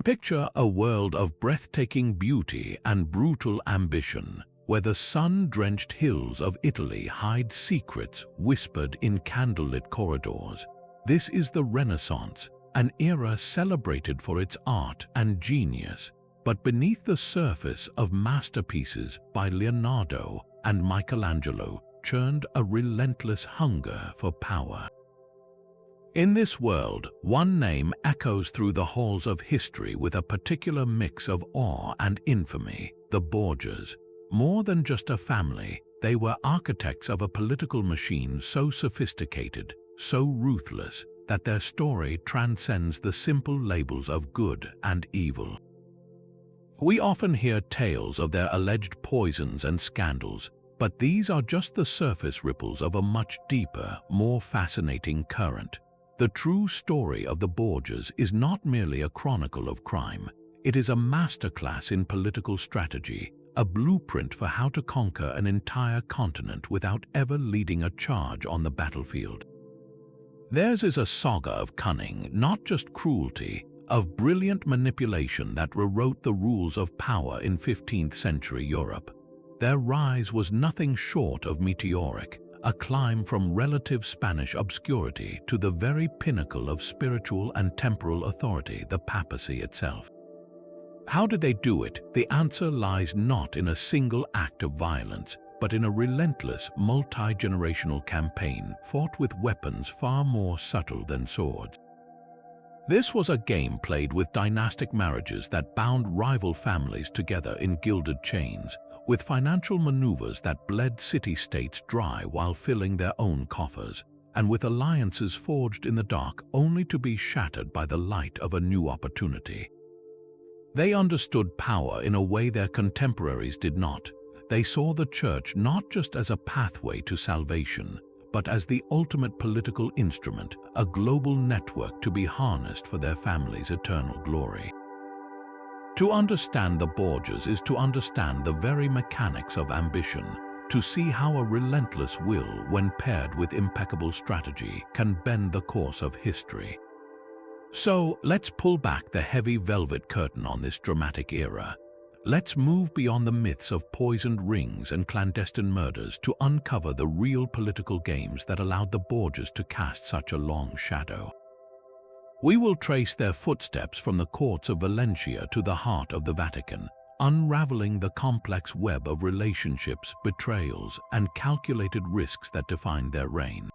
Picture a world of breathtaking beauty and brutal ambition, where the sun-drenched hills of Italy hide secrets whispered in candlelit corridors. This is the Renaissance, an era celebrated for its art and genius. But beneath the surface of masterpieces by Leonardo and Michelangelo churned a relentless hunger for power. In this world, one name echoes through the halls of history with a particular mix of awe and infamy: the Borgias. More than just a family, they were architects of a political machine so sophisticated, so ruthless, that their story transcends the simple labels of good and evil. We often hear tales of their alleged poisons and scandals, but these are just the surface ripples of a much deeper, more fascinating current. The true story of the Borgias is not merely a chronicle of crime. It is a masterclass in political strategy, a blueprint for how to conquer an entire continent without ever leading a charge on the battlefield. Theirs is a saga of cunning, not just cruelty, of brilliant manipulation that rewrote the rules of power in 15th century Europe. Their rise was nothing short of meteoric, a climb from relative Spanish obscurity to the very pinnacle of spiritual and temporal authority, the papacy itself. How did they do it? The answer lies not in a single act of violence, but in a relentless, multi-generational campaign fought with weapons far more subtle than swords. This was a game played with dynastic marriages that bound rival families together in gilded chains, with financial maneuvers that bled city-states dry while filling their own coffers, and with alliances forged in the dark only to be shattered by the light of a new opportunity. They understood power in a way their contemporaries did not. They saw the church not just as a pathway to salvation, but as the ultimate political instrument, a global network to be harnessed for their family's eternal glory. To understand the Borgias is to understand the very mechanics of ambition, to see how a relentless will, when paired with impeccable strategy, can bend the course of history. So, let's pull back the heavy velvet curtain on this dramatic era. Let's move beyond the myths of poisoned rings and clandestine murders to uncover the real political games that allowed the Borgias to cast such a long shadow. We will trace their footsteps from the courts of Valencia to the heart of the Vatican, unraveling the complex web of relationships, betrayals, and calculated risks that defined their reign.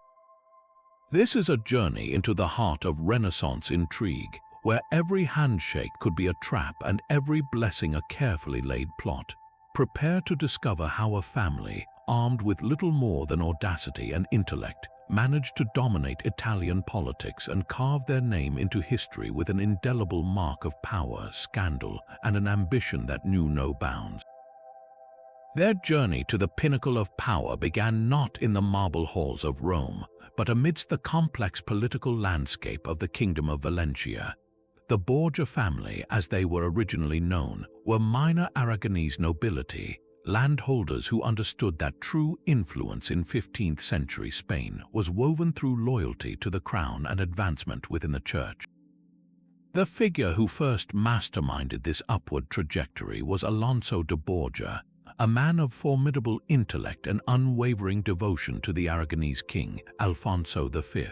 This is a journey into the heart of Renaissance intrigue, where every handshake could be a trap and every blessing a carefully laid plot. Prepare to discover how a family, armed with little more than audacity and intellect, managed to dominate Italian politics and carve their name into history with an indelible mark of power, scandal, and an ambition that knew no bounds. Their journey to the pinnacle of power began not in the marble halls of Rome, but amidst the complex political landscape of the Kingdom of Valencia. The Borgia family, as they were originally known, were minor Aragonese nobility, landholders who understood that true influence in 15th century Spain was woven through loyalty to the crown and advancement within the church. The figure who first masterminded this upward trajectory was Alonso de Borgia, a man of formidable intellect and unwavering devotion to the Aragonese king, Alfonso V.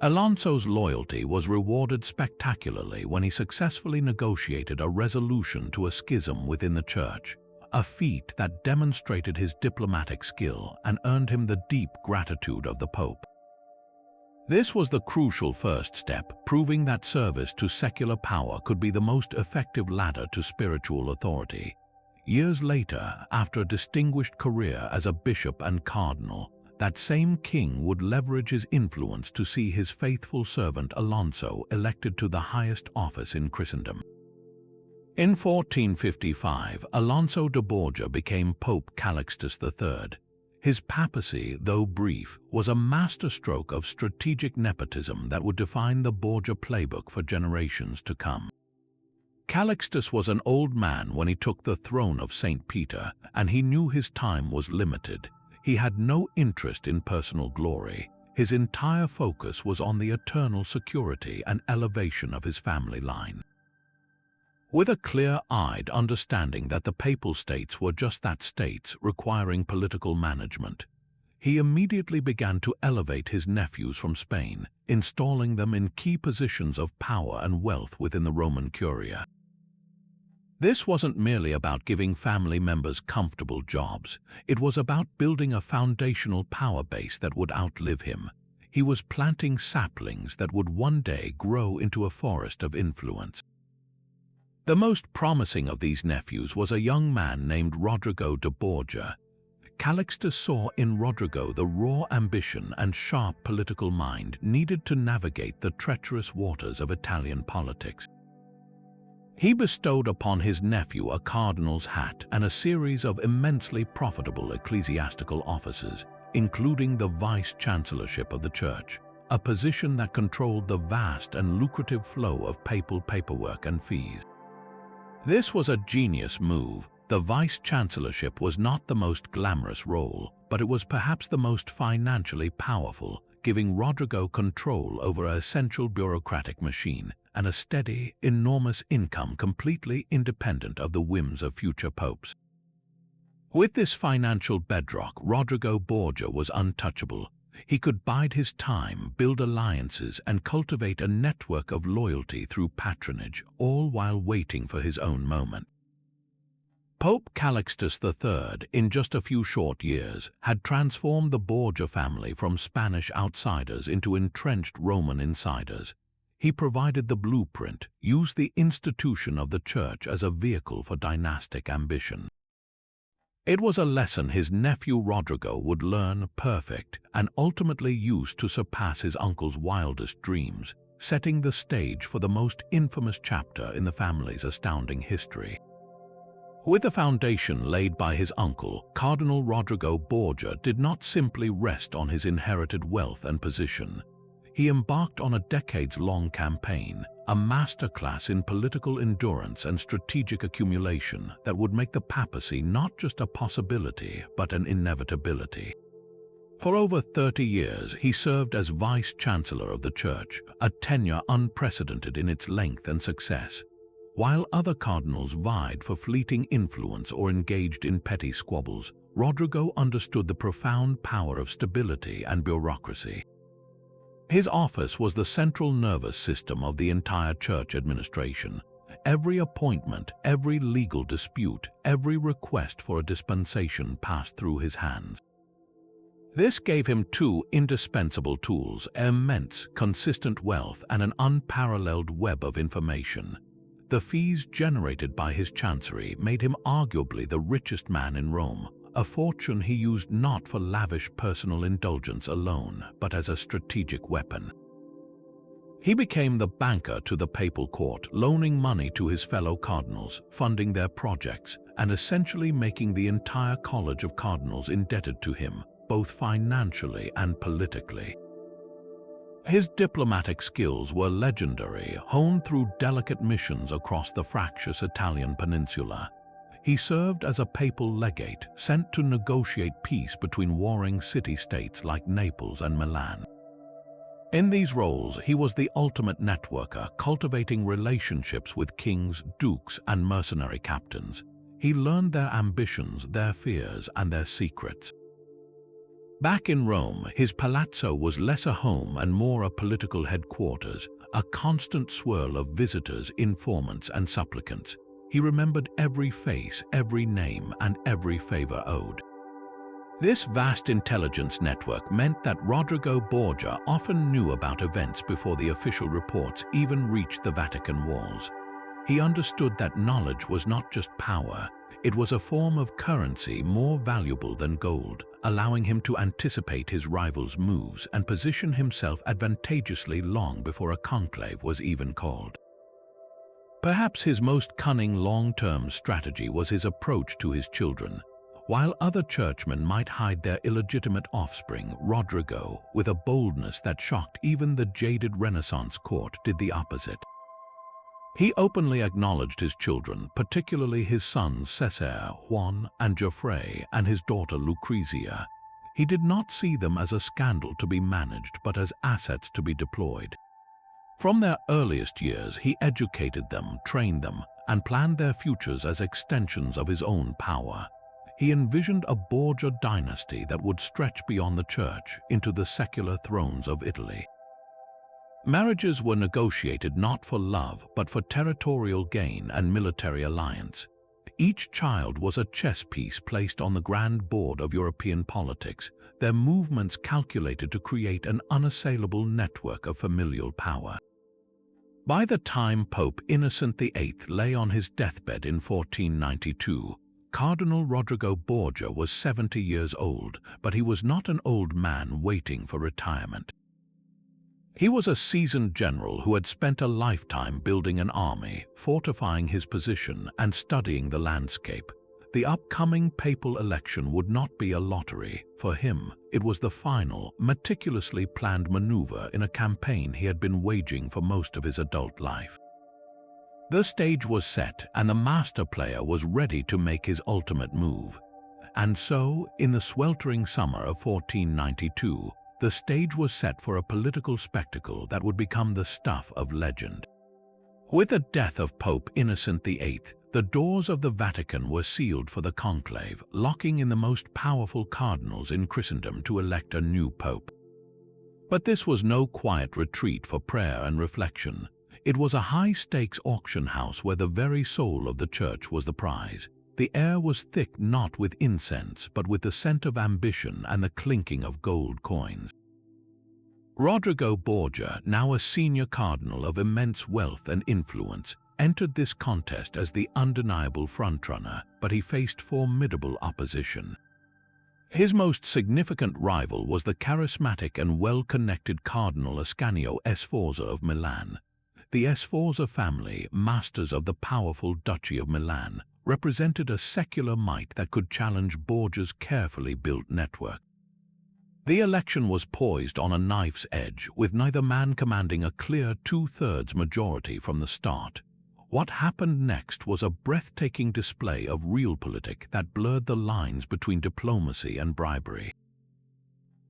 Alonso's loyalty was rewarded spectacularly when he successfully negotiated a resolution to a schism within the church, a feat that demonstrated his diplomatic skill and earned him the deep gratitude of the Pope. This was the crucial first step, proving that service to secular power could be the most effective ladder to spiritual authority. Years later, after a distinguished career as a bishop and cardinal, that same king would leverage his influence to see his faithful servant Alonso elected to the highest office in Christendom. In 1455, Alonso de Borgia became Pope Calixtus III. His papacy, though brief, was a masterstroke of strategic nepotism that would define the Borgia Playbook for generations to come. Calixtus was an old man when he took the throne of St. Peter, and he knew his time was limited. He had no interest in personal glory. His entire focus was on the eternal security and elevation of his family line. With a clear-eyed understanding that the Papal States were just that, states requiring political management, he immediately began to elevate his nephews from Spain, installing them in key positions of power and wealth within the Roman Curia. This wasn't merely about giving family members comfortable jobs. It was about building a foundational power base that would outlive him. He was planting saplings that would one day grow into a forest of influence. The most promising of these nephews was a young man named Rodrigo de Borgia. Calixtus saw in Rodrigo the raw ambition and sharp political mind needed to navigate the treacherous waters of Italian politics. He bestowed upon his nephew a cardinal's hat and a series of immensely profitable ecclesiastical offices, including the vice-chancellorship of the church, a position that controlled the vast and lucrative flow of papal paperwork and fees. This was a genius move. The vice-chancellorship was not the most glamorous role, but it was perhaps the most financially powerful, giving Rodrigo control over an essential bureaucratic machine and a steady, enormous income completely independent of the whims of future popes. With this financial bedrock, Rodrigo Borgia was untouchable. He could bide his time, build alliances, and cultivate a network of loyalty through patronage, all while waiting for his own moment. Pope Calixtus III, in just a few short years, had transformed the Borgia family from Spanish outsiders into entrenched Roman insiders. He provided the blueprint, used the institution of the church as a vehicle for dynastic ambition. It was a lesson his nephew Rodrigo would learn perfect and ultimately use to surpass his uncle's wildest dreams, setting the stage for the most infamous chapter in the family's astounding history. With the foundation laid by his uncle, Cardinal Rodrigo Borgia did not simply rest on his inherited wealth and position. He embarked on a decades-long campaign, a masterclass in political endurance and strategic accumulation that would make the papacy not just a possibility but an inevitability. For over 30 years, he served as vice-chancellor of the church, a tenure unprecedented in its length and success. While other cardinals vied for fleeting influence or engaged in petty squabbles, Rodrigo understood the profound power of stability and bureaucracy. His office was the central nervous system of the entire church administration. Every appointment, every legal dispute, every request for a dispensation passed through his hands. This gave him two indispensable tools: immense, consistent wealth and an unparalleled web of information. The fees generated by his chancery made him arguably the richest man in Rome, a fortune he used not for lavish personal indulgence alone, but as a strategic weapon. He became the banker to the papal court, loaning money to his fellow cardinals, funding their projects, and essentially making the entire college of cardinals indebted to him, both financially and politically. His diplomatic skills were legendary, honed through delicate missions across the fractious Italian peninsula. He served as a papal legate sent to negotiate peace between warring city-states like Naples and Milan. In these roles, he was the ultimate networker, cultivating relationships with kings, dukes, and mercenary captains. He learned their ambitions, their fears, and their secrets. Back in Rome, his palazzo was less a home and more a political headquarters, a constant swirl of visitors, informants, and supplicants. He remembered every face, every name, and every favor owed. This vast intelligence network meant that Rodrigo Borgia often knew about events before the official reports even reached the Vatican walls. He understood that knowledge was not just power, it was a form of currency more valuable than gold, allowing him to anticipate his rivals' moves and position himself advantageously long before a conclave was even called. Perhaps his most cunning long-term strategy was his approach to his children. While other churchmen might hide their illegitimate offspring, Rodrigo, with a boldness that shocked even the jaded Renaissance court, did the opposite. He openly acknowledged his children, particularly his sons Cesare, Juan, and Geoffrey, and his daughter Lucrezia. He did not see them as a scandal to be managed, but as assets to be deployed. From their earliest years, he educated them, trained them, and planned their futures as extensions of his own power. He envisioned a Borgia dynasty that would stretch beyond the church into the secular thrones of Italy. Marriages were negotiated not for love, but for territorial gain and military alliance. Each child was a chess piece placed on the grand board of European politics, their movements calculated to create an unassailable network of familial power. By the time Pope Innocent VIII lay on his deathbed in 1492, Cardinal Rodrigo Borgia was 70 years old, but he was not an old man waiting for retirement. He was a seasoned general who had spent a lifetime building an army, fortifying his position, and studying the landscape. The upcoming papal election would not be a lottery. For him, it was the final, meticulously planned maneuver in a campaign he had been waging for most of his adult life. The stage was set, and the master player was ready to make his ultimate move. And so, in the sweltering summer of 1492, the stage was set for a political spectacle that would become the stuff of legend. With the death of Pope Innocent VIII, the doors of the Vatican were sealed for the conclave, locking in the most powerful cardinals in Christendom to elect a new pope. But this was no quiet retreat for prayer and reflection. It was a high-stakes auction house where the very soul of the church was the prize. The air was thick not with incense, but with the scent of ambition and the clinking of gold coins. Rodrigo Borgia, now a senior cardinal of immense wealth and influence, entered this contest as the undeniable frontrunner, but he faced formidable opposition. His most significant rival was the charismatic and well-connected Cardinal Ascanio Sforza of Milan. The Sforza family, masters of the powerful Duchy of Milan, represented a secular might that could challenge Borgia's carefully built network. The election was poised on a knife's edge, with neither man commanding a clear two-thirds majority from the start. What happened next was a breathtaking display of realpolitik that blurred the lines between diplomacy and bribery.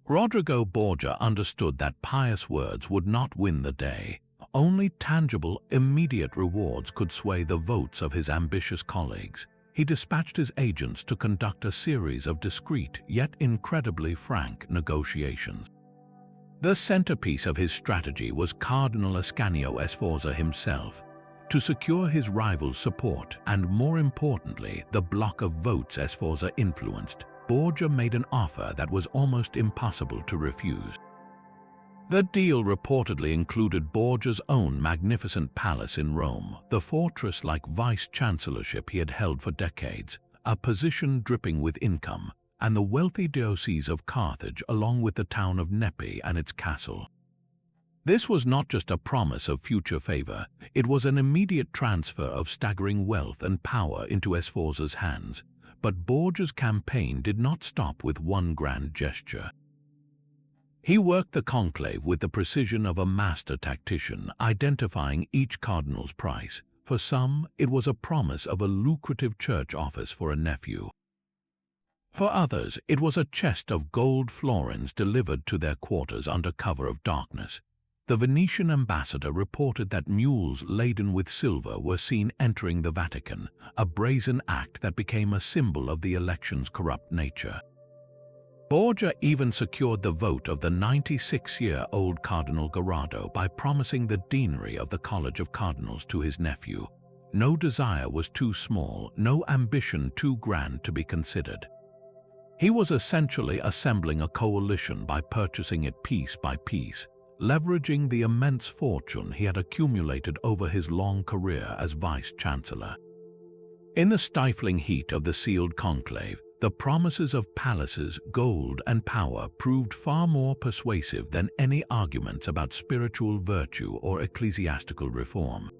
Rodrigo Borgia understood that pious words would not win the day. Only tangible, immediate rewards could sway the votes of his ambitious colleagues. He dispatched his agents to conduct a series of discreet, yet incredibly frank, negotiations. The centerpiece of his strategy was Cardinal Ascanio Sforza himself. To secure his rival's support, and more importantly, the block of votes Sforza influenced, Borgia made an offer that was almost impossible to refuse. The deal reportedly included Borgia's own magnificent palace in Rome, the fortress-like vice-chancellorship he had held for decades, a position dripping with income, and the wealthy diocese of Carthage along with the town of Nepi and its castle. This was not just a promise of future favor, it was an immediate transfer of staggering wealth and power into Sforza's hands. But Borgia's campaign did not stop with one grand gesture. He worked the conclave with the precision of a master tactician, identifying each cardinal's price. For some, it was a promise of a lucrative church office for a nephew. For others, it was a chest of gold florins delivered to their quarters under cover of darkness. The Venetian ambassador reported that mules laden with silver were seen entering the Vatican, a brazen act that became a symbol of the election's corrupt nature. Borgia even secured the vote of the 96-year-old Cardinal Gerardo by promising the deanery of the College of Cardinals to his nephew. No desire was too small, no ambition too grand to be considered. He was essentially assembling a coalition by purchasing it piece by piece, leveraging the immense fortune he had accumulated over his long career as vice-chancellor. In the stifling heat of the sealed conclave, the promises of palaces, gold, and power proved far more persuasive than any arguments about spiritual virtue or ecclesiastical reform.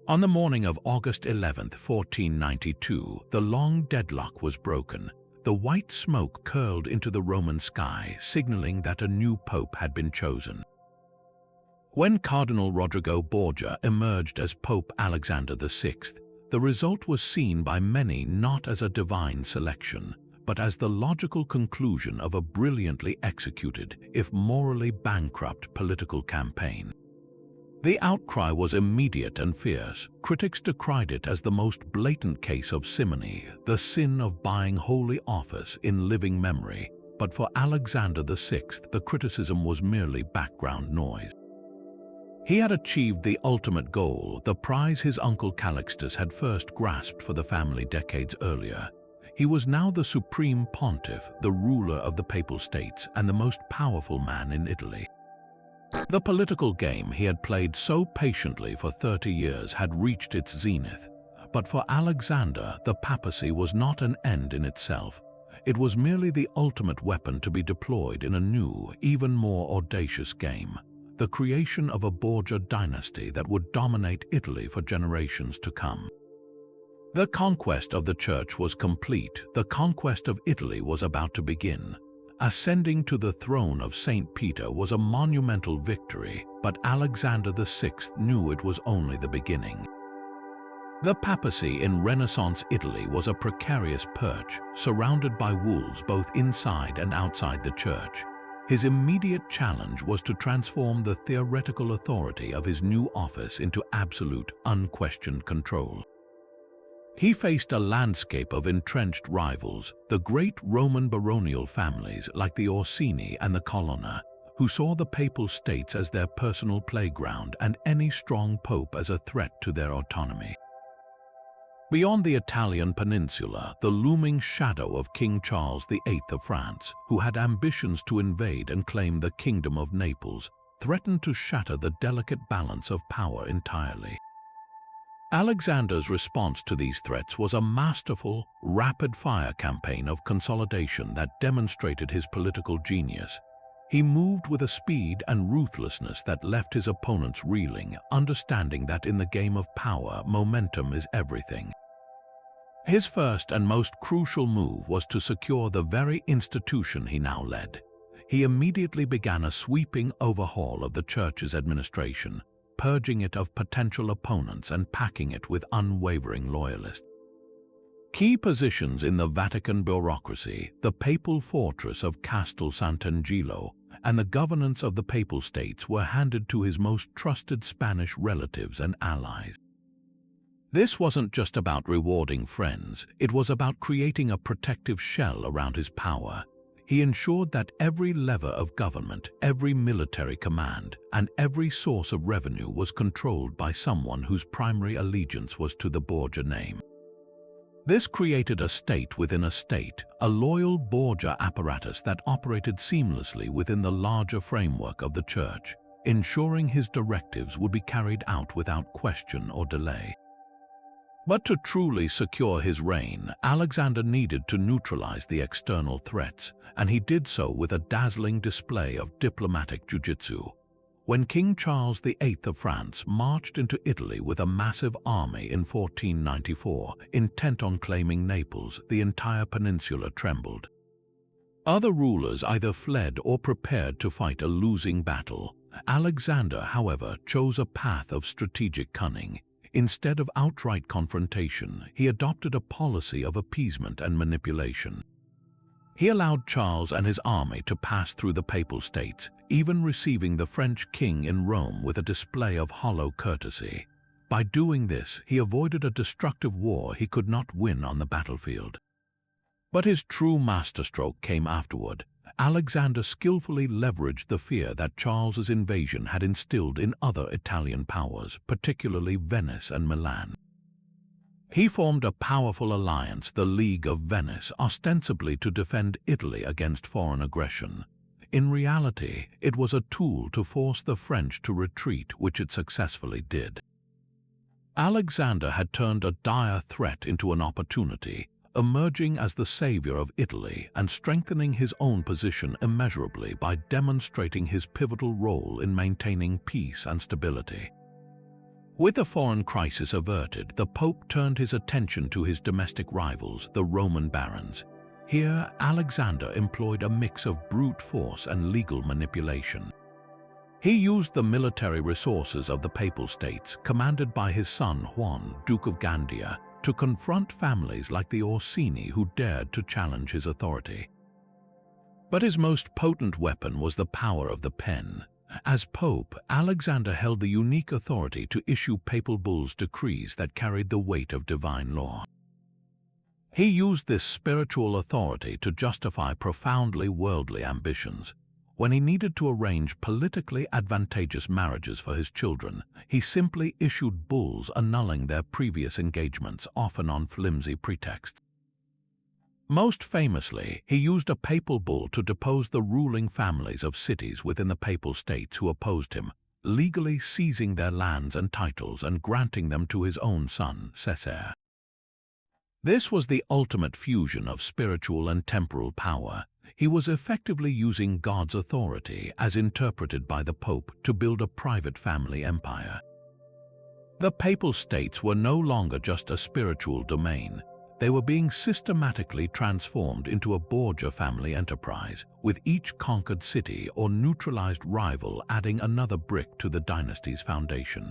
On the morning of August 11, 1492, the long deadlock was broken. The white smoke curled into the Roman sky, signaling that a new pope had been chosen. When Cardinal Rodrigo Borgia emerged as Pope Alexander VI, the result was seen by many not as a divine selection, but as the logical conclusion of a brilliantly executed, if morally bankrupt, political campaign. The outcry was immediate and fierce. Critics decried it as the most blatant case of simony, the sin of buying holy office in living memory. But for Alexander VI, the criticism was merely background noise. He had achieved the ultimate goal, the prize his uncle Calixtus had first grasped for the family decades earlier. He was now the supreme pontiff, the ruler of the Papal States, and the most powerful man in Italy. The political game he had played so patiently for 30 years had reached its zenith. But for Alexander, the papacy was not an end in itself. It was merely the ultimate weapon to be deployed in a new, even more audacious game, the creation of a Borgia dynasty that would dominate Italy for generations to come. The conquest of the Church was complete. The conquest of Italy was about to begin. Ascending to the throne of St. Peter was a monumental victory, but Alexander VI knew it was only the beginning. The papacy in Renaissance Italy was a precarious perch, surrounded by wolves both inside and outside the church. His immediate challenge was to transform the theoretical authority of his new office into absolute, unquestioned control. He faced a landscape of entrenched rivals, the great Roman baronial families like the Orsini and the Colonna, who saw the Papal States as their personal playground and any strong pope as a threat to their autonomy. Beyond the Italian peninsula, the looming shadow of King Charles VIII of France, who had ambitions to invade and claim the Kingdom of Naples, threatened to shatter the delicate balance of power entirely. Alexander's response to these threats was a masterful, rapid-fire campaign of consolidation that demonstrated his political genius. He moved with a speed and ruthlessness that left his opponents reeling, understanding that in the game of power, momentum is everything. His first and most crucial move was to secure the very institution he now led. He immediately began a sweeping overhaul of the Church's administration, purging it of potential opponents and packing it with unwavering loyalists. Key positions in the Vatican bureaucracy, the papal fortress of Castel Sant'Angelo, and the governance of the Papal States were handed to his most trusted Spanish relatives and allies. This wasn't just about rewarding friends, it was about creating a protective shell around his power. He ensured that every lever of government, every military command, and every source of revenue was controlled by someone whose primary allegiance was to the Borgia name. This created a state within a state, a loyal Borgia apparatus that operated seamlessly within the larger framework of the Church, ensuring his directives would be carried out without question or delay. But to truly secure his reign, Alexander needed to neutralize the external threats, and he did so with a dazzling display of diplomatic jiu-jitsu. When King Charles VIII of France marched into Italy with a massive army in 1494, intent on claiming Naples, the entire peninsula trembled. Other rulers either fled or prepared to fight a losing battle. Alexander, however, chose a path of strategic cunning. Instead of outright confrontation, he adopted a policy of appeasement and manipulation. He allowed Charles and his army to pass through the Papal States, even receiving the French king in Rome with a display of hollow courtesy. By doing this, he avoided a destructive war he could not win on the battlefield. But his true masterstroke came afterward. Alexander skillfully leveraged the fear that Charles's invasion had instilled in other Italian powers, particularly Venice and Milan. He formed a powerful alliance, the League of Venice, ostensibly to defend Italy against foreign aggression. In reality, it was a tool to force the French to retreat, which it successfully did. Alexander had turned a dire threat into an opportunity, emerging as the savior of Italy and strengthening his own position immeasurably by demonstrating his pivotal role in maintaining peace and stability. With the foreign crisis averted, the Pope turned his attention to his domestic rivals, the Roman barons. Here, Alexander employed a mix of brute force and legal manipulation. He used the military resources of the Papal States, commanded by his son Juan, Duke of Gandia, to confront families like the Orsini who dared to challenge his authority. But his most potent weapon was the power of the pen. As Pope, Alexander held the unique authority to issue papal bulls, decrees that carried the weight of divine law. He used this spiritual authority to justify profoundly worldly ambitions. When he needed to arrange politically advantageous marriages for his children, he simply issued bulls annulling their previous engagements, often on flimsy pretexts. Most famously, he used a papal bull to depose the ruling families of cities within the papal states who opposed him, legally seizing their lands and titles and granting them to his own son, Cesare. This was the ultimate fusion of spiritual and temporal power. He was effectively using God's authority, as interpreted by the Pope, to build a private family empire. The papal states were no longer just a spiritual domain. They were being systematically transformed into a Borgia family enterprise, with each conquered city or neutralized rival adding another brick to the dynasty's foundation.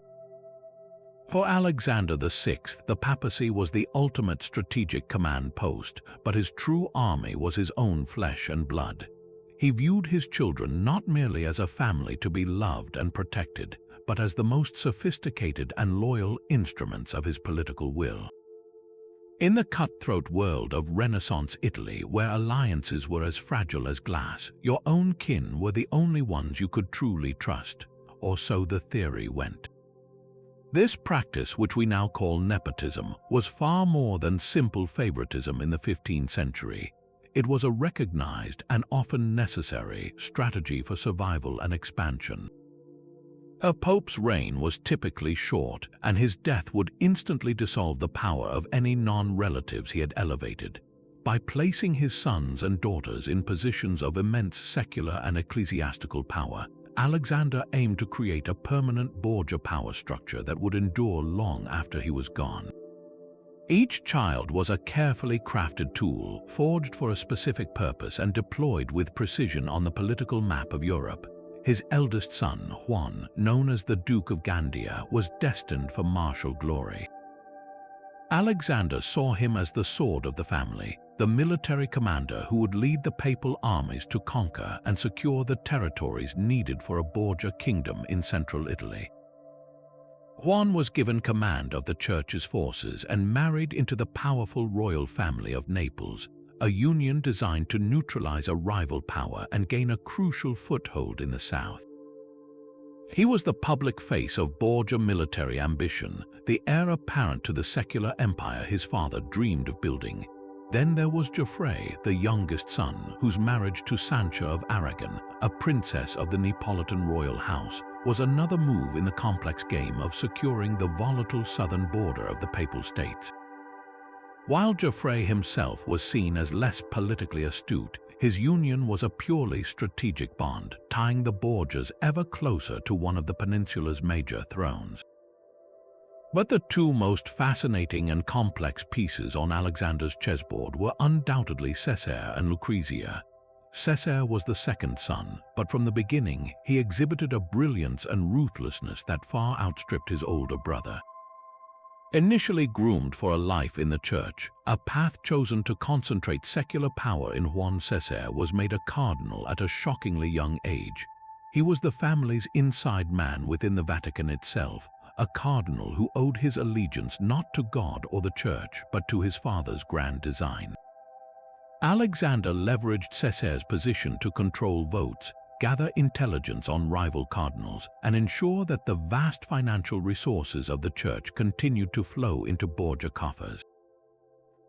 For Alexander VI, the papacy was the ultimate strategic command post, but his true army was his own flesh and blood. He viewed his children not merely as a family to be loved and protected, but as the most sophisticated and loyal instruments of his political will. In the cutthroat world of Renaissance Italy, where alliances were as fragile as glass, your own kin were the only ones you could truly trust, or so the theory went. This practice, which we now call nepotism, was far more than simple favoritism in the 15th century. It was a recognized and often necessary strategy for survival and expansion. A pope's reign was typically short, and his death would instantly dissolve the power of any non-relatives he had elevated. By placing his sons and daughters in positions of immense secular and ecclesiastical power, Alexander aimed to create a permanent Borgia power structure that would endure long after he was gone. Each child was a carefully crafted tool, forged for a specific purpose and deployed with precision on the political map of Europe. His eldest son, Juan, known as the Duke of Gandia, was destined for martial glory. Alexander saw him as the sword of the family, the military commander who would lead the papal armies to conquer and secure the territories needed for a Borgia kingdom in central Italy. Juan was given command of the church's forces and married into the powerful royal family of Naples, a union designed to neutralize a rival power and gain a crucial foothold in the south. He was the public face of Borgia military ambition, the heir apparent to the secular empire his father dreamed of building. Then there was Geoffrey, the youngest son, whose marriage to Sancha of Aragon, a princess of the Neapolitan royal house, was another move in the complex game of securing the volatile southern border of the papal states. While Geoffrey himself was seen as less politically astute, his union was a purely strategic bond, tying the Borgias ever closer to one of the peninsula's major thrones. But the two most fascinating and complex pieces on Alexander's chessboard were undoubtedly Cesare and Lucrezia. Cesare was the second son, but from the beginning he exhibited a brilliance and ruthlessness that far outstripped his older brother. Initially groomed for a life in the church, a path chosen to concentrate secular power in Juan Cesare was made a cardinal at a shockingly young age. He was the family's inside man within the Vatican itself, a cardinal who owed his allegiance not to God or the church, but to his father's grand design. Alexander leveraged Cesare's position to control votes, gather intelligence on rival cardinals, and ensure that the vast financial resources of the church continued to flow into Borgia coffers.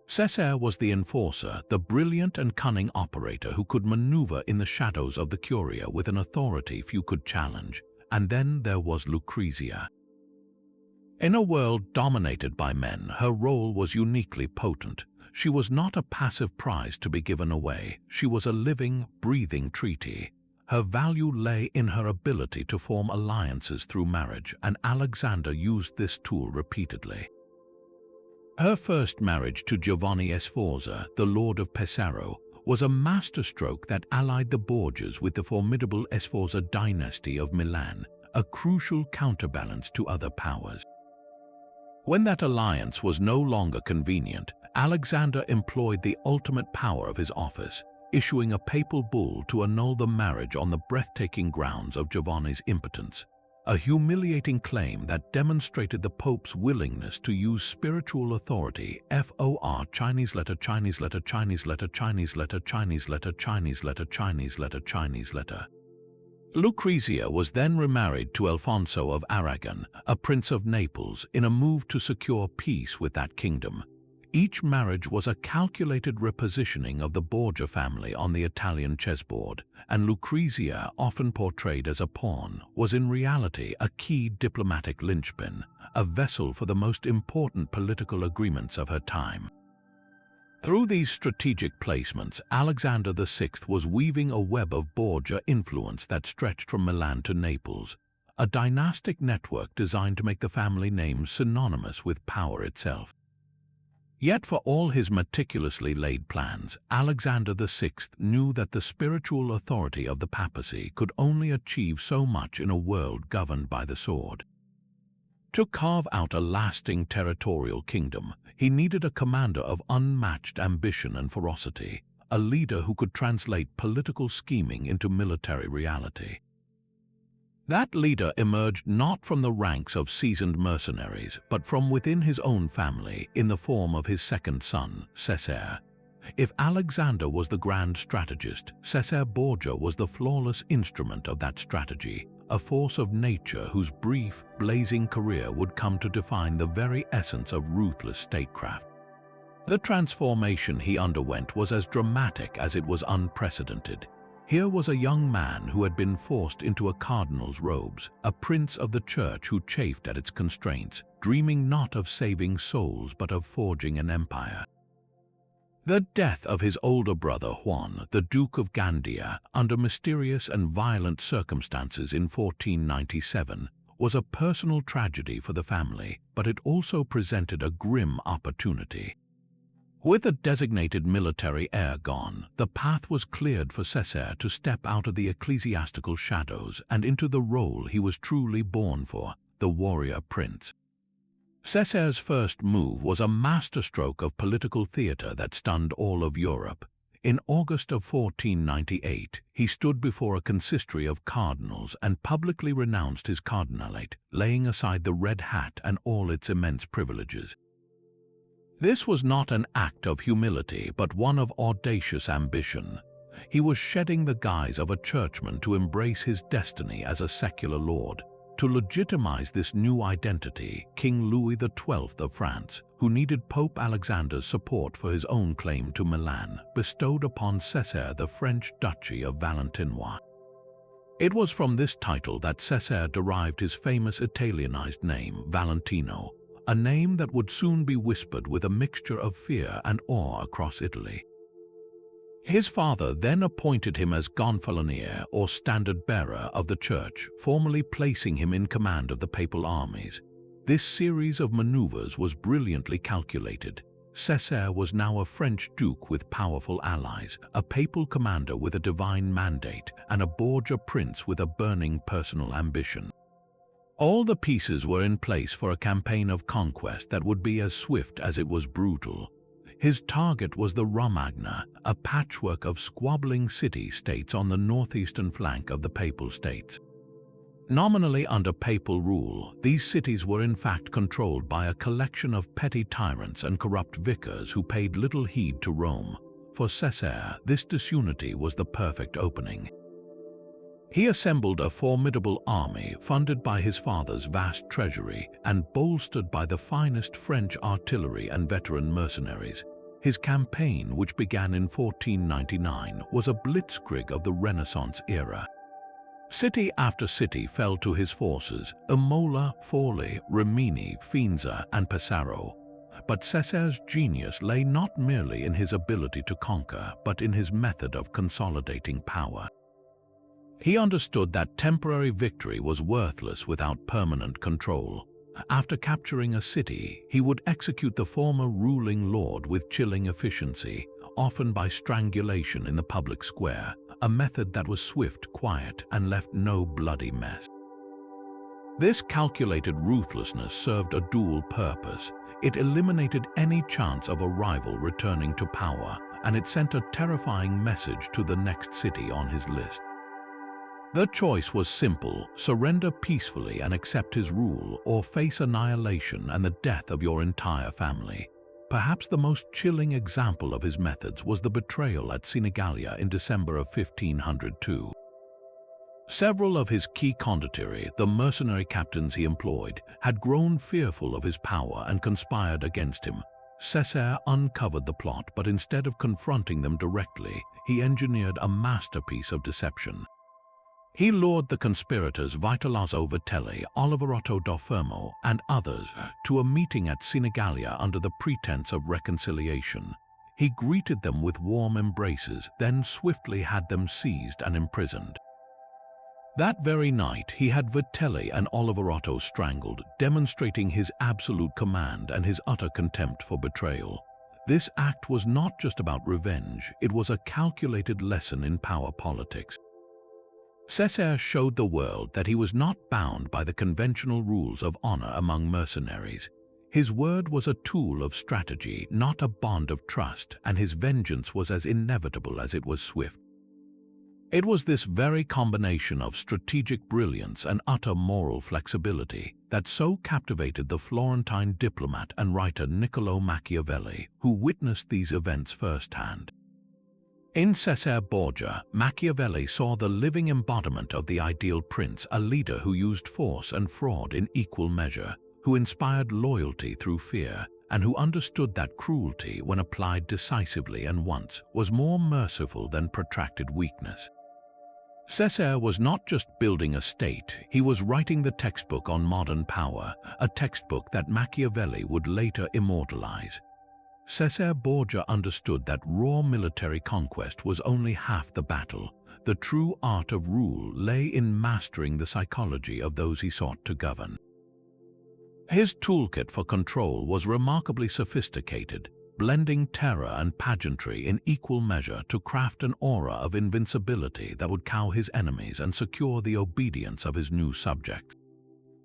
Cesare was the enforcer, the brilliant and cunning operator who could maneuver in the shadows of the Curia with an authority few could challenge. And then there was Lucrezia. In a world dominated by men, her role was uniquely potent. She was not a passive prize to be given away. She was a living, breathing treaty. Her value lay in her ability to form alliances through marriage, and Alexander used this tool repeatedly. Her first marriage to Giovanni Sforza, the Lord of Pesaro, was a masterstroke that allied the Borgias with the formidable Sforza dynasty of Milan, a crucial counterbalance to other powers. When that alliance was no longer convenient, Alexander employed the ultimate power of his office. issuing a papal bull to annul the marriage on the breathtaking grounds of Giovanni's impotence, a humiliating claim that demonstrated the Pope's willingness to use spiritual authority. FOR Chinese letter Chinese letter Chinese letter Chinese letter Chinese letter Chinese letter Chinese letter Chinese letter. Lucrezia was then remarried to Alfonso of Aragon, a prince of Naples, in a move to secure peace with that kingdom. Each marriage was a calculated repositioning of the Borgia family on the Italian chessboard, and Lucrezia, often portrayed as a pawn, was in reality a key diplomatic linchpin, a vessel for the most important political agreements of her time. Through these strategic placements, Alexander VI was weaving a web of Borgia influence that stretched from Milan to Naples, a dynastic network designed to make the family name synonymous with power itself. Yet for all his meticulously laid plans, Alexander VI knew that the spiritual authority of the papacy could only achieve so much in a world governed by the sword. To carve out a lasting territorial kingdom, he needed a commander of unmatched ambition and ferocity, a leader who could translate political scheming into military reality. That leader emerged not from the ranks of seasoned mercenaries, but from within his own family in the form of his second son, Cesare. If Alexander was the grand strategist, Cesare Borgia was the flawless instrument of that strategy, a force of nature whose brief, blazing career would come to define the very essence of ruthless statecraft. The transformation he underwent was as dramatic as it was unprecedented. Here was a young man who had been forced into a cardinal's robes, a prince of the church who chafed at its constraints, dreaming not of saving souls but of forging an empire. The death of his older brother Juan, the Duke of Gandia, under mysterious and violent circumstances in 1497, was a personal tragedy for the family, but it also presented a grim opportunity. With a designated military heir gone, the path was cleared for Cesare to step out of the ecclesiastical shadows and into the role he was truly born for, the warrior prince. Cesare's first move was a masterstroke of political theater that stunned all of Europe. In August of 1498, he stood before a consistory of cardinals and publicly renounced his cardinalate, laying aside the red hat and all its immense privileges. This was not an act of humility, but one of audacious ambition. He was shedding the guise of a churchman to embrace his destiny as a secular lord. To legitimize this new identity, King Louis XII of France, who needed Pope Alexander's support for his own claim to Milan, bestowed upon Cesare the French Duchy of Valentinois. It was from this title that Cesare derived his famous Italianized name, Valentino, a name that would soon be whispered with a mixture of fear and awe across Italy. His father then appointed him as Gonfalonier, or standard-bearer of the church, formally placing him in command of the papal armies. This series of maneuvers was brilliantly calculated. Cesare was now a French duke with powerful allies, a papal commander with a divine mandate, and a Borgia prince with a burning personal ambition. All the pieces were in place for a campaign of conquest that would be as swift as it was brutal. His target was the Romagna, a patchwork of squabbling city-states on the northeastern flank of the Papal States. Nominally under papal rule, these cities were in fact controlled by a collection of petty tyrants and corrupt vicars who paid little heed to Rome. For Cesare, this disunity was the perfect opening. He assembled a formidable army funded by his father's vast treasury and bolstered by the finest French artillery and veteran mercenaries. His campaign, which began in 1499, was a blitzkrieg of the Renaissance era. City after city fell to his forces: Imola, Forli, Rimini, Faenza, and Pesaro. But Cesare's genius lay not merely in his ability to conquer, but in his method of consolidating power. He understood that temporary victory was worthless without permanent control. After capturing a city, he would execute the former ruling lord with chilling efficiency, often by strangulation in the public square, a method that was swift, quiet, and left no bloody mess. This calculated ruthlessness served a dual purpose. It eliminated any chance of a rival returning to power, and it sent a terrifying message to the next city on his list. The choice was simple: surrender peacefully and accept his rule, or face annihilation and the death of your entire family. Perhaps the most chilling example of his methods was the betrayal at Sinigalia in December of 1502. Several of his key condottieri, the mercenary captains he employed, had grown fearful of his power and conspired against him. Cesare uncovered the plot, but instead of confronting them directly, he engineered a masterpiece of deception. He lured the conspirators Vitellozzo Vitelli, Oliverotto da Fermo, and others to a meeting at Sinigalia under the pretense of reconciliation. He greeted them with warm embraces, then swiftly had them seized and imprisoned. That very night, he had Vitelli and Oliverotto strangled, demonstrating his absolute command and his utter contempt for betrayal. This act was not just about revenge, it was a calculated lesson in power politics. Cesare showed the world that he was not bound by the conventional rules of honor among mercenaries. His word was a tool of strategy, not a bond of trust, and his vengeance was as inevitable as it was swift. It was this very combination of strategic brilliance and utter moral flexibility that so captivated the Florentine diplomat and writer Niccolò Machiavelli, who witnessed these events firsthand. In Cesare Borgia, Machiavelli saw the living embodiment of the ideal prince, a leader who used force and fraud in equal measure, who inspired loyalty through fear, and who understood that cruelty, when applied decisively and once, was more merciful than protracted weakness. Cesare was not just building a state, he was writing the textbook on modern power, a textbook that Machiavelli would later immortalize. Cesare Borgia understood that raw military conquest was only half the battle. The true art of rule lay in mastering the psychology of those he sought to govern. His toolkit for control was remarkably sophisticated, blending terror and pageantry in equal measure to craft an aura of invincibility that would cow his enemies and secure the obedience of his new subjects.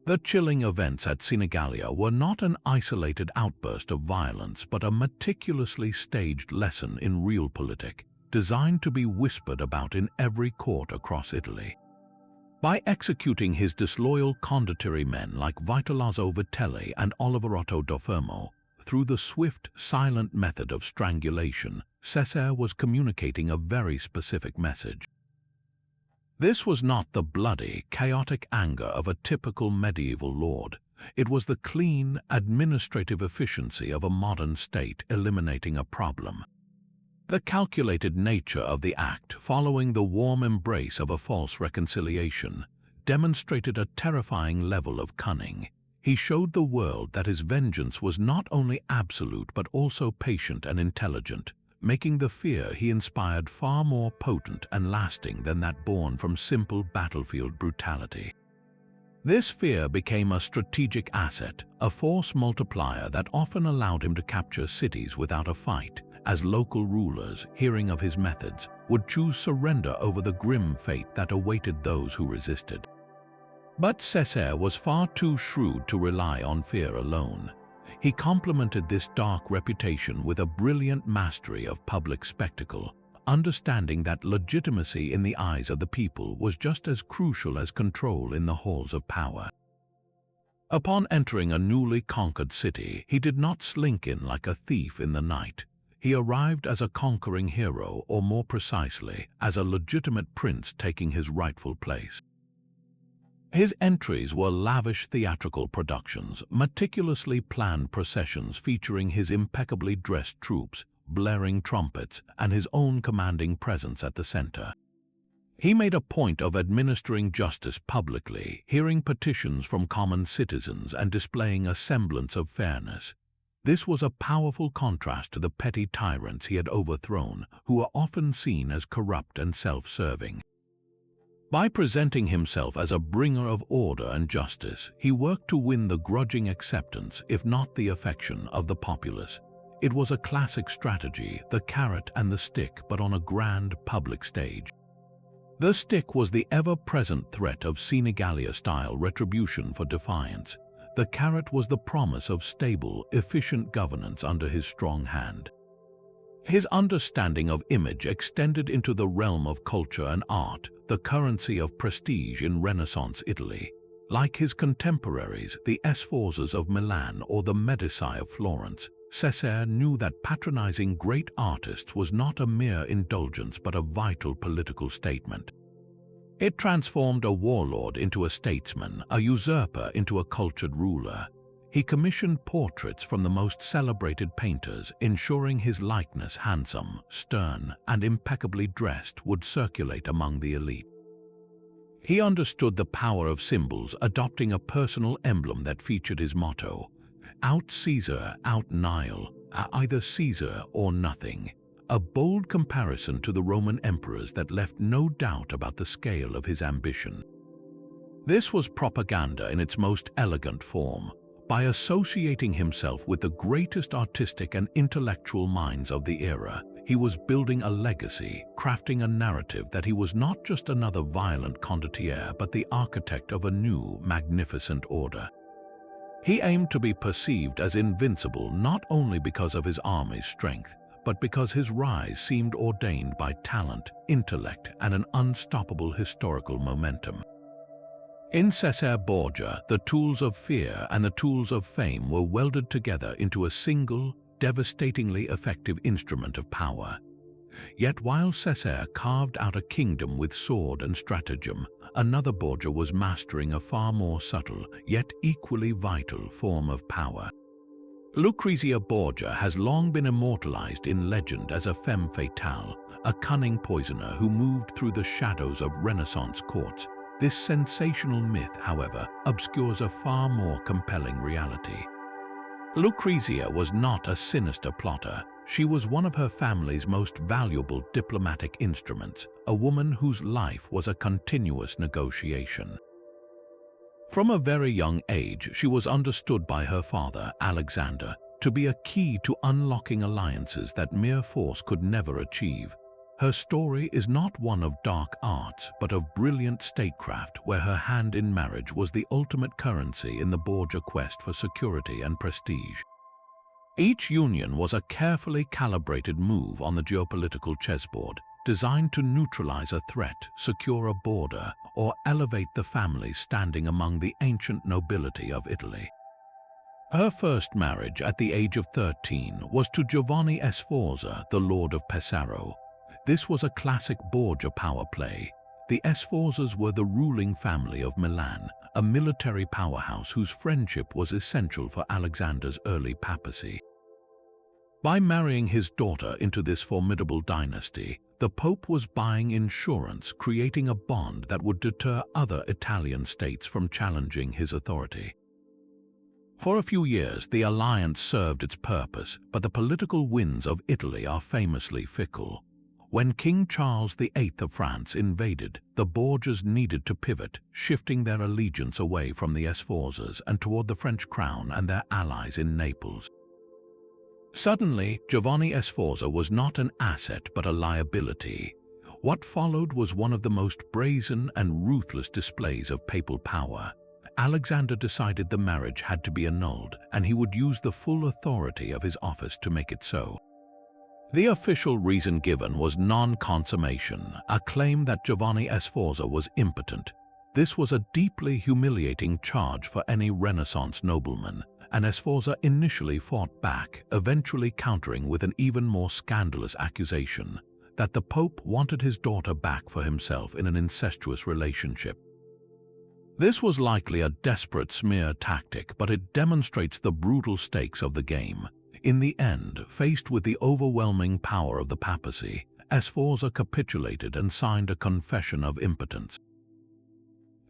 The chilling events at Sinigalia were not an isolated outburst of violence, but a meticulously staged lesson in realpolitik, designed to be whispered about in every court across Italy. By executing his disloyal condottieri men like Vitellozzo Vitelli and Oliverotto da Fermo, through the swift, silent method of strangulation, Cesare was communicating a very specific message. This was not the bloody, chaotic anger of a typical medieval lord. It was the clean, administrative efficiency of a modern state eliminating a problem. The calculated nature of the act, following the warm embrace of a false reconciliation, demonstrated a terrifying level of cunning. He showed the world that his vengeance was not only absolute but also patient and intelligent, making the fear he inspired far more potent and lasting than that born from simple battlefield brutality. This fear became a strategic asset, a force multiplier that often allowed him to capture cities without a fight, as local rulers, hearing of his methods, would choose surrender over the grim fate that awaited those who resisted. But Cesare was far too shrewd to rely on fear alone. He complemented this dark reputation with a brilliant mastery of public spectacle, understanding that legitimacy in the eyes of the people was just as crucial as control in the halls of power. Upon entering a newly conquered city, he did not slink in like a thief in the night. He arrived as a conquering hero, or more precisely, as a legitimate prince taking his rightful place. His entries were lavish theatrical productions, meticulously planned processions featuring his impeccably dressed troops, blaring trumpets, and his own commanding presence at the center. He made a point of administering justice publicly, hearing petitions from common citizens and displaying a semblance of fairness. This was a powerful contrast to the petty tyrants he had overthrown, who were often seen as corrupt and self-serving. By presenting himself as a bringer of order and justice, he worked to win the grudging acceptance, if not the affection, of the populace. It was a classic strategy, the carrot and the stick, but on a grand public stage. The stick was the ever-present threat of Sinigalia-style retribution for defiance. The carrot was the promise of stable, efficient governance under his strong hand. His understanding of image extended into the realm of culture and art, the currency of prestige in Renaissance Italy. Like his contemporaries, the Sforzas of Milan or the Medici of Florence, Cesare knew that patronizing great artists was not a mere indulgence but a vital political statement. It transformed a warlord into a statesman, a usurper into a cultured ruler. He commissioned portraits from the most celebrated painters, ensuring his likeness, handsome, stern, and impeccably dressed, would circulate among the elite. He understood the power of symbols, adopting a personal emblem that featured his motto, "Out Caesar, out Nihil, either Caesar or nothing," a bold comparison to the Roman emperors that left no doubt about the scale of his ambition. This was propaganda in its most elegant form. By associating himself with the greatest artistic and intellectual minds of the era, he was building a legacy, crafting a narrative that he was not just another violent condottiere but the architect of a new, magnificent order. He aimed to be perceived as invincible not only because of his army's strength, but because his rise seemed ordained by talent, intellect, and an unstoppable historical momentum. In Cesare Borgia, the tools of fear and the tools of fame were welded together into a single, devastatingly effective instrument of power. Yet while Cesare carved out a kingdom with sword and stratagem, another Borgia was mastering a far more subtle, yet equally vital form of power. Lucrezia Borgia has long been immortalized in legend as a femme fatale, a cunning poisoner who moved through the shadows of Renaissance courts. This sensational myth, however, obscures a far more compelling reality. Lucrezia was not a sinister plotter. She was one of her family's most valuable diplomatic instruments, a woman whose life was a continuous negotiation. From a very young age, she was understood by her father, Alexander, to be a key to unlocking alliances that mere force could never achieve. Her story is not one of dark arts, but of brilliant statecraft, where her hand in marriage was the ultimate currency in the Borgia quest for security and prestige. Each union was a carefully calibrated move on the geopolitical chessboard, designed to neutralize a threat, secure a border, or elevate the family standing among the ancient nobility of Italy. Her first marriage at the age of 13 was to Giovanni Sforza, the Lord of Pesaro. This was a classic Borgia power play. The Sforzas were the ruling family of Milan, a military powerhouse whose friendship was essential for Alexander's early papacy. By marrying his daughter into this formidable dynasty, the Pope was buying insurance, creating a bond that would deter other Italian states from challenging his authority. For a few years, the alliance served its purpose, but the political winds of Italy are famously fickle. When King Charles VIII of France invaded, the Borgias needed to pivot, shifting their allegiance away from the Sforzas and toward the French crown and their allies in Naples. Suddenly, Giovanni Sforza was not an asset but a liability. What followed was one of the most brazen and ruthless displays of papal power. Alexander decided the marriage had to be annulled, and he would use the full authority of his office to make it so. The official reason given was non-consummation, a claim that Giovanni Sforza was impotent. This was a deeply humiliating charge for any Renaissance nobleman, and Sforza initially fought back, eventually countering with an even more scandalous accusation that the Pope wanted his daughter back for himself in an incestuous relationship. This was likely a desperate smear tactic, but it demonstrates the brutal stakes of the game. In the end, faced with the overwhelming power of the papacy, Sforza capitulated and signed a confession of impotence.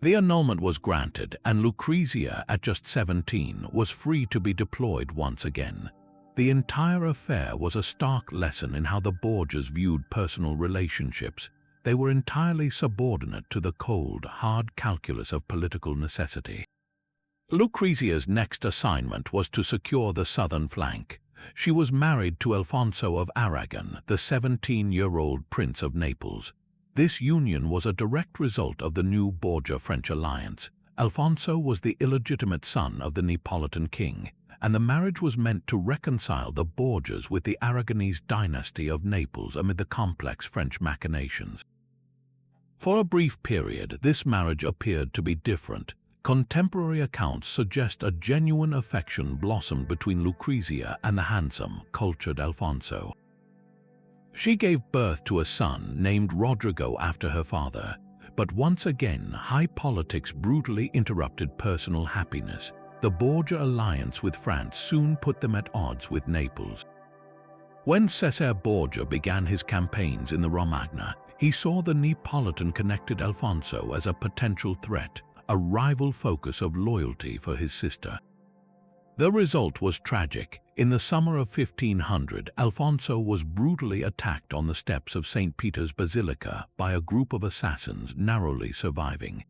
The annulment was granted, and Lucrezia, at just 17, was free to be deployed once again. The entire affair was a stark lesson in how the Borgias viewed personal relationships. They were entirely subordinate to the cold, hard calculus of political necessity. Lucrezia's next assignment was to secure the southern flank. She was married to Alfonso of Aragon, the 17-year-old Prince of Naples. This union was a direct result of the new Borgia-French alliance. Alfonso was the illegitimate son of the Neapolitan king, and the marriage was meant to reconcile the Borgias with the Aragonese dynasty of Naples amid the complex French machinations. For a brief period, this marriage appeared to be different. Contemporary accounts suggest a genuine affection blossomed between Lucrezia and the handsome, cultured Alfonso. She gave birth to a son named Rodrigo after her father, but once again, high politics brutally interrupted personal happiness. The Borgia alliance with France soon put them at odds with Naples. When Cesare Borgia began his campaigns in the Romagna, he saw the Neapolitan-connected Alfonso as a potential threat, a rival focus of loyalty for his sister. The result was tragic. In the summer of 1500, Alfonso was brutally attacked on the steps of St. Peter's Basilica by a group of assassins, narrowly surviving.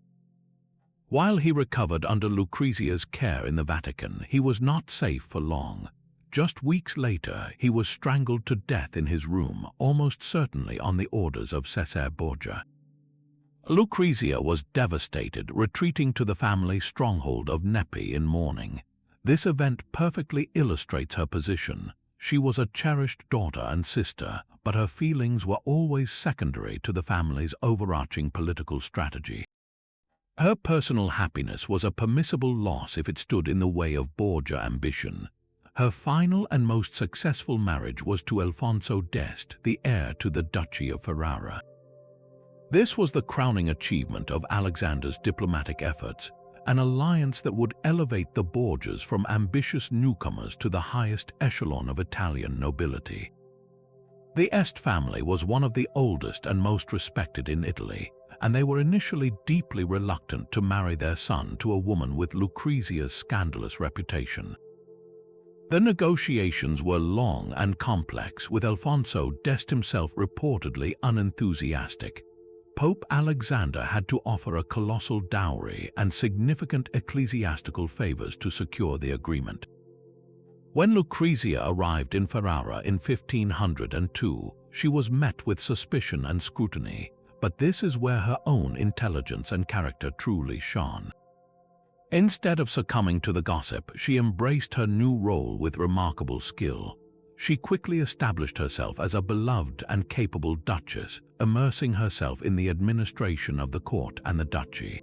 While he recovered under Lucrezia's care in the Vatican, he was not safe for long. Just weeks later, he was strangled to death in his room, almost certainly on the orders of Cesare Borgia. Lucrezia was devastated, retreating to the family stronghold of Nepi in mourning. This event perfectly illustrates her position. She was a cherished daughter and sister, but her feelings were always secondary to the family's overarching political strategy. Her personal happiness was a permissible loss if it stood in the way of Borgia ambition. Her final and most successful marriage was to Alfonso d'Este, the heir to the Duchy of Ferrara. This was the crowning achievement of Alexander's diplomatic efforts, an alliance that would elevate the Borgias from ambitious newcomers to the highest echelon of Italian nobility. The Este family was one of the oldest and most respected in Italy, and they were initially deeply reluctant to marry their son to a woman with Lucrezia's scandalous reputation. The negotiations were long and complex, with Alfonso d'Este himself reportedly unenthusiastic. Pope Alexander had to offer a colossal dowry and significant ecclesiastical favors to secure the agreement. When Lucrezia arrived in Ferrara in 1502, she was met with suspicion and scrutiny, but this is where her own intelligence and character truly shone. Instead of succumbing to the gossip, she embraced her new role with remarkable skill. She quickly established herself as a beloved and capable duchess, immersing herself in the administration of the court and the duchy.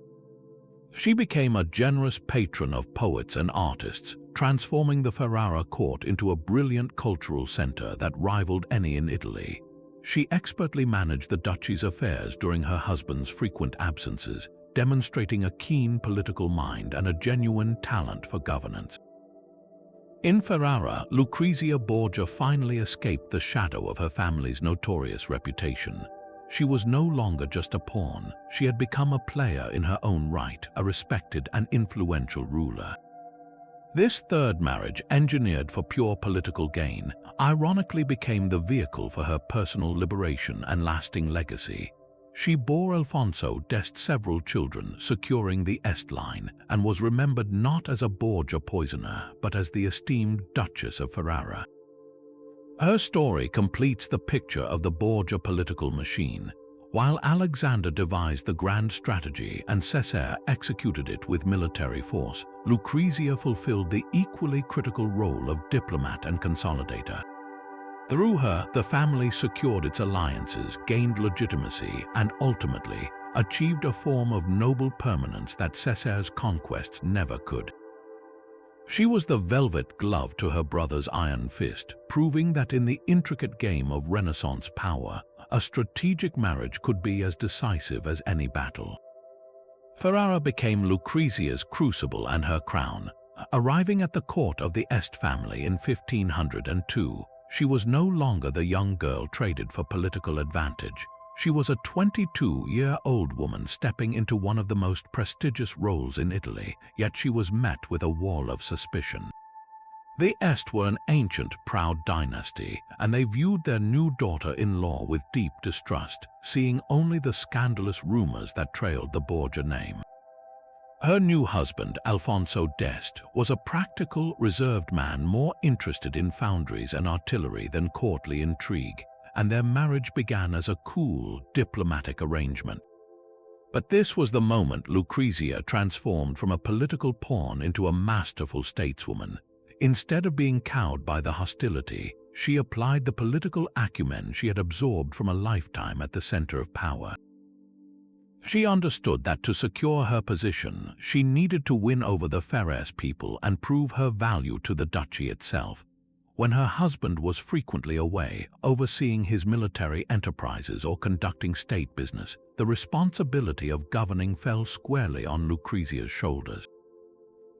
She became a generous patron of poets and artists, transforming the Ferrara court into a brilliant cultural center that rivaled any in Italy. She expertly managed the duchy's affairs during her husband's frequent absences, demonstrating a keen political mind and a genuine talent for governance. In Ferrara, Lucrezia Borgia finally escaped the shadow of her family's notorious reputation. She was no longer just a pawn. She had become a player in her own right, a respected and influential ruler. This third marriage, engineered for pure political gain, ironically became the vehicle for her personal liberation and lasting legacy. She bore Alfonso d'Este several children, securing the Este line, and was remembered not as a Borgia poisoner, but as the esteemed Duchess of Ferrara. Her story completes the picture of the Borgia political machine. While Alexander devised the grand strategy and Cesare executed it with military force, Lucrezia fulfilled the equally critical role of diplomat and consolidator. Through her, the family secured its alliances, gained legitimacy, and ultimately achieved a form of noble permanence that Cesare's conquests never could. She was the velvet glove to her brother's iron fist, proving that in the intricate game of Renaissance power, a strategic marriage could be as decisive as any battle. Ferrara became Lucrezia's crucible and her crown. Arriving at the court of the Este family in 1502, she was no longer the young girl traded for political advantage. She was a 22-year-old woman stepping into one of the most prestigious roles in Italy, yet she was met with a wall of suspicion. The Este were an ancient, proud dynasty, and they viewed their new daughter-in-law with deep distrust, seeing only the scandalous rumors that trailed the Borgia name. Her new husband, Alfonso d'Este, was a practical, reserved man more interested in foundries and artillery than courtly intrigue, and their marriage began as a cool, diplomatic arrangement. But this was the moment Lucrezia transformed from a political pawn into a masterful stateswoman. Instead of being cowed by the hostility, she applied the political acumen she had absorbed from a lifetime at the center of power. She understood that to secure her position, she needed to win over the Ferrers people and prove her value to the duchy itself. When her husband was frequently away, overseeing his military enterprises or conducting state business, the responsibility of governing fell squarely on Lucrezia's shoulders.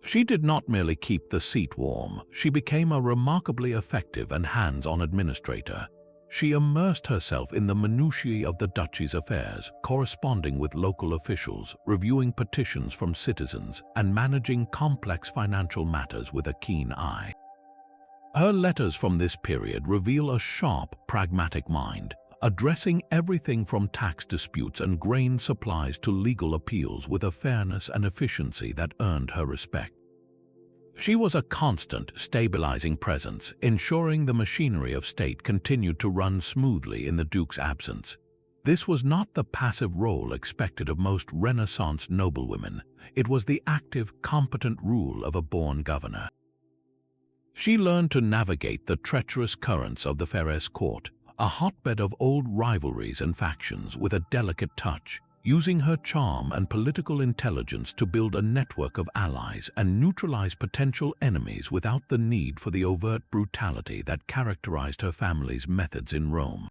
She did not merely keep the seat warm, she became a remarkably effective and hands-on administrator. She immersed herself in the minutiae of the duchy's affairs, corresponding with local officials, reviewing petitions from citizens, and managing complex financial matters with a keen eye. Her letters from this period reveal a sharp, pragmatic mind, addressing everything from tax disputes and grain supplies to legal appeals with a fairness and efficiency that earned her respect. She was a constant, stabilizing presence, ensuring the machinery of state continued to run smoothly in the Duke's absence. This was not the passive role expected of most Renaissance noblewomen. It was the active, competent rule of a born governor. She learned to navigate the treacherous currents of the Ferrers court, a hotbed of old rivalries and factions, with a delicate touch, using her charm and political intelligence to build a network of allies and neutralize potential enemies without the need for the overt brutality that characterized her family's methods in Rome.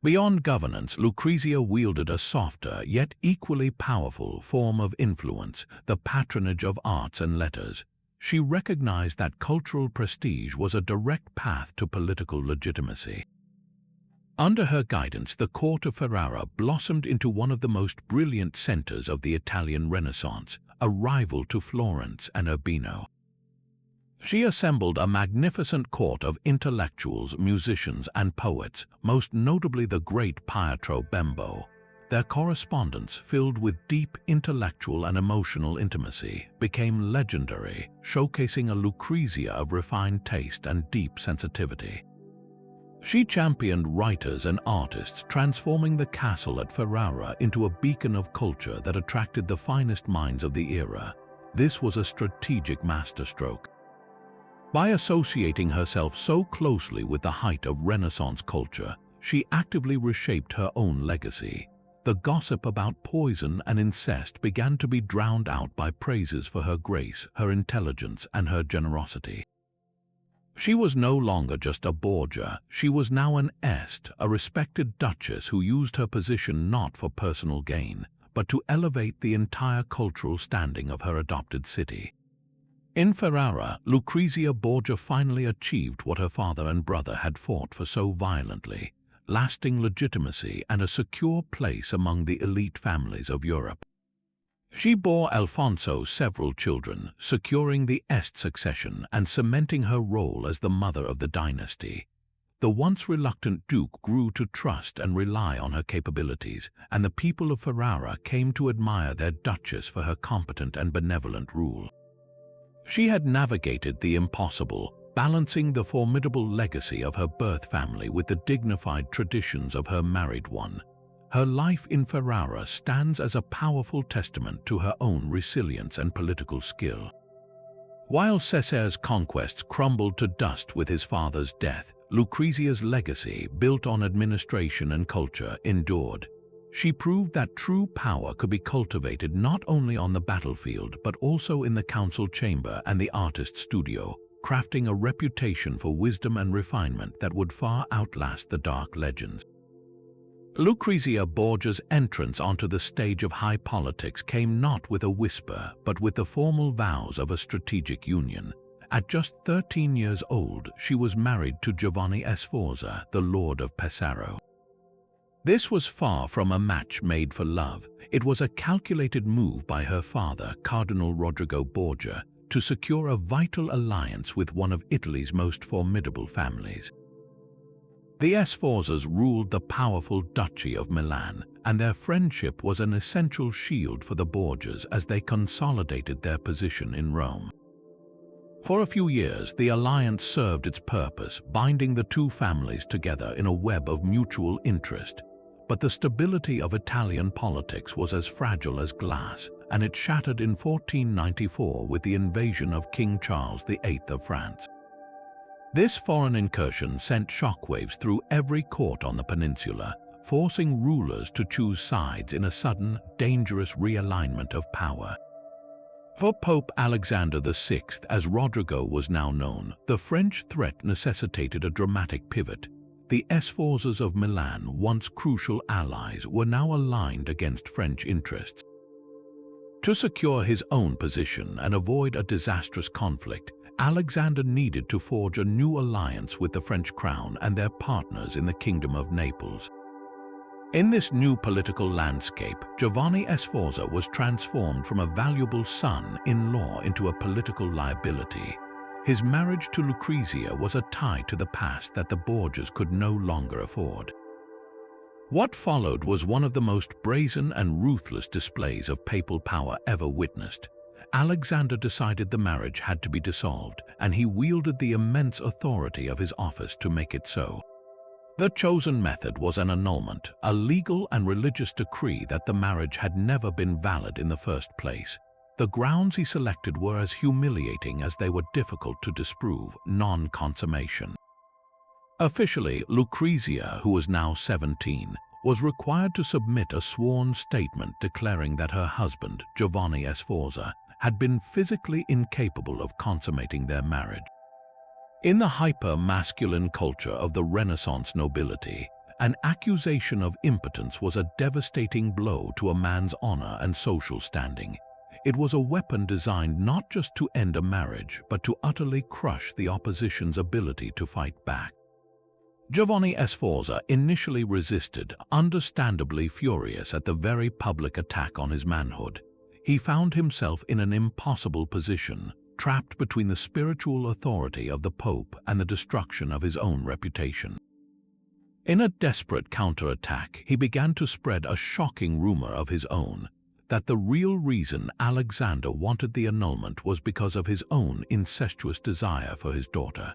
Beyond governance, Lucrezia wielded a softer, yet equally powerful form of influence, the patronage of arts and letters. She recognized that cultural prestige was a direct path to political legitimacy. Under her guidance, the court of Ferrara blossomed into one of the most brilliant centers of the Italian Renaissance, a rival to Florence and Urbino. She assembled a magnificent court of intellectuals, musicians, and poets, most notably the great Pietro Bembo. Their correspondence, filled with deep intellectual and emotional intimacy, became legendary, showcasing a Lucrezia of refined taste and deep sensitivity. She championed writers and artists, transforming the castle at Ferrara into a beacon of culture that attracted the finest minds of the era. This was a strategic masterstroke. By associating herself so closely with the height of Renaissance culture, she actively reshaped her own legacy. The gossip about poison and incest began to be drowned out by praises for her grace, her intelligence, and her generosity. She was no longer just a Borgia, she was now an Est, a respected duchess who used her position not for personal gain, but to elevate the entire cultural standing of her adopted city. In Ferrara, Lucrezia Borgia finally achieved what her father and brother had fought for so violently: lasting legitimacy and a secure place among the elite families of Europe. She bore Alfonso several children, securing the Este succession and cementing her role as the mother of the dynasty. The once reluctant duke grew to trust and rely on her capabilities, and the people of Ferrara came to admire their duchess for her competent and benevolent rule. She had navigated the impossible, balancing the formidable legacy of her birth family with the dignified traditions of her married one. Her life in Ferrara stands as a powerful testament to her own resilience and political skill. While Cesare's conquests crumbled to dust with his father's death, Lucrezia's legacy, built on administration and culture, endured. She proved that true power could be cultivated not only on the battlefield but also in the council chamber and the artist's studio, crafting a reputation for wisdom and refinement that would far outlast the dark legends. Lucrezia Borgia's entrance onto the stage of high politics came not with a whisper, but with the formal vows of a strategic union. At just 13 years old, she was married to Giovanni Sforza, the Lord of Pesaro. This was far from a match made for love. It was a calculated move by her father, Cardinal Rodrigo Borgia, to secure a vital alliance with one of Italy's most formidable families. The Sforzas ruled the powerful Duchy of Milan, and their friendship was an essential shield for the Borgias as they consolidated their position in Rome. For a few years, the alliance served its purpose, binding the two families together in a web of mutual interest. But the stability of Italian politics was as fragile as glass, and it shattered in 1494 with the invasion of King Charles VIII of France. This foreign incursion sent shockwaves through every court on the peninsula, forcing rulers to choose sides in a sudden, dangerous realignment of power. For Pope Alexander VI, as Rodrigo was now known, the French threat necessitated a dramatic pivot. The Sforzas of Milan, once crucial allies, were now aligned against French interests. To secure his own position and avoid a disastrous conflict, Alexander needed to forge a new alliance with the French crown and their partners in the Kingdom of Naples. In this new political landscape, Giovanni Sforza was transformed from a valuable son-in-law into a political liability. His marriage to Lucrezia was a tie to the past that the Borgias could no longer afford. What followed was one of the most brazen and ruthless displays of papal power ever witnessed. Alexander decided the marriage had to be dissolved, and he wielded the immense authority of his office to make it so. The chosen method was an annulment, a legal and religious decree that the marriage had never been valid in the first place. The grounds he selected were as humiliating as they were difficult to disprove: non-consummation. Officially, Lucrezia, who was now 17, was required to submit a sworn statement declaring that her husband, Giovanni Sforza, had been physically incapable of consummating their marriage. In the hyper-masculine culture of the Renaissance nobility, an accusation of impotence was a devastating blow to a man's honor and social standing. It was a weapon designed not just to end a marriage, but to utterly crush the opposition's ability to fight back. Giovanni Sforza initially resisted, understandably furious at the very public attack on his manhood. He found himself in an impossible position, trapped between the spiritual authority of the Pope and the destruction of his own reputation. In a desperate counterattack, he began to spread a shocking rumor of his own, that the real reason Alexander wanted the annulment was because of his own incestuous desire for his daughter.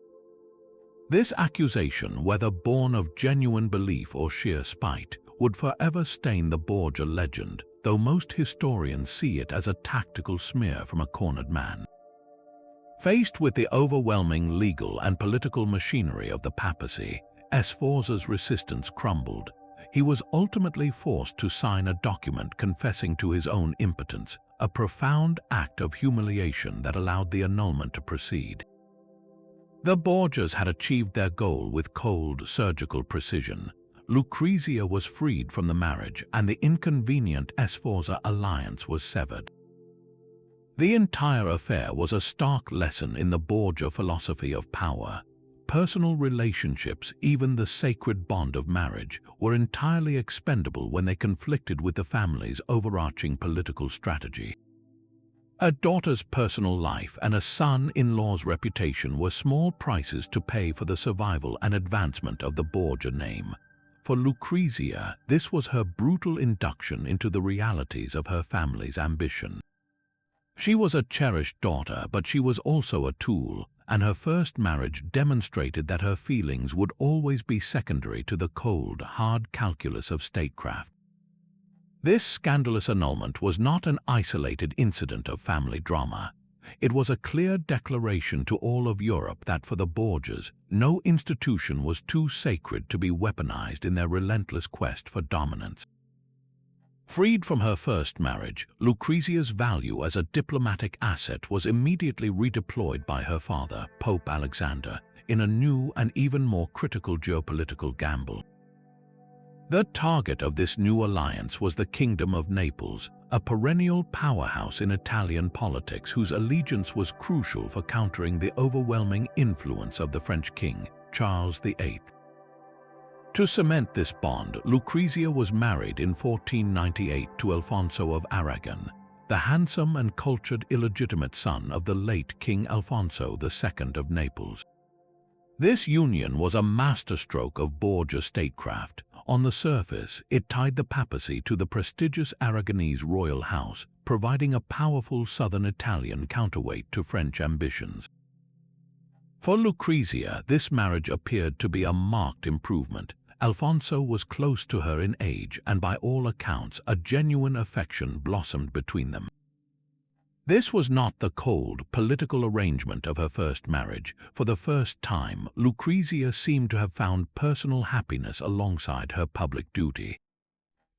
This accusation, whether born of genuine belief or sheer spite, would forever stain the Borgia legend, though most historians see it as a tactical smear from a cornered man. Faced with the overwhelming legal and political machinery of the papacy, Sforza's resistance crumbled. He was ultimately forced to sign a document confessing to his own impotence, a profound act of humiliation that allowed the annulment to proceed. The Borgias had achieved their goal with cold, surgical precision. Lucrezia was freed from the marriage, and the inconvenient Sforza alliance was severed. The entire affair was a stark lesson in the Borgia philosophy of power. Personal relationships, even the sacred bond of marriage, were entirely expendable when they conflicted with the family's overarching political strategy. A daughter's personal life and a son-in-law's reputation were small prices to pay for the survival and advancement of the Borgia name. For Lucrezia, this was her brutal induction into the realities of her family's ambition. She was a cherished daughter, but she was also a tool, and her first marriage demonstrated that her feelings would always be secondary to the cold, hard calculus of statecraft. This scandalous annulment was not an isolated incident of family drama. It was a clear declaration to all of Europe that for the Borgias, no institution was too sacred to be weaponized in their relentless quest for dominance. Freed from her first marriage, Lucrezia's value as a diplomatic asset was immediately redeployed by her father, Pope Alexander, in a new and even more critical geopolitical gamble. The target of this new alliance was the Kingdom of Naples, a perennial powerhouse in Italian politics whose allegiance was crucial for countering the overwhelming influence of the French king, Charles VIII. To cement this bond, Lucrezia was married in 1498 to Alfonso of Aragon, the handsome and cultured illegitimate son of the late King Alfonso II of Naples. This union was a masterstroke of Borgia statecraft. On the surface, it tied the papacy to the prestigious Aragonese royal house, providing a powerful southern Italian counterweight to French ambitions. For Lucrezia, this marriage appeared to be a marked improvement. Alfonso was close to her in age, and by all accounts, a genuine affection blossomed between them. This was not the cold, political arrangement of her first marriage. For the first time, Lucrezia seemed to have found personal happiness alongside her public duty.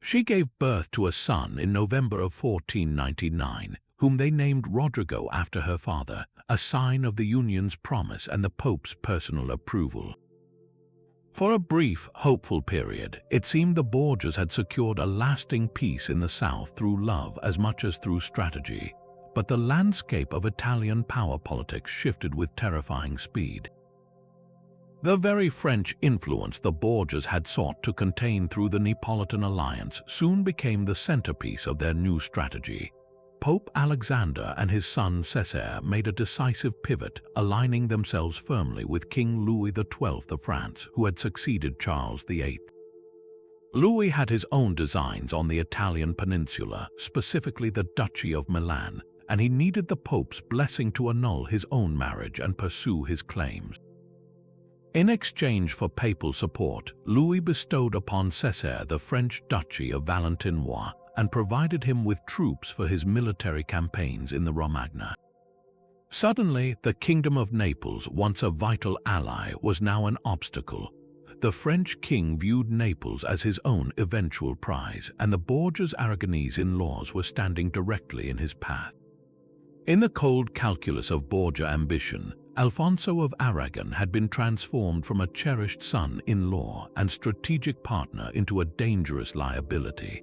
She gave birth to a son in November of 1499, whom they named Rodrigo after her father, a sign of the union's promise and the Pope's personal approval. For a brief, hopeful period, it seemed the Borgias had secured a lasting peace in the south through love as much as through strategy. But the landscape of Italian power politics shifted with terrifying speed. The very French influence the Borgias had sought to contain through the Neapolitan alliance soon became the centerpiece of their new strategy. Pope Alexander and his son Cesare made a decisive pivot, aligning themselves firmly with King Louis XII of France, who had succeeded Charles VIII. Louis had his own designs on the Italian peninsula, specifically the Duchy of Milan, and he needed the Pope's blessing to annul his own marriage and pursue his claims. In exchange for papal support, Louis bestowed upon Cesare the French Duchy of Valentinois and provided him with troops for his military campaigns in the Romagna. Suddenly, the Kingdom of Naples, once a vital ally, was now an obstacle. The French king viewed Naples as his own eventual prize, and the Borgias' Aragonese in-laws were standing directly in his path. In the cold calculus of Borgia ambition, Alfonso of Aragon had been transformed from a cherished son-in-law and strategic partner into a dangerous liability.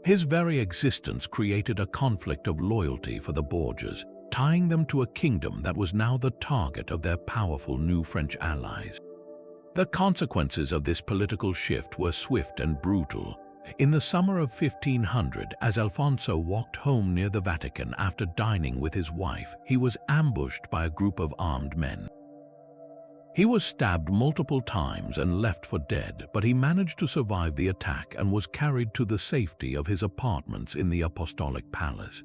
His very existence created a conflict of loyalty for the Borgias, tying them to a kingdom that was now the target of their powerful new French allies. The consequences of this political shift were swift and brutal. In the summer of 1500, as Alfonso walked home near the Vatican after dining with his wife, he was ambushed by a group of armed men. He was stabbed multiple times and left for dead, but he managed to survive the attack and was carried to the safety of his apartments in the Apostolic Palace.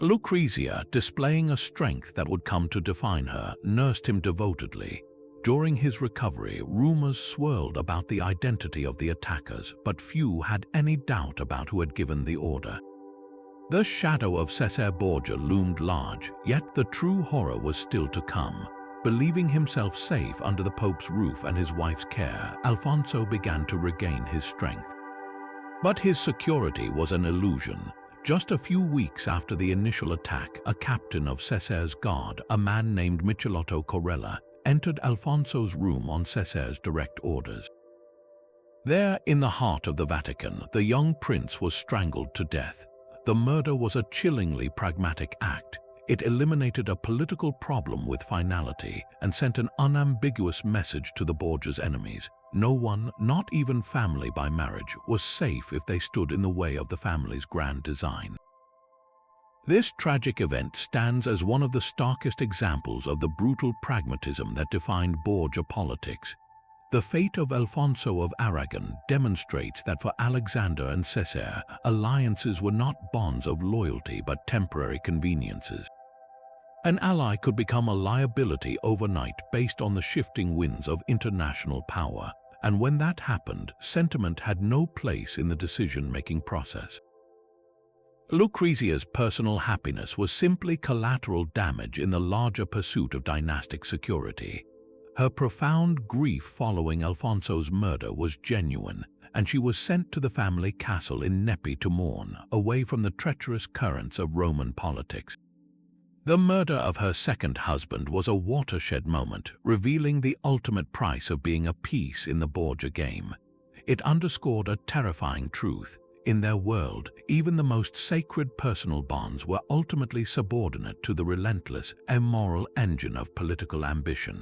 Lucrezia, displaying a strength that would come to define her, nursed him devotedly. During his recovery, rumors swirled about the identity of the attackers, but few had any doubt about who had given the order. The shadow of Cesare Borgia loomed large, yet the true horror was still to come. Believing himself safe under the Pope's roof and his wife's care, Alfonso began to regain his strength. But his security was an illusion. Just a few weeks after the initial attack, a captain of Cesare's guard, a man named Michelotto Corella, entered Alfonso's room on Cesare's direct orders. There, in the heart of the Vatican, the young prince was strangled to death. The murder was a chillingly pragmatic act. It eliminated a political problem with finality and sent an unambiguous message to the Borgias' enemies. No one, not even family by marriage, was safe if they stood in the way of the family's grand design. This tragic event stands as one of the starkest examples of the brutal pragmatism that defined Borgia politics. The fate of Alfonso of Aragon demonstrates that for Alexander and Cesare, alliances were not bonds of loyalty but temporary conveniences. An ally could become a liability overnight based on the shifting winds of international power, and when that happened, sentiment had no place in the decision-making process. Lucrezia's personal happiness was simply collateral damage in the larger pursuit of dynastic security. Her profound grief following Alfonso's murder was genuine, and she was sent to the family castle in Nepi to mourn, away from the treacherous currents of Roman politics. The murder of her second husband was a watershed moment, revealing the ultimate price of being a piece in the Borgia game. It underscored a terrifying truth. In their world, even the most sacred personal bonds were ultimately subordinate to the relentless, immoral engine of political ambition.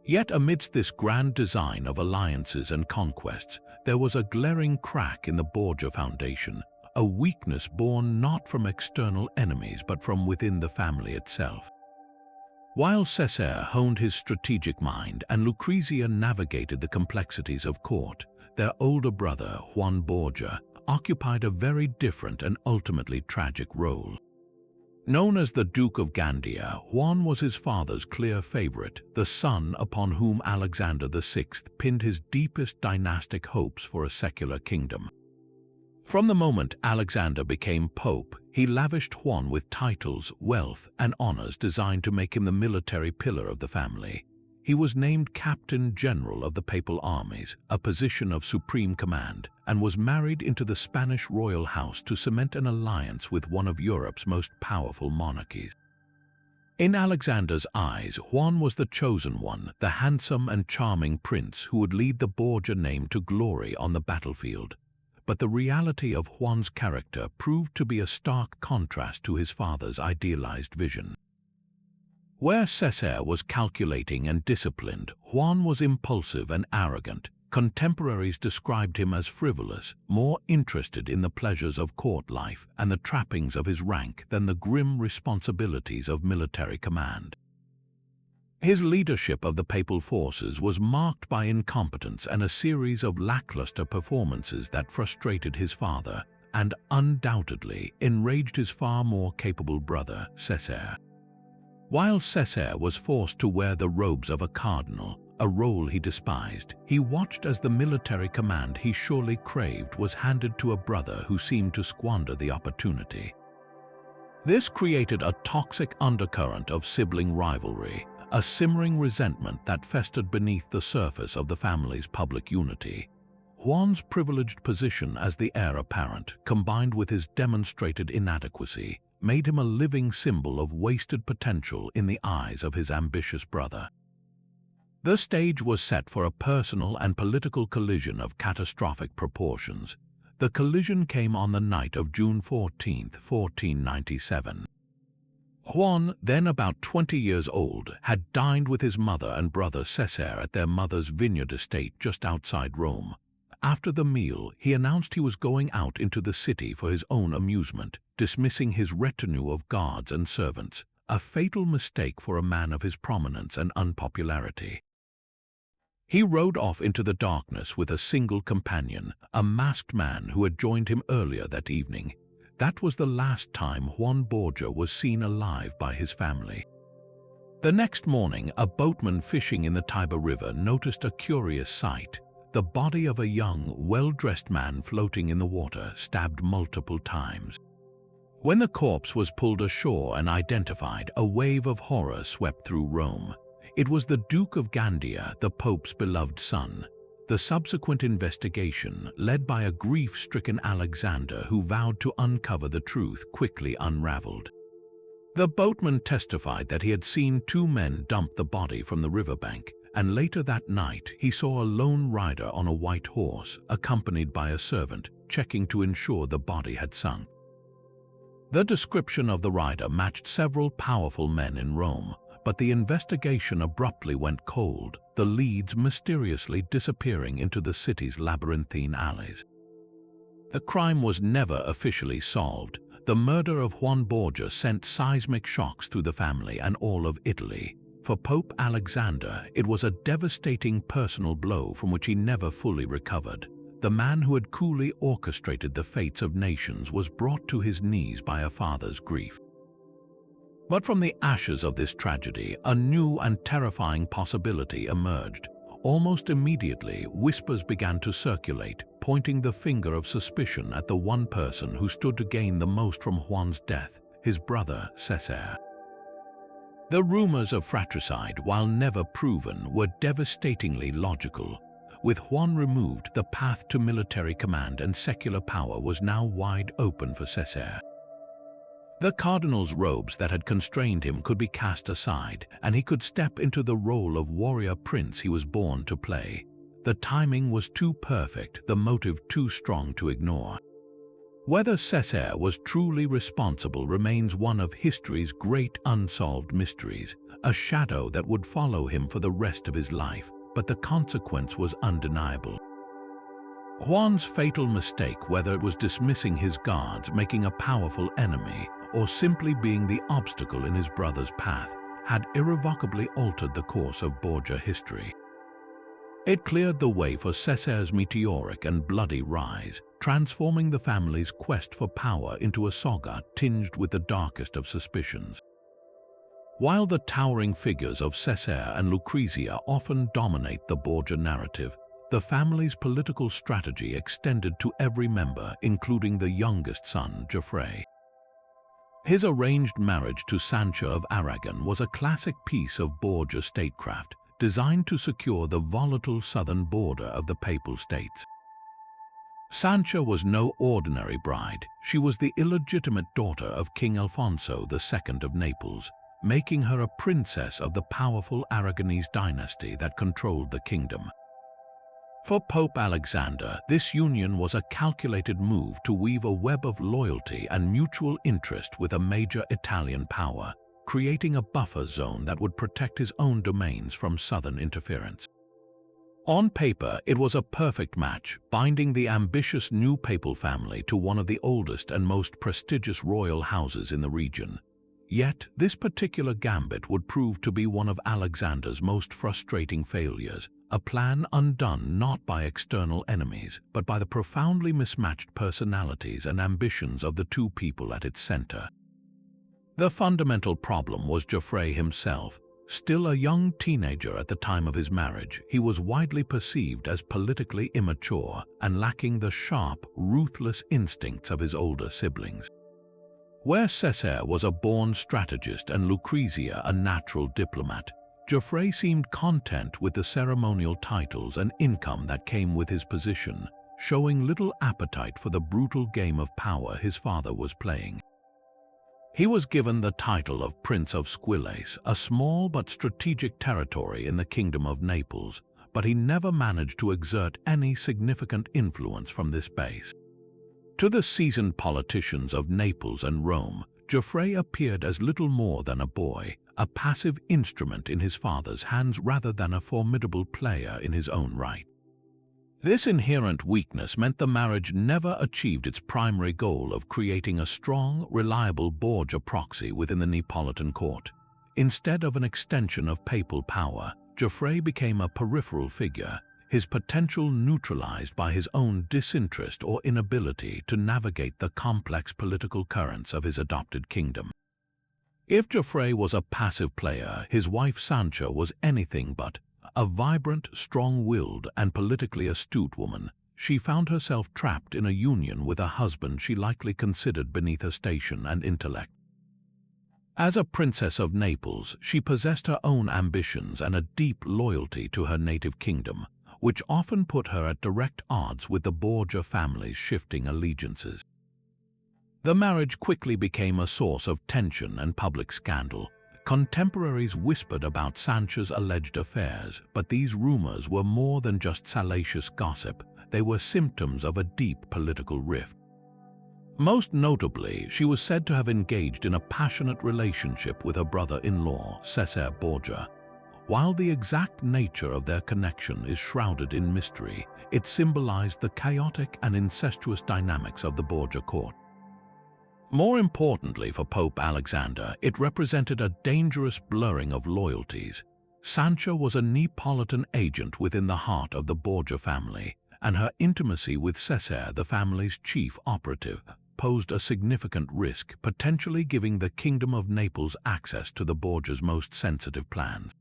Yet amidst this grand design of alliances and conquests, there was a glaring crack in the Borgia foundation, a weakness born not from external enemies but from within the family itself. While Cesare honed his strategic mind and Lucrezia navigated the complexities of court, their older brother, Juan Borgia, occupied a very different and ultimately tragic role. Known as the Duke of Gandia, Juan was his father's clear favorite, the son upon whom Alexander VI pinned his deepest dynastic hopes for a secular kingdom. From the moment Alexander became pope, He lavished Juan with titles, wealth, and honors designed to make him the military pillar of the family. He was named Captain General of the papal armies, a position of supreme command, and was married into the Spanish royal house to cement an alliance with one of Europe's most powerful monarchies. In Alexander's eyes, Juan was the chosen one, the handsome and charming prince who would lead the Borgia name to glory on the battlefield. But the reality of Juan's character proved to be a stark contrast to his father's idealized vision. Where Cesare was calculating and disciplined, Juan was impulsive and arrogant. Contemporaries described him as frivolous, more interested in the pleasures of court life and the trappings of his rank than the grim responsibilities of military command. His leadership of the papal forces was marked by incompetence and a series of lackluster performances that frustrated his father and undoubtedly enraged his far more capable brother, Cesare. While Cesare was forced to wear the robes of a cardinal, a role he despised, he watched as the military command he surely craved was handed to a brother who seemed to squander the opportunity. This created a toxic undercurrent of sibling rivalry, a simmering resentment that festered beneath the surface of the family's public unity. Juan's privileged position as the heir apparent, combined with his demonstrated inadequacy, made him a living symbol of wasted potential in the eyes of his ambitious brother. The stage was set for a personal and political collision of catastrophic proportions. The collision came on the night of June 14, 1497. Juan, then about 20 years old, had dined with his mother and brother Cesare at their mother's vineyard estate just outside Rome. After the meal, he announced he was going out into the city for his own amusement, dismissing his retinue of guards and servants, a fatal mistake for a man of his prominence and unpopularity. He rode off into the darkness with a single companion, a masked man who had joined him earlier that evening. That was the last time Juan Borgia was seen alive by his family. The next morning, a boatman fishing in the Tiber River noticed a curious sight: the body of a young, well-dressed man floating in the water, stabbed multiple times. When the corpse was pulled ashore and identified, a wave of horror swept through Rome. It was the Duke of Gandia, the Pope's beloved son. The subsequent investigation, led by a grief-stricken Alexander who vowed to uncover the truth, quickly unraveled. The boatman testified that he had seen two men dump the body from the riverbank, and later that night he saw a lone rider on a white horse, accompanied by a servant, checking to ensure the body had sunk. The description of the rider matched several powerful men in Rome, but the investigation abruptly went cold, the leads mysteriously disappearing into the city's labyrinthine alleys. The crime was never officially solved. The murder of Juan Borgia sent seismic shocks through the family and all of Italy. For Pope Alexander, it was a devastating personal blow from which he never fully recovered. The man who had coolly orchestrated the fates of nations was brought to his knees by a father's grief. But from the ashes of this tragedy, a new and terrifying possibility emerged. Almost immediately, whispers began to circulate, pointing the finger of suspicion at the one person who stood to gain the most from Juan's death, his brother Cesare. The rumors of fratricide, while never proven, were devastatingly logical. With Juan removed, the path to military command and secular power was now wide open for Cesare. The cardinal's robes that had constrained him could be cast aside, and he could step into the role of warrior prince he was born to play. The timing was too perfect, the motive too strong to ignore. Whether Cesare was truly responsible remains one of history's great unsolved mysteries, a shadow that would follow him for the rest of his life, but the consequence was undeniable. Juan's fatal mistake, whether it was dismissing his guards, making a powerful enemy, or simply being the obstacle in his brother's path, had irrevocably altered the course of Borgia history. It cleared the way for Cesare's meteoric and bloody rise, transforming the family's quest for power into a saga tinged with the darkest of suspicions. While the towering figures of Cesare and Lucrezia often dominate the Borgia narrative, the family's political strategy extended to every member, including the youngest son, Geoffrey. His arranged marriage to Sancha of Aragon was a classic piece of Borgia statecraft, designed to secure the volatile southern border of the Papal States. Sancha was no ordinary bride. She was the illegitimate daughter of King Alfonso II of Naples, making her a princess of the powerful Aragonese dynasty that controlled the kingdom. For Pope Alexander, this union was a calculated move to weave a web of loyalty and mutual interest with a major Italian power, creating a buffer zone that would protect his own domains from southern interference. On paper, it was a perfect match, binding the ambitious new papal family to one of the oldest and most prestigious royal houses in the region. Yet, this particular gambit would prove to be one of Alexander's most frustrating failures, a plan undone not by external enemies, but by the profoundly mismatched personalities and ambitions of the two people at its center. The fundamental problem was Geoffrey himself. Still a young teenager at the time of his marriage, he was widely perceived as politically immature and lacking the sharp, ruthless instincts of his older siblings. Where Cesare was a born strategist and Lucrezia a natural diplomat, Geoffrey seemed content with the ceremonial titles and income that came with his position, showing little appetite for the brutal game of power his father was playing. He was given the title of Prince of Squillace, a small but strategic territory in the Kingdom of Naples, but he never managed to exert any significant influence from this base. To the seasoned politicians of Naples and Rome, Geoffrey appeared as little more than a boy, a passive instrument in his father's hands rather than a formidable player in his own right. This inherent weakness meant the marriage never achieved its primary goal of creating a strong, reliable Borgia proxy within the Neapolitan court. Instead of an extension of papal power, Geoffrey became a peripheral figure, his potential neutralized by his own disinterest or inability to navigate the complex political currents of his adopted kingdom. If Geoffrey was a passive player, his wife Sancha was anything but. A vibrant, strong-willed, and politically astute woman, she found herself trapped in a union with a husband she likely considered beneath her station and intellect. As a princess of Naples, she possessed her own ambitions and a deep loyalty to her native kingdom, which often put her at direct odds with the Borgia family's shifting allegiances. The marriage quickly became a source of tension and public scandal. Contemporaries whispered about Sancha's alleged affairs, but these rumors were more than just salacious gossip. They were symptoms of a deep political rift. Most notably, she was said to have engaged in a passionate relationship with her brother-in-law, Cesare Borgia. While the exact nature of their connection is shrouded in mystery, it symbolized the chaotic and incestuous dynamics of the Borgia court. More importantly for Pope Alexander, it represented a dangerous blurring of loyalties. Sancha was a Neapolitan agent within the heart of the Borgia family, and her intimacy with Cesare, the family's chief operative, posed a significant risk, potentially giving the Kingdom of Naples access to the Borgias' most sensitive plans.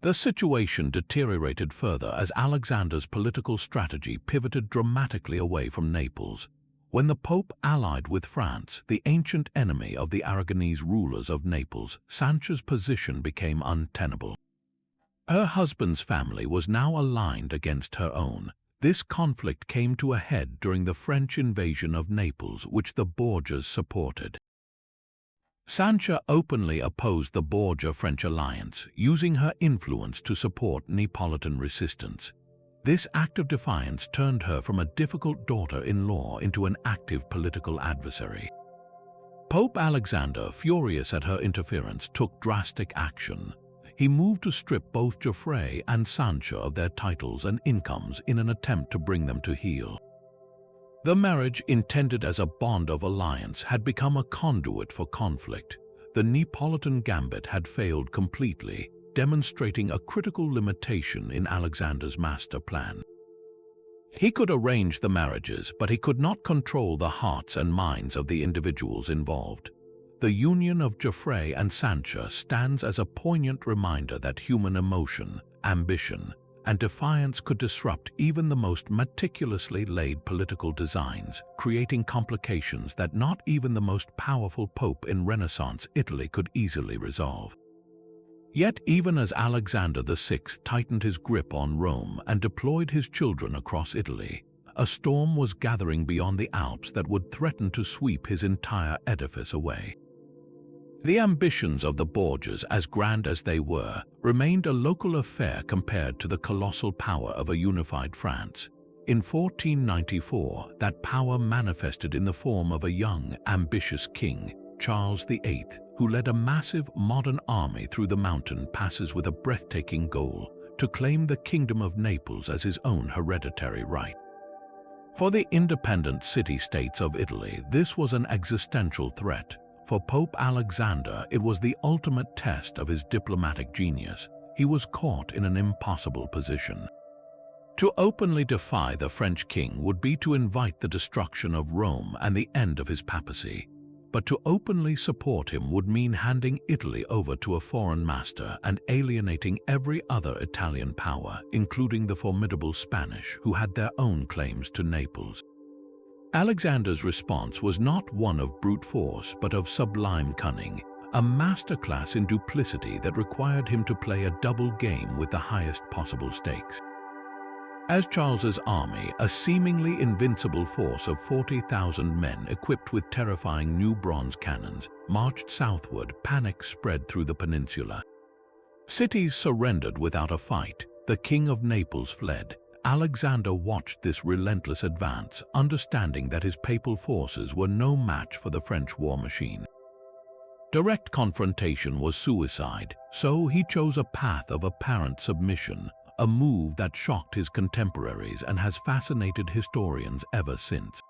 The situation deteriorated further as Alexander's political strategy pivoted dramatically away from Naples. When the Pope allied with France, the ancient enemy of the Aragonese rulers of Naples, Sancha's position became untenable. Her husband's family was now aligned against her own. This conflict came to a head during the French invasion of Naples, which the Borgias supported. Sancha openly opposed the Borgia-French alliance, using her influence to support Neapolitan resistance. This act of defiance turned her from a difficult daughter-in-law into an active political adversary. Pope Alexander, furious at her interference, took drastic action. He moved to strip both Geoffrey and Sancha of their titles and incomes in an attempt to bring them to heel. The marriage, intended as a bond of alliance, had become a conduit for conflict. The Neapolitan gambit had failed completely, demonstrating a critical limitation in Alexander's master plan. He could arrange the marriages, but he could not control the hearts and minds of the individuals involved. The union of Geoffrey and Sancha stands as a poignant reminder that human emotion, ambition, and defiance could disrupt even the most meticulously laid political designs, creating complications that not even the most powerful pope in Renaissance Italy could easily resolve. Yet even as Alexander VI tightened his grip on Rome and deployed his children across Italy, a storm was gathering beyond the Alps that would threaten to sweep his entire edifice away. The ambitions of the Borgias, as grand as they were, remained a local affair compared to the colossal power of a unified France. In 1494, that power manifested in the form of a young, ambitious king, Charles VIII, who led a massive modern army through the mountain passes with a breathtaking goal: to claim the Kingdom of Naples as his own hereditary right. For the independent city-states of Italy, this was an existential threat. For Pope Alexander, it was the ultimate test of his diplomatic genius. He was caught in an impossible position. To openly defy the French king would be to invite the destruction of Rome and the end of his papacy. But to openly support him would mean handing Italy over to a foreign master and alienating every other Italian power, including the formidable Spanish, who had their own claims to Naples. Alexander's response was not one of brute force, but of sublime cunning, a masterclass in duplicity that required him to play a double game with the highest possible stakes. As Charles's army, a seemingly invincible force of 40,000 men equipped with terrifying new bronze cannons, marched southward, panic spread through the peninsula. Cities surrendered without a fight. The King of Naples fled. Alexander watched this relentless advance, understanding that his papal forces were no match for the French war machine. Direct confrontation was suicide, so he chose a path of apparent submission, a move that shocked his contemporaries and has fascinated historians ever since.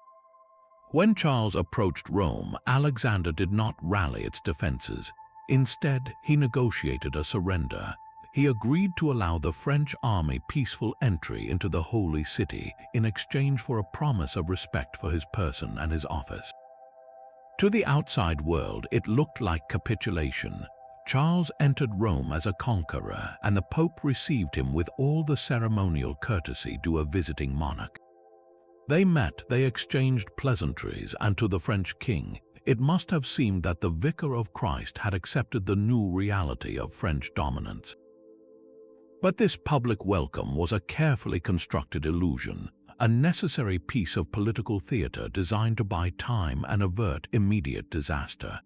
When Charles approached Rome, Alexander did not rally its defenses. Instead, he negotiated a surrender. He agreed to allow the French army peaceful entry into the Holy City in exchange for a promise of respect for his person and his office. To the outside world, it looked like capitulation. Charles entered Rome as a conqueror, and the Pope received him with all the ceremonial courtesy due a visiting monarch. They met, they exchanged pleasantries, and to the French king, it must have seemed that the Vicar of Christ had accepted the new reality of French dominance. But this public welcome was a carefully constructed illusion, a necessary piece of political theater designed to buy time and avert immediate disaster.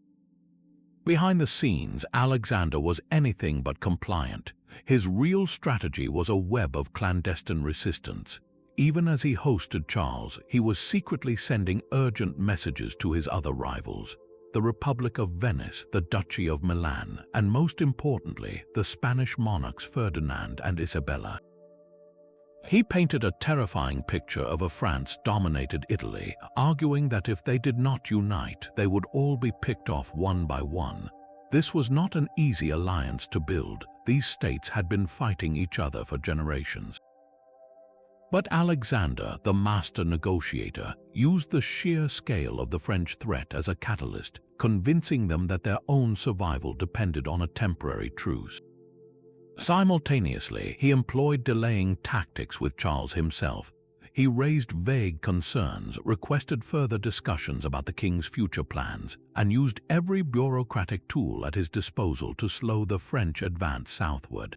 Behind the scenes, Alexander was anything but compliant. His real strategy was a web of clandestine resistance. Even as he hosted Charles, he was secretly sending urgent messages to his other rivals: the Republic of Venice, the Duchy of Milan, and most importantly, the Spanish monarchs Ferdinand and Isabella. He painted a terrifying picture of a France-dominated Italy, arguing that if they did not unite, they would all be picked off one by one. This was not an easy alliance to build. These states had been fighting each other for generations. But Alexander, the master negotiator, used the sheer scale of the French threat as a catalyst, convincing them that their own survival depended on a temporary truce. Simultaneously, he employed delaying tactics with Charles himself. He raised vague concerns, requested further discussions about the king's future plans, and used every bureaucratic tool at his disposal to slow the French advance southward.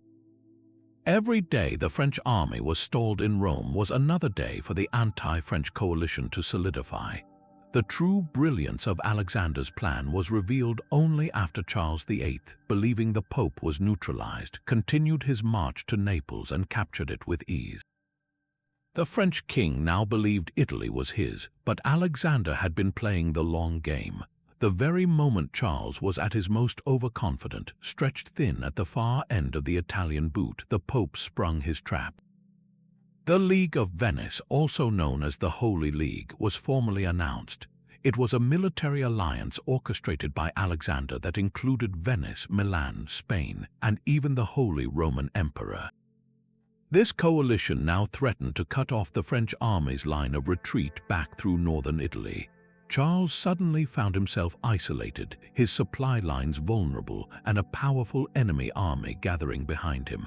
Every day the French army was stalled in Rome was another day for the anti-French coalition to solidify. The true brilliance of Alexander's plan was revealed only after Charles VIII, believing the Pope was neutralized, continued his march to Naples and captured it with ease. The French king now believed Italy was his, but Alexander had been playing the long game. The very moment Charles was at his most overconfident, stretched thin at the far end of the Italian boot, the Pope sprung his trap. The League of Venice, also known as the Holy League, was formally announced. It was a military alliance orchestrated by Alexander that included Venice, Milan, Spain, and even the Holy Roman Emperor. This coalition now threatened to cut off the French army's line of retreat back through northern Italy. Charles suddenly found himself isolated, his supply lines vulnerable, and a powerful enemy army gathering behind him.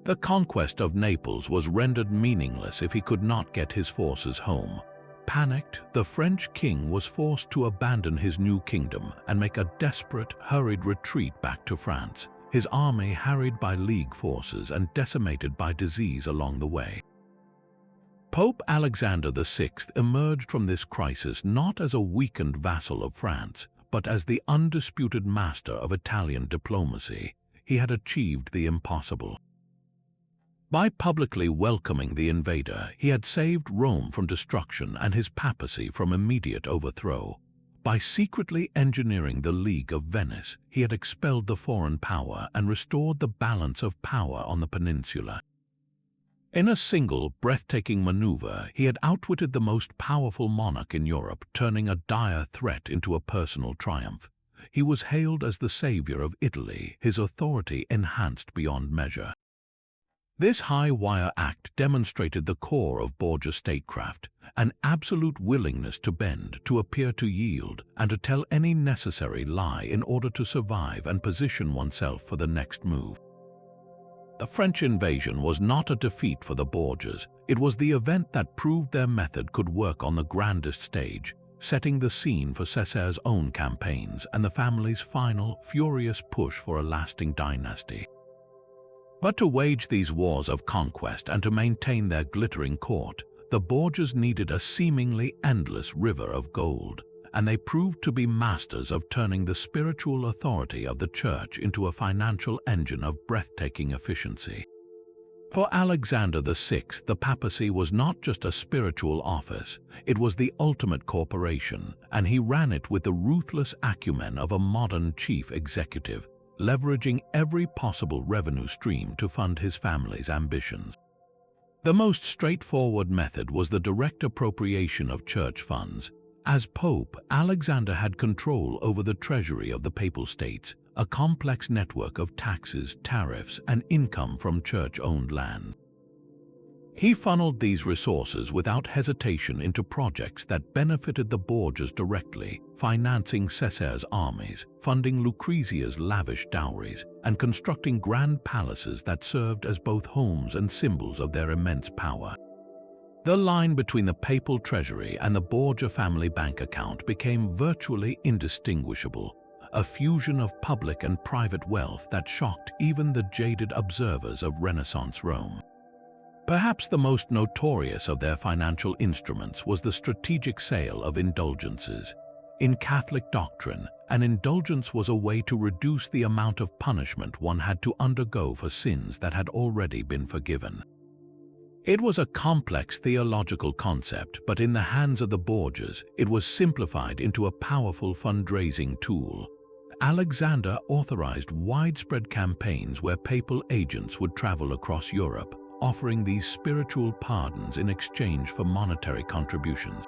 The conquest of Naples was rendered meaningless if he could not get his forces home. Panicked, the French king was forced to abandon his new kingdom and make a desperate, hurried retreat back to France, his army harried by League forces and decimated by disease along the way. Pope Alexander VI emerged from this crisis not as a weakened vassal of France, but as the undisputed master of Italian diplomacy. He had achieved the impossible. By publicly welcoming the invader, he had saved Rome from destruction and his papacy from immediate overthrow. By secretly engineering the League of Venice, he had expelled the foreign power and restored the balance of power on the peninsula. In a single, breathtaking maneuver, he had outwitted the most powerful monarch in Europe, turning a dire threat into a personal triumph. He was hailed as the savior of Italy, his authority enhanced beyond measure. This high-wire act demonstrated the core of Borgia statecraft, an absolute willingness to bend, to appear to yield, and to tell any necessary lie in order to survive and position oneself for the next move. The French invasion was not a defeat for the Borgias. It was the event that proved their method could work on the grandest stage, setting the scene for Cesare's own campaigns and the family's final, furious push for a lasting dynasty. But to wage these wars of conquest and to maintain their glittering court, the Borgias needed a seemingly endless river of gold, and they proved to be masters of turning the spiritual authority of the Church into a financial engine of breathtaking efficiency. For Alexander VI, the papacy was not just a spiritual office, it was the ultimate corporation, and he ran it with the ruthless acumen of a modern chief executive, leveraging every possible revenue stream to fund his family's ambitions. The most straightforward method was the direct appropriation of church funds. As Pope, Alexander had control over the treasury of the Papal States, a complex network of taxes, tariffs, and income from church-owned land. He funneled these resources without hesitation into projects that benefited the Borgias directly, financing Cesare's armies, funding Lucrezia's lavish dowries, and constructing grand palaces that served as both homes and symbols of their immense power. The line between the papal treasury and the Borgia family bank account became virtually indistinguishable, a fusion of public and private wealth that shocked even the jaded observers of Renaissance Rome. Perhaps the most notorious of their financial instruments was the strategic sale of indulgences. In Catholic doctrine, an indulgence was a way to reduce the amount of punishment one had to undergo for sins that had already been forgiven. It was a complex theological concept, but in the hands of the Borgias, it was simplified into a powerful fundraising tool. Alexander authorized widespread campaigns where papal agents would travel across Europe, offering these spiritual pardons in exchange for monetary contributions.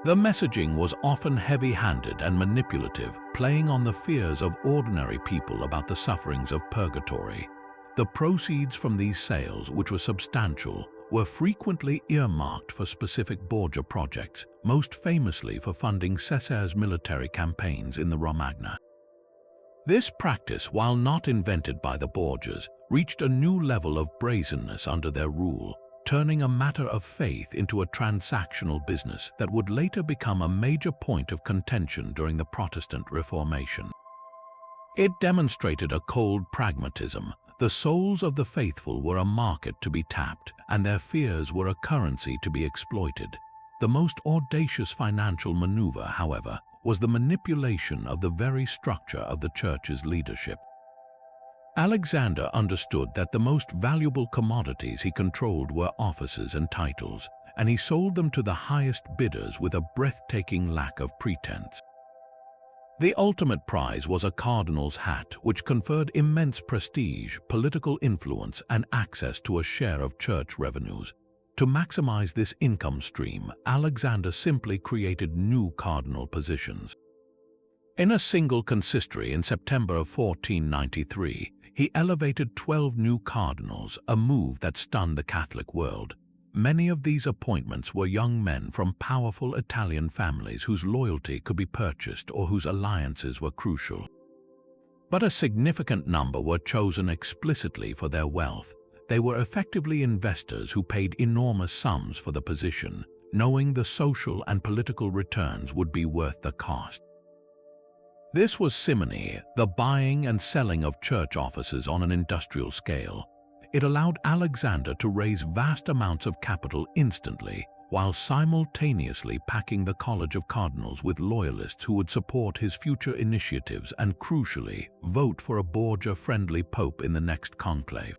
The messaging was often heavy-handed and manipulative, playing on the fears of ordinary people about the sufferings of purgatory. The proceeds from these sales, which were substantial, were frequently earmarked for specific Borgia projects, most famously for funding Cesare's military campaigns in the Romagna. This practice, while not invented by the Borgias, reached a new level of brazenness under their rule, turning a matter of faith into a transactional business that would later become a major point of contention during the Protestant Reformation. It demonstrated a cold pragmatism. The souls of the faithful were a market to be tapped, and their fears were a currency to be exploited. The most audacious financial maneuver, however, was the manipulation of the very structure of the Church's leadership. Alexander understood that the most valuable commodities he controlled were offices and titles, and he sold them to the highest bidders with a breathtaking lack of pretense. The ultimate prize was a cardinal's hat, which conferred immense prestige, political influence, and access to a share of church revenues. To maximize this income stream, Alexander simply created new cardinal positions. In a single consistory in September of 1493, he elevated 12 new cardinals, a move that stunned the Catholic world. Many of these appointments were young men from powerful Italian families whose loyalty could be purchased or whose alliances were crucial. But a significant number were chosen explicitly for their wealth, They were effectively investors who paid enormous sums for the position, knowing the social and political returns would be worth the cost. This was simony, the buying and selling of church offices on an industrial scale. It allowed Alexander to raise vast amounts of capital instantly, while simultaneously packing the College of Cardinals with loyalists who would support his future initiatives and, crucially, vote for a Borgia-friendly pope in the next conclave.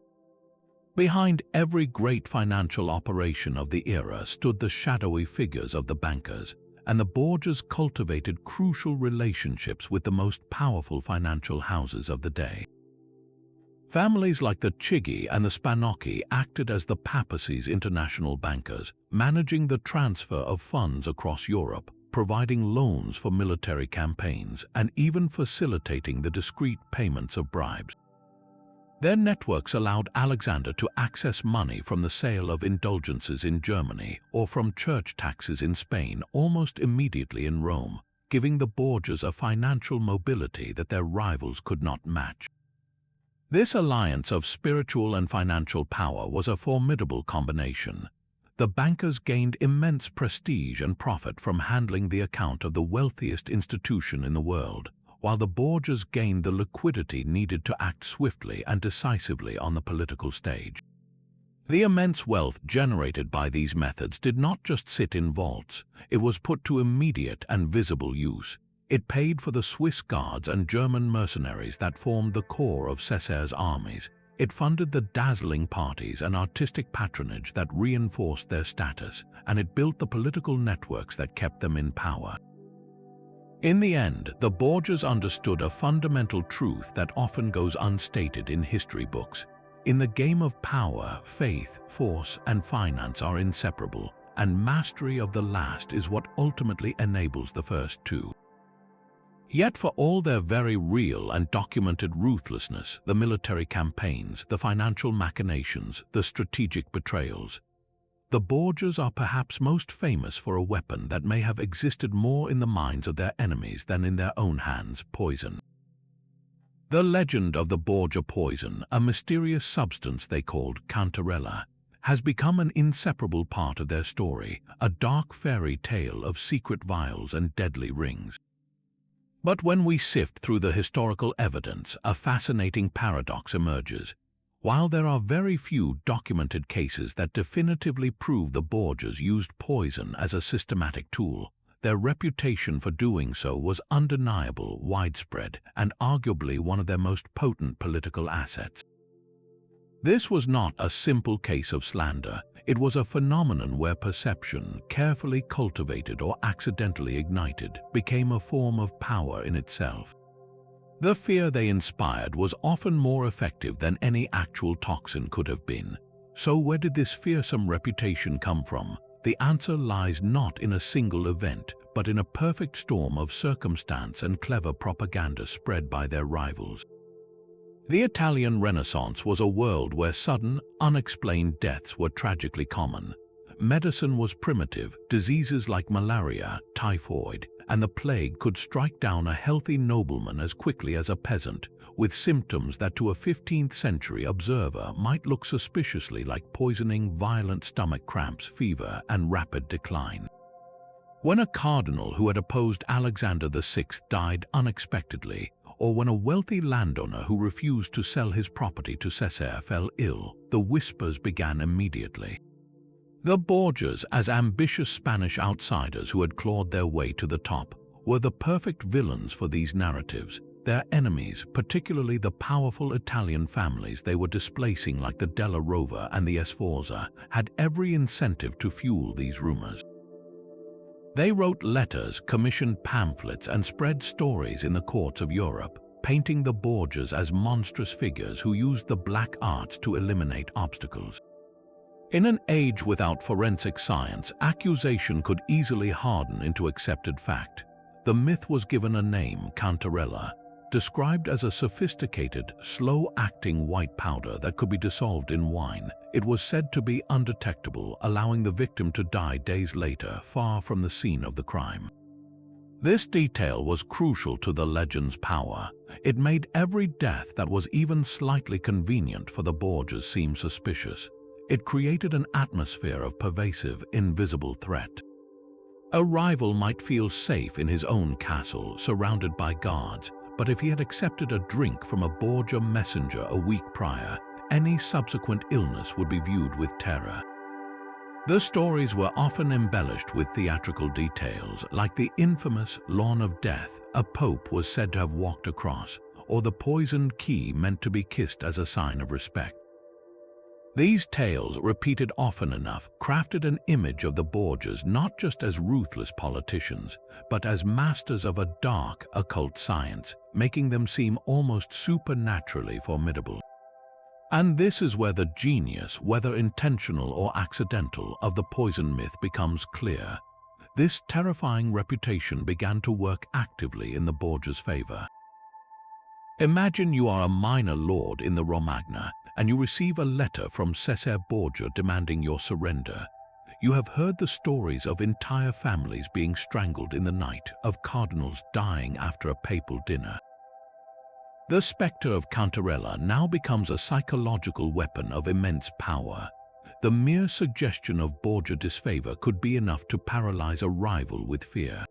Behind every great financial operation of the era stood the shadowy figures of the bankers, and the Borgias cultivated crucial relationships with the most powerful financial houses of the day. Families like the Chigi and the Spanocchi acted as the papacy's international bankers, managing the transfer of funds across Europe, providing loans for military campaigns, and even facilitating the discreet payments of bribes. Their networks allowed Alexander to access money from the sale of indulgences in Germany or from church taxes in Spain almost immediately in Rome, giving the Borgias a financial mobility that their rivals could not match. This alliance of spiritual and financial power was a formidable combination. The bankers gained immense prestige and profit from handling the account of the wealthiest institution in the world, while the Borgias gained the liquidity needed to act swiftly and decisively on the political stage. The immense wealth generated by these methods did not just sit in vaults, it was put to immediate and visible use. It paid for the Swiss guards and German mercenaries that formed the core of Cesare's armies. It funded the dazzling parties and artistic patronage that reinforced their status, and it built the political networks that kept them in power. In the end, the Borgias understood a fundamental truth that often goes unstated in history books. In the game of power, faith, force, and finance are inseparable, and mastery of the last is what ultimately enables the first two. Yet for all their very real and documented ruthlessness, the military campaigns, the financial machinations, the strategic betrayals, the Borgias are perhaps most famous for a weapon that may have existed more in the minds of their enemies than in their own hands: poison. The legend of the Borgia poison, a mysterious substance they called cantarella, has become an inseparable part of their story, a dark fairy tale of secret vials and deadly rings. But when we sift through the historical evidence, a fascinating paradox emerges. While there are very few documented cases that definitively prove the Borgias used poison as a systematic tool, their reputation for doing so was undeniable, widespread, and arguably one of their most potent political assets. This was not a simple case of slander. It was a phenomenon where perception, carefully cultivated or accidentally ignited, became a form of power in itself. The fear they inspired was often more effective than any actual toxin could have been. So where did this fearsome reputation come from? The answer lies not in a single event, but in a perfect storm of circumstance and clever propaganda spread by their rivals. The Italian Renaissance was a world where sudden, unexplained deaths were tragically common. Medicine was primitive. Diseases like malaria, typhoid, and the plague could strike down a healthy nobleman as quickly as a peasant, with symptoms that to a 15th-century observer might look suspiciously like poisoning, violent stomach cramps, fever, and rapid decline. When a cardinal who had opposed Alexander VI died unexpectedly, or when a wealthy landowner who refused to sell his property to Cesare fell ill, the whispers began immediately. The Borgias, as ambitious Spanish outsiders who had clawed their way to the top, were the perfect villains for these narratives. Their enemies, particularly the powerful Italian families they were displacing like the Della Rovere and the Sforza, had every incentive to fuel these rumors. They wrote letters, commissioned pamphlets, and spread stories in the courts of Europe, painting the Borgias as monstrous figures who used the black arts to eliminate obstacles. In an age without forensic science, accusation could easily harden into accepted fact. The myth was given a name: cantarella, described as a sophisticated, slow-acting white powder that could be dissolved in wine. It was said to be undetectable, allowing the victim to die days later, far from the scene of the crime. This detail was crucial to the legend's power. It made every death that was even slightly convenient for the Borgias seem suspicious. It created an atmosphere of pervasive, invisible threat. A rival might feel safe in his own castle, surrounded by guards, but if he had accepted a drink from a Borgia messenger a week prior, any subsequent illness would be viewed with terror. The stories were often embellished with theatrical details, like the infamous lawn of death a pope was said to have walked across, or the poisoned key meant to be kissed as a sign of respect. These tales, repeated often enough, crafted an image of the Borgias not just as ruthless politicians, but as masters of a dark, occult science, making them seem almost supernaturally formidable. And this is where the genius, whether intentional or accidental, of the poison myth becomes clear. This terrifying reputation began to work actively in the Borgias' favor. Imagine you are a minor lord in the Romagna, and you receive a letter from Cesare Borgia demanding your surrender. You have heard the stories of entire families being strangled in the night, of cardinals dying after a papal dinner. The specter of Cantarella now becomes a psychological weapon of immense power. The mere suggestion of Borgia disfavor could be enough to paralyze a rival with fear.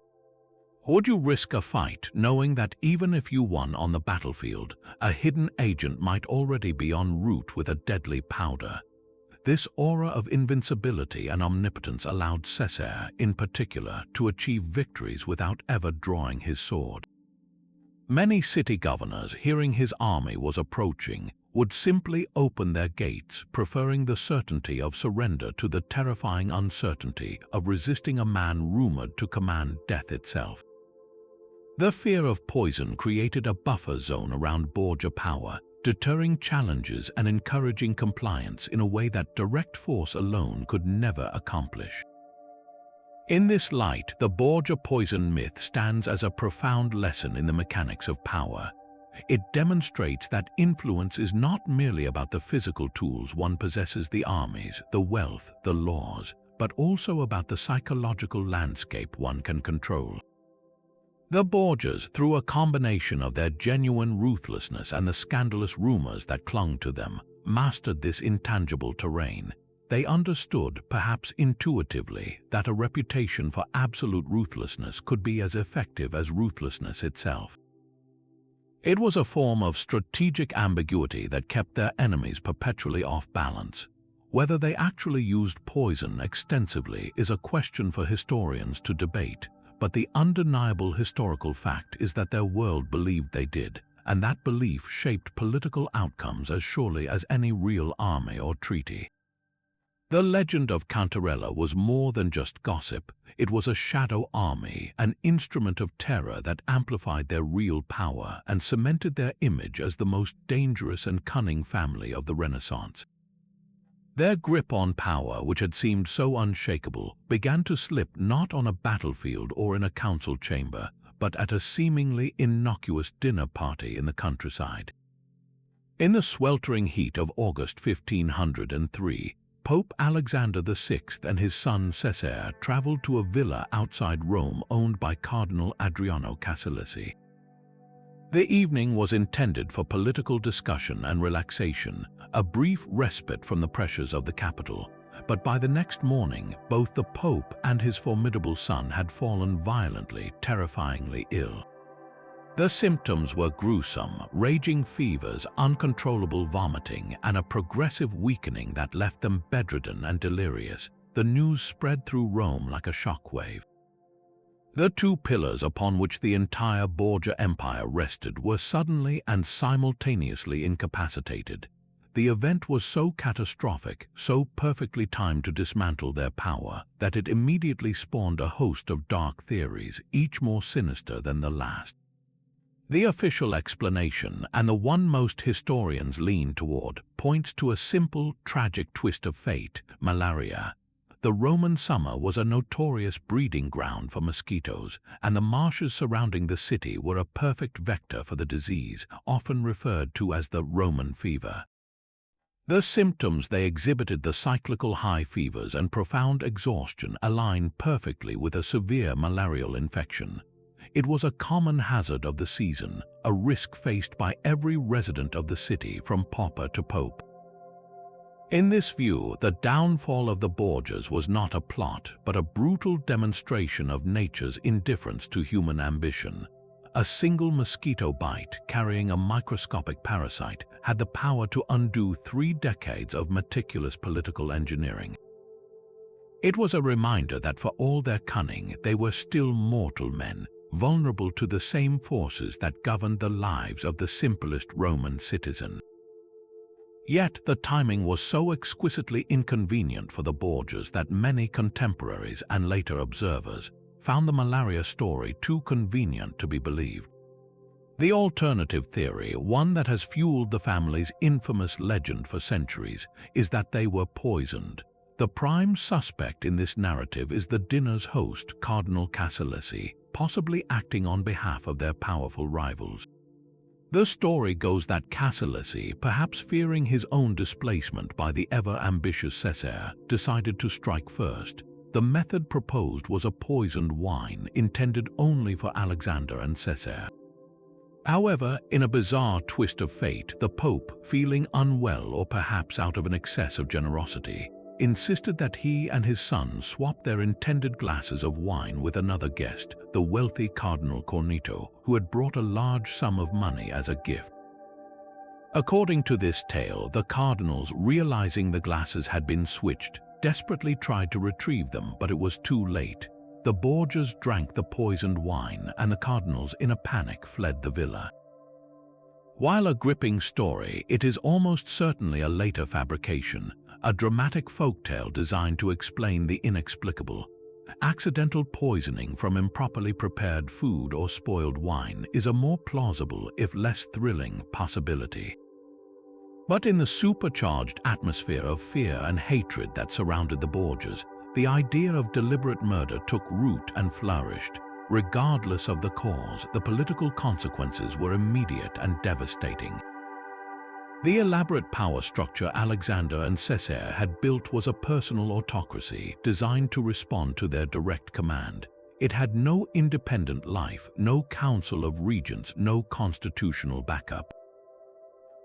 Would you risk a fight, knowing that even if you won on the battlefield, a hidden agent might already be en route with a deadly powder? This aura of invincibility and omnipotence allowed Cesare, in particular, to achieve victories without ever drawing his sword. Many city governors, hearing his army was approaching, would simply open their gates, preferring the certainty of surrender to the terrifying uncertainty of resisting a man rumored to command death itself. The fear of poison created a buffer zone around Borgia power, deterring challenges and encouraging compliance in a way that direct force alone could never accomplish. In this light, the Borgia poison myth stands as a profound lesson in the mechanics of power. It demonstrates that influence is not merely about the physical tools one possesses, the armies, the wealth, the laws, but also about the psychological landscape one can control. The Borgias, through a combination of their genuine ruthlessness and the scandalous rumors that clung to them, mastered this intangible terrain. They understood, perhaps intuitively, that a reputation for absolute ruthlessness could be as effective as ruthlessness itself. It was a form of strategic ambiguity that kept their enemies perpetually off balance. Whether they actually used poison extensively is a question for historians to debate, but the undeniable historical fact is that their world believed they did, and that belief shaped political outcomes as surely as any real army or treaty. The legend of Cantarella was more than just gossip. It was a shadow army, an instrument of terror that amplified their real power and cemented their image as the most dangerous and cunning family of the Renaissance. Their grip on power, which had seemed so unshakable, began to slip not on a battlefield or in a council chamber, but at a seemingly innocuous dinner party in the countryside. In the sweltering heat of August 1503, Pope Alexander VI and his son Cesare traveled to a villa outside Rome owned by Cardinal Adriano Casalesi. The evening was intended for political discussion and relaxation, a brief respite from the pressures of the capital. But by the next morning, both the Pope and his formidable son had fallen violently, terrifyingly ill. The symptoms were gruesome: raging fevers, uncontrollable vomiting, and a progressive weakening that left them bedridden and delirious. The news spread through Rome like a shockwave. The two pillars upon which the entire Borgia Empire rested were suddenly and simultaneously incapacitated. The event was so catastrophic, so perfectly timed to dismantle their power, that it immediately spawned a host of dark theories, each more sinister than the last. The official explanation, and the one most historians lean toward, points to a simple, tragic twist of fate: malaria. The Roman summer was a notorious breeding ground for mosquitoes, and the marshes surrounding the city were a perfect vector for the disease, often referred to as the Roman fever. The symptoms they exhibited, the cyclical high fevers and profound exhaustion, align perfectly with a severe malarial infection. It was a common hazard of the season, a risk faced by every resident of the city from pauper to pope. In this view, the downfall of the Borgias was not a plot, but a brutal demonstration of nature's indifference to human ambition. A single mosquito bite carrying a microscopic parasite had the power to undo 3 decades of meticulous political engineering. It was a reminder that for all their cunning, they were still mortal men, vulnerable to the same forces that governed the lives of the simplest Roman citizen. Yet the timing was so exquisitely inconvenient for the Borgias that many contemporaries and later observers found the malaria story too convenient to be believed. The alternative theory, one that has fueled the family's infamous legend for centuries, is that they were poisoned. The prime suspect in this narrative is the dinner's host, Cardinal Cassilis, possibly acting on behalf of their powerful rivals. The story goes that Cassilis, perhaps fearing his own displacement by the ever-ambitious Cesare, decided to strike first. The method proposed was a poisoned wine intended only for Alexander and Cesare. However, in a bizarre twist of fate, the Pope, feeling unwell or perhaps out of an excess of generosity, insisted that he and his son swap their intended glasses of wine with another guest, the wealthy Cardinal Cornito, who had brought a large sum of money as a gift. According to this tale, the cardinals, realizing the glasses had been switched, desperately tried to retrieve them, but it was too late. The Borgias drank the poisoned wine, and the cardinals, in a panic, fled the villa. While a gripping story, it is almost certainly a later fabrication, a dramatic folktale designed to explain the inexplicable. Accidental poisoning from improperly prepared food or spoiled wine is a more plausible, if less thrilling, possibility. But in the supercharged atmosphere of fear and hatred that surrounded the Borgias, the idea of deliberate murder took root and flourished. Regardless of the cause, the political consequences were immediate and devastating. The elaborate power structure Alexander and Cesare had built was a personal autocracy designed to respond to their direct command. It had no independent life, no council of regents, no constitutional backup.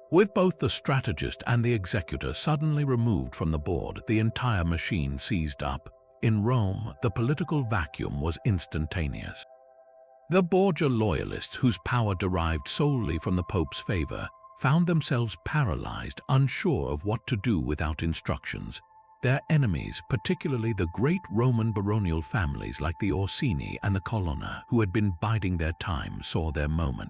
With both the strategist and the executor suddenly removed from the board, the entire machine seized up. In Rome, the political vacuum was instantaneous. The Borgia loyalists, whose power derived solely from the Pope's favor, found themselves paralyzed, unsure of what to do without instructions. Their enemies, particularly the great Roman baronial families like the Orsini and the Colonna, who had been biding their time, saw their moment.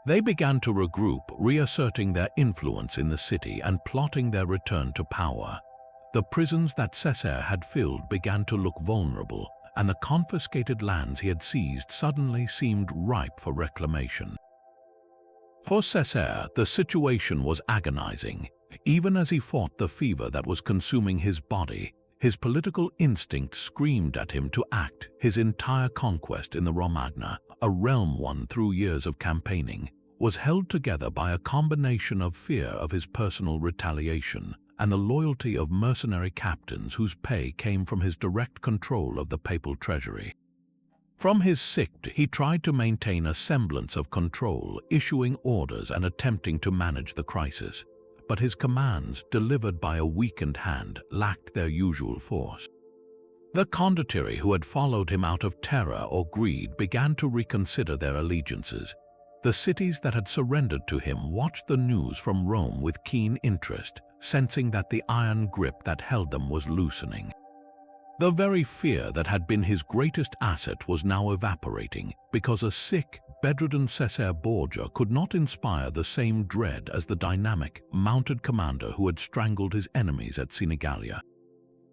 They began to regroup, reasserting their influence in the city and plotting their return to power. The prisons that Cesare had filled began to look vulnerable, and the confiscated lands he had seized suddenly seemed ripe for reclamation. For Cesare, the situation was agonizing. Even as he fought the fever that was consuming his body, his political instinct screamed at him to act. His entire conquest in the Romagna, a realm won through years of campaigning, was held together by a combination of fear of his personal retaliation and the loyalty of mercenary captains whose pay came from his direct control of the papal treasury. From his sict, he tried to maintain a semblance of control, issuing orders and attempting to manage the crisis. But his commands, delivered by a weakened hand, lacked their usual force. The condottieri who had followed him out of terror or greed began to reconsider their allegiances. The cities that had surrendered to him watched the news from Rome with keen interest, sensing that the iron grip that held them was loosening. The very fear that had been his greatest asset was now evaporating, because a sick, bedridden Cesare Borgia could not inspire the same dread as the dynamic, mounted commander who had strangled his enemies at Sinigalia.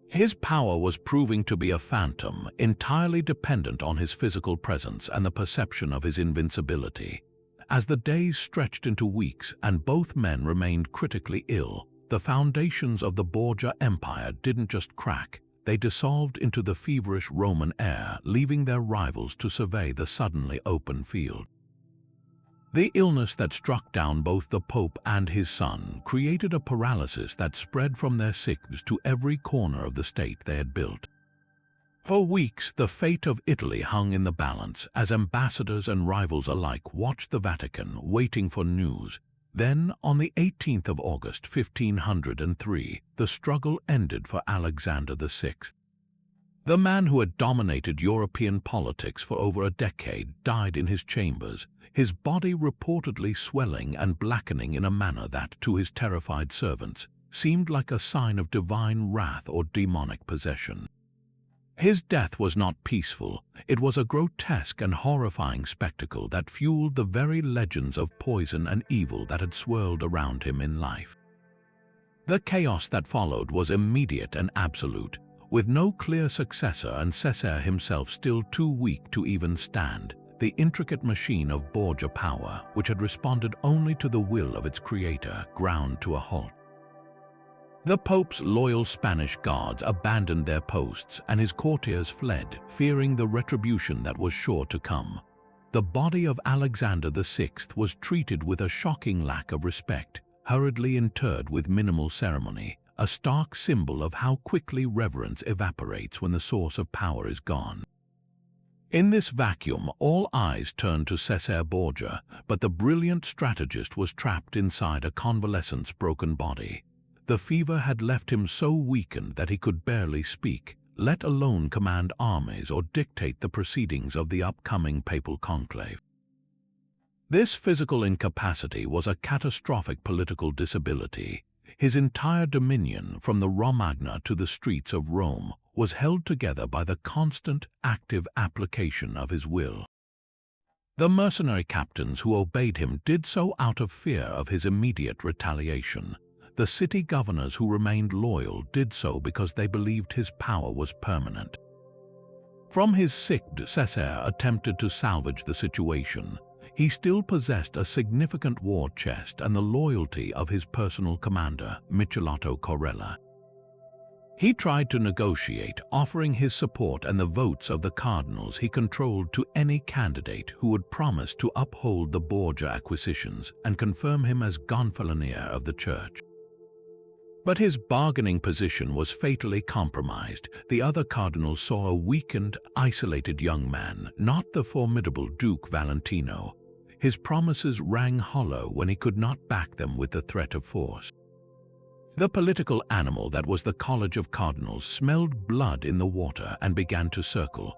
His power was proving to be a phantom, entirely dependent on his physical presence and the perception of his invincibility. As the days stretched into weeks and both men remained critically ill, the foundations of the Borgia Empire didn't just crack, they dissolved into the feverish Roman air, leaving their rivals to survey the suddenly open field. The illness that struck down both the Pope and his son created a paralysis that spread from their sicks to every corner of the state they had built. For weeks, the fate of Italy hung in the balance as ambassadors and rivals alike watched the Vatican, waiting for news. Then, on the 18th of August, 1503, the struggle ended for Alexander VI. The man who had dominated European politics for over a decade died in his chambers, his body reportedly swelling and blackening in a manner that, to his terrified servants, seemed like a sign of divine wrath or demonic possession. His death was not peaceful. It was a grotesque and horrifying spectacle that fueled the very legends of poison and evil that had swirled around him in life. The chaos that followed was immediate and absolute, with no clear successor and Cesare himself still too weak to even stand. The intricate machine of Borgia power, which had responded only to the will of its creator, ground to a halt. The Pope's loyal Spanish guards abandoned their posts and his courtiers fled, fearing the retribution that was sure to come. The body of Alexander VI was treated with a shocking lack of respect, hurriedly interred with minimal ceremony, a stark symbol of how quickly reverence evaporates when the source of power is gone. In this vacuum, all eyes turned to Cesare Borgia, but the brilliant strategist was trapped inside a convalescent's broken body. The fever had left him so weakened that he could barely speak, let alone command armies or dictate the proceedings of the upcoming papal conclave. This physical incapacity was a catastrophic political disability. His entire dominion, from the Romagna to the streets of Rome, was held together by the constant, active application of his will. The mercenary captains who obeyed him did so out of fear of his immediate retaliation. The city governors who remained loyal did so because they believed his power was permanent. From his sick, Cesare attempted to salvage the situation. He still possessed a significant war chest and the loyalty of his personal commander, Michelato Corella. He tried to negotiate, offering his support and the votes of the cardinals he controlled to any candidate who would promise to uphold the Borgia acquisitions and confirm him as gonfalonier of the church. But his bargaining position was fatally compromised. The other cardinals saw a weakened, isolated young man, not the formidable Duke Valentino. His promises rang hollow when he could not back them with the threat of force. The political animal that was the College of Cardinals smelled blood in the water and began to circle.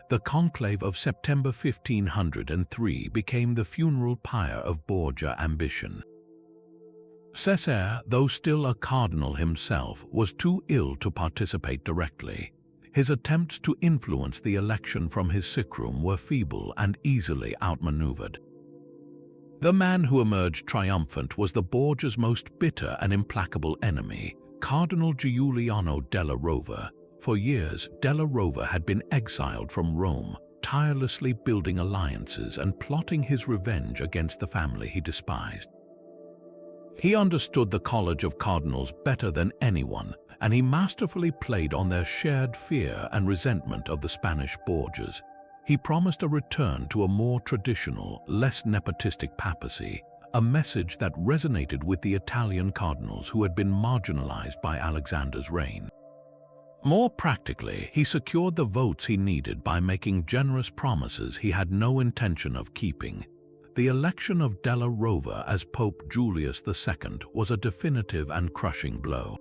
The conclave of September 1503 became the funeral pyre of Borgia ambition. Cesare, though still a cardinal himself, was too ill to participate directly. His attempts to influence the election from his sick room were feeble and easily outmaneuvered. The man who emerged triumphant was the Borgia's most bitter and implacable enemy, Cardinal Giuliano della Rovere. For years, della Rovere had been exiled from Rome, tirelessly building alliances and plotting his revenge against the family he despised. He understood the College of Cardinals better than anyone, and he masterfully played on their shared fear and resentment of the Spanish Borgias. He promised a return to a more traditional, less nepotistic papacy, a message that resonated with the Italian cardinals who had been marginalized by Alexander's reign. More practically, he secured the votes he needed by making generous promises he had no intention of keeping. The election of della Rovere as Pope Julius II was a definitive and crushing blow.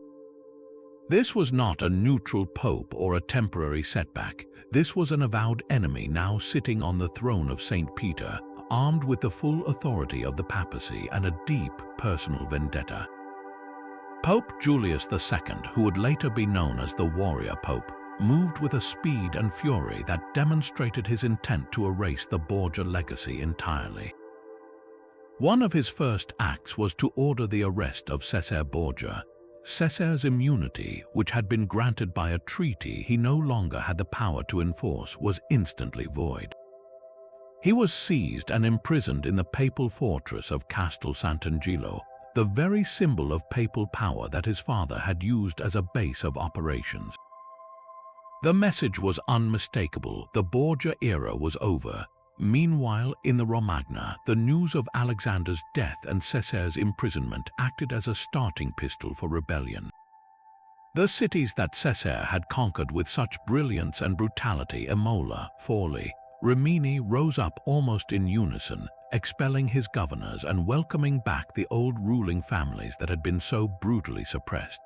This was not a neutral pope or a temporary setback. This was an avowed enemy now sitting on the throne of St. Peter, armed with the full authority of the papacy and a deep personal vendetta. Pope Julius II, who would later be known as the Warrior Pope, moved with a speed and fury that demonstrated his intent to erase the Borgia legacy entirely. One of his first acts was to order the arrest of Cesare Borgia. Cesare's immunity, which had been granted by a treaty he no longer had the power to enforce, was instantly void. He was seized and imprisoned in the papal fortress of Castel Sant'Angelo, the very symbol of papal power that his father had used as a base of operations. The message was unmistakable: the Borgia era was over. Meanwhile, in the Romagna, the news of Alexander's death and Cesare's imprisonment acted as a starting pistol for rebellion. The cities that Cesare had conquered with such brilliance and brutality, Imola, Forli, Rimini, rose up almost in unison, expelling his governors and welcoming back the old ruling families that had been so brutally suppressed.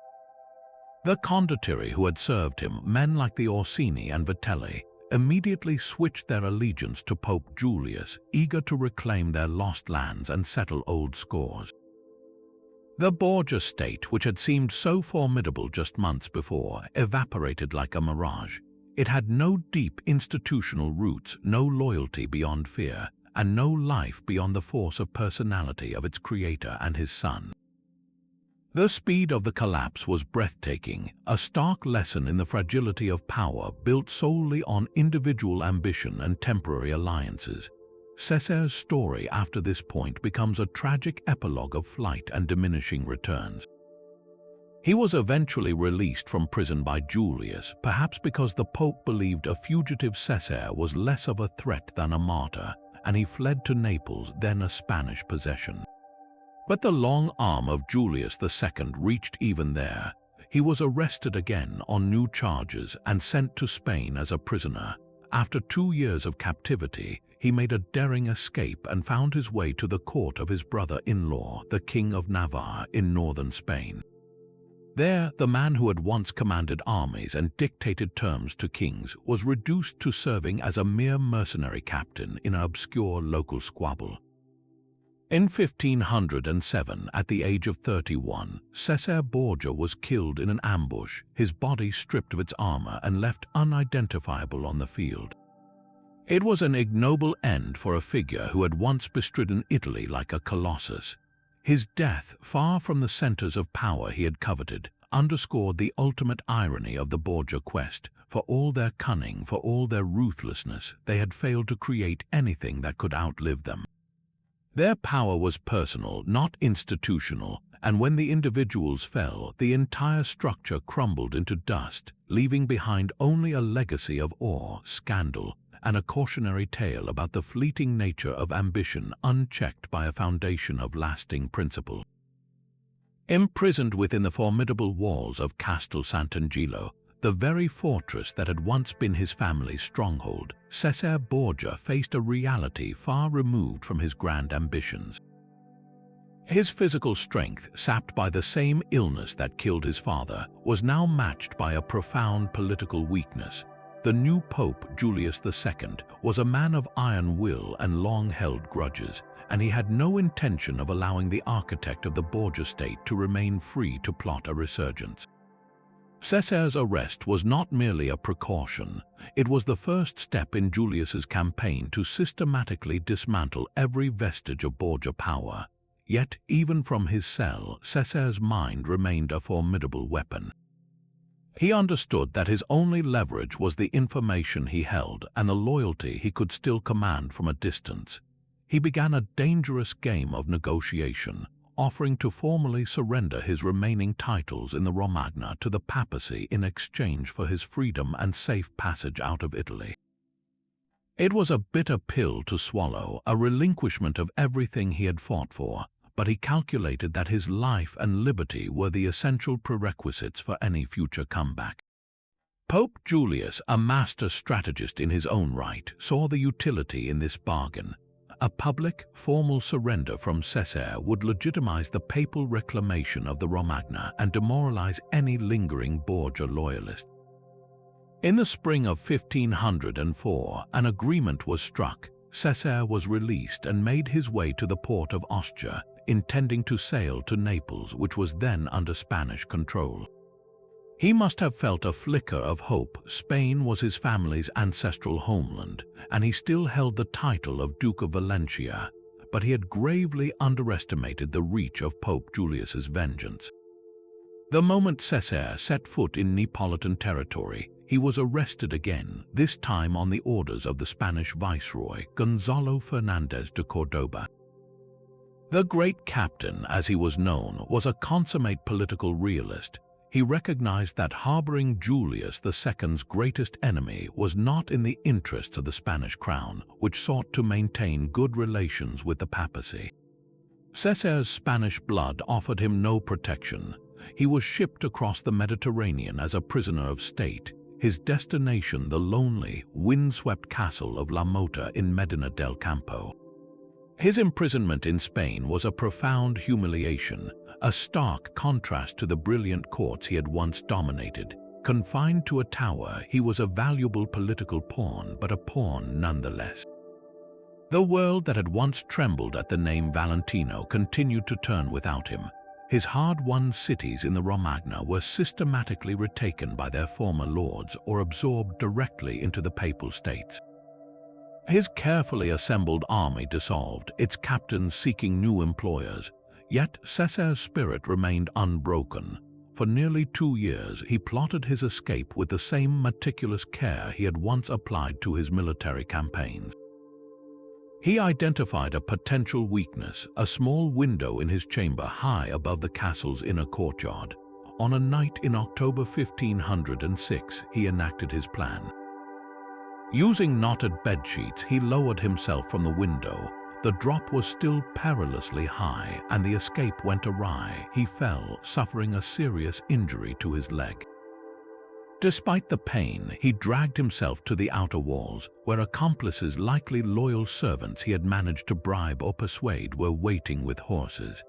The condottieri who had served him, men like the Orsini and Vitelli, immediately switched their allegiance to Pope Julius, eager to reclaim their lost lands and settle old scores. The Borgia state, which had seemed so formidable just months before, evaporated like a mirage. It had no deep institutional roots, no loyalty beyond fear, and no life beyond the force of personality of its creator and his son. The speed of the collapse was breathtaking, a stark lesson in the fragility of power built solely on individual ambition and temporary alliances. Cesare's story after this point becomes a tragic epilogue of flight and diminishing returns. He was eventually released from prison by Julius, perhaps because the Pope believed a fugitive Cesare was less of a threat than a martyr, and he fled to Naples, then a Spanish possession. But the long arm of Julius II reached even there. He was arrested again on new charges and sent to Spain as a prisoner. After 2 years of captivity, he made a daring escape and found his way to the court of his brother-in-law, the King of Navarre, in northern Spain. There, the man who had once commanded armies and dictated terms to kings was reduced to serving as a mere mercenary captain in an obscure local squabble. In 1507, at the age of 31, Cesare Borgia was killed in an ambush, his body stripped of its armor and left unidentifiable on the field. It was an ignoble end for a figure who had once bestridden Italy like a colossus. His death, far from the centers of power he had coveted, underscored the ultimate irony of the Borgia quest. For all their cunning, for all their ruthlessness, they had failed to create anything that could outlive them. Their power was personal, not institutional, and when the individuals fell, the entire structure crumbled into dust, leaving behind only a legacy of awe, scandal, and a cautionary tale about the fleeting nature of ambition unchecked by a foundation of lasting principle. Imprisoned within the formidable walls of Castel Sant'Angelo, the very fortress that had once been his family's stronghold, Cesare Borgia faced a reality far removed from his grand ambitions. His physical strength, sapped by the same illness that killed his father, was now matched by a profound political weakness. The new Pope, Julius II, was a man of iron will and long-held grudges, and he had no intention of allowing the architect of the Borgia state to remain free to plot a resurgence. Cesare's arrest was not merely a precaution, it was the first step in Julius's campaign to systematically dismantle every vestige of Borgia power. Yet, even from his cell, Cesare's mind remained a formidable weapon. He understood that his only leverage was the information he held and the loyalty he could still command from a distance. He began a dangerous game of negotiation, offering to formally surrender his remaining titles in the Romagna to the papacy in exchange for his freedom and safe passage out of Italy. It was a bitter pill to swallow, a relinquishment of everything he had fought for, but he calculated that his life and liberty were the essential prerequisites for any future comeback. Pope Julius, a master strategist in his own right, saw the utility in this bargain. A public, formal surrender from Cesare would legitimize the papal reclamation of the Romagna and demoralize any lingering Borgia loyalist. In the spring of 1504, an agreement was struck. Cesare was released and made his way to the port of Ostia, intending to sail to Naples, which was then under Spanish control. He must have felt a flicker of hope. Spain was his family's ancestral homeland, and he still held the title of Duke of Valencia, but he had gravely underestimated the reach of Pope Julius's vengeance. The moment Cesare set foot in Neapolitan territory, he was arrested again, this time on the orders of the Spanish viceroy, Gonzalo Fernández de Córdoba. The Great Captain, as he was known, was a consummate political realist. He recognized that harboring Julius II's greatest enemy was not in the interests of the Spanish crown, which sought to maintain good relations with the papacy. Cesare's Spanish blood offered him no protection. He was shipped across the Mediterranean as a prisoner of state, his destination the lonely, windswept castle of La Mota in Medina del Campo. His imprisonment in Spain was a profound humiliation, a stark contrast to the brilliant courts he had once dominated. Confined to a tower, he was a valuable political pawn, but a pawn nonetheless. The world that had once trembled at the name Valentino continued to turn without him. His hard-won cities in the Romagna were systematically retaken by their former lords or absorbed directly into the papal states. His carefully assembled army dissolved, its captains seeking new employers, yet Cesare's spirit remained unbroken. For nearly 2 years, he plotted his escape with the same meticulous care he had once applied to his military campaigns. He identified a potential weakness, a small window in his chamber high above the castle's inner courtyard. On a night in October 1506, he enacted his plan. Using knotted bedsheets, he lowered himself from the window. The drop was still perilously high, and the escape went awry. He fell, suffering a serious injury to his leg. Despite the pain, he dragged himself to the outer walls, where accomplices, likely loyal servants he had managed to bribe or persuade, were waiting with horses.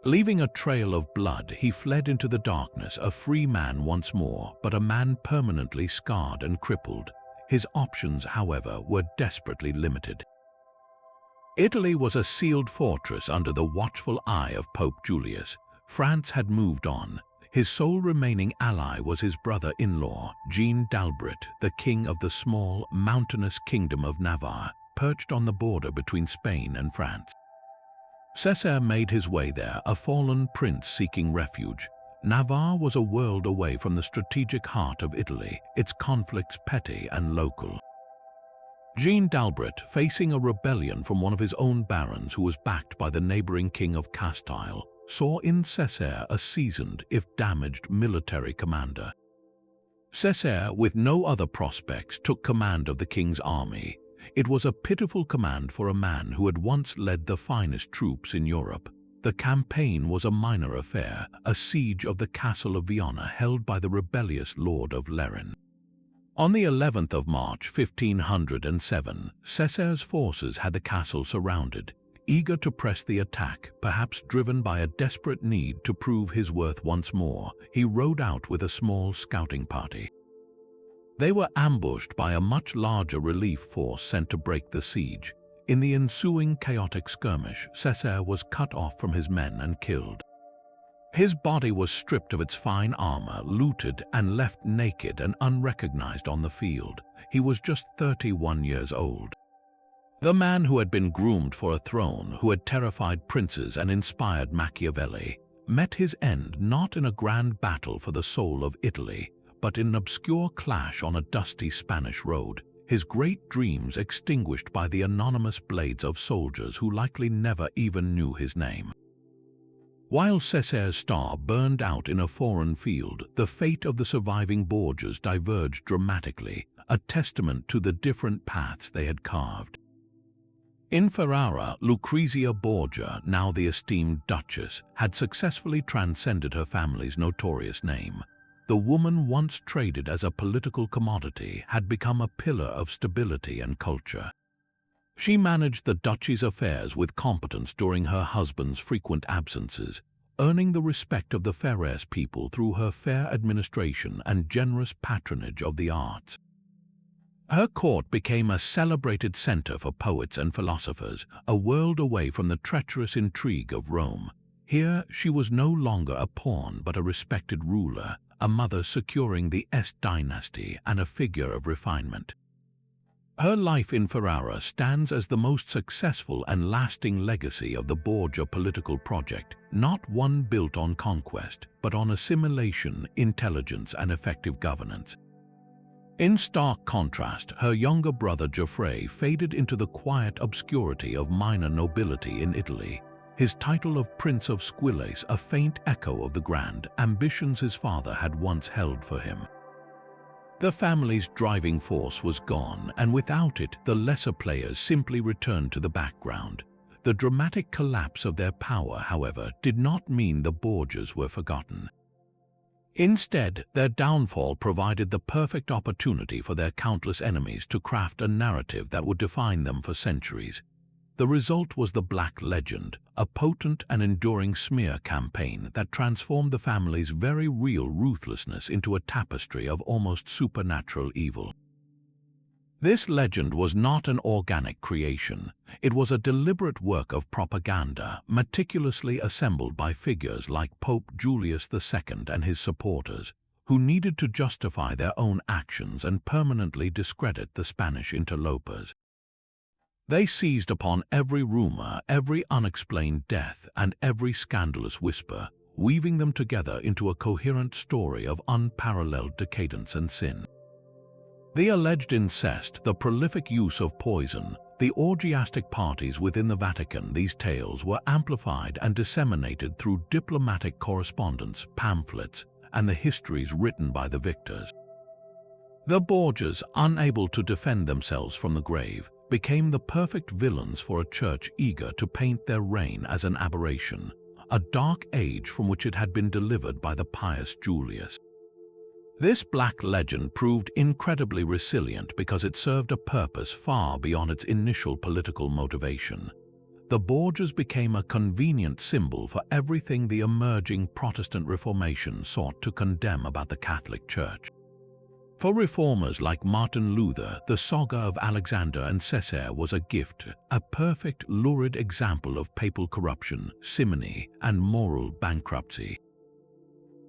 Leaving a trail of blood, he fled into the darkness, a free man once more, but a man permanently scarred and crippled. His options, however, were desperately limited. Italy was a sealed fortress under the watchful eye of Pope Julius. France had moved on. His sole remaining ally was his brother-in-law, Jean d'Albret, the king of the small, mountainous kingdom of Navarre, perched on the border between Spain and France. Cesare made his way there, a fallen prince seeking refuge. Navarre was a world away from the strategic heart of Italy, its conflicts petty and local. Jean d'Albret, facing a rebellion from one of his own barons who was backed by the neighboring king of Castile, saw in Cesare a seasoned, if damaged, military commander. Cesare, with no other prospects, took command of the king's army. It was a pitiful command for a man who had once led the finest troops in Europe. The campaign was a minor affair, a siege of the castle of Viana held by the rebellious lord of Lérins. On the 11th of March 1507, Cesare's forces had the castle surrounded. Eager to press the attack, perhaps driven by a desperate need to prove his worth once more, he rode out with a small scouting party. They were ambushed by a much larger relief force sent to break the siege. In the ensuing chaotic skirmish, Cesare was cut off from his men and killed. His body was stripped of its fine armor, looted, and left naked and unrecognized on the field. He was just 31 years old. The man who had been groomed for a throne, who had terrified princes and inspired Machiavelli, met his end not in a grand battle for the soul of Italy, but in an obscure clash on a dusty Spanish road, his great dreams extinguished by the anonymous blades of soldiers who likely never even knew his name. While Cesare's star burned out in a foreign field, the fate of the surviving Borgias diverged dramatically, a testament to the different paths they had carved. In Ferrara, Lucrezia Borgia, now the esteemed duchess, had successfully transcended her family's notorious name. The woman once traded as a political commodity had become a pillar of stability and culture. She managed the duchy's affairs with competence during her husband's frequent absences, earning the respect of the Ferrarese people through her fair administration and generous patronage of the arts. Her court became a celebrated center for poets and philosophers, a world away from the treacherous intrigue of Rome. Here she was no longer a pawn but a respected ruler, a mother securing the Este dynasty and a figure of refinement. Her life in Ferrara stands as the most successful and lasting legacy of the Borgia political project, not one built on conquest, but on assimilation, intelligence, and effective governance. In stark contrast, her younger brother Geoffrey faded into the quiet obscurity of minor nobility in Italy, his title of Prince of Squillace a faint echo of the grand ambitions his father had once held for him. The family's driving force was gone, and without it, the lesser players simply returned to the background. The dramatic collapse of their power, however, did not mean the Borgias were forgotten. Instead, their downfall provided the perfect opportunity for their countless enemies to craft a narrative that would define them for centuries. The result was the Black Legend, a potent and enduring smear campaign that transformed the family's very real ruthlessness into a tapestry of almost supernatural evil. This legend was not an organic creation. It was a deliberate work of propaganda, meticulously assembled by figures like Pope Julius II and his supporters, who needed to justify their own actions and permanently discredit the Spanish interlopers. They seized upon every rumor, every unexplained death, and every scandalous whisper, weaving them together into a coherent story of unparalleled decadence and sin. The alleged incest, the prolific use of poison, the orgiastic parties within the Vatican, these tales were amplified and disseminated through diplomatic correspondence, pamphlets, and the histories written by the victors. The Borgias, unable to defend themselves from the grave, became the perfect villains for a church eager to paint their reign as an aberration, a dark age from which it had been delivered by the pious Julius. This black legend proved incredibly resilient because it served a purpose far beyond its initial political motivation. The Borgias became a convenient symbol for everything the emerging Protestant Reformation sought to condemn about the Catholic Church. For reformers like Martin Luther, the saga of Alexander and Cesare was a gift, a perfect, lurid example of papal corruption, simony, and moral bankruptcy.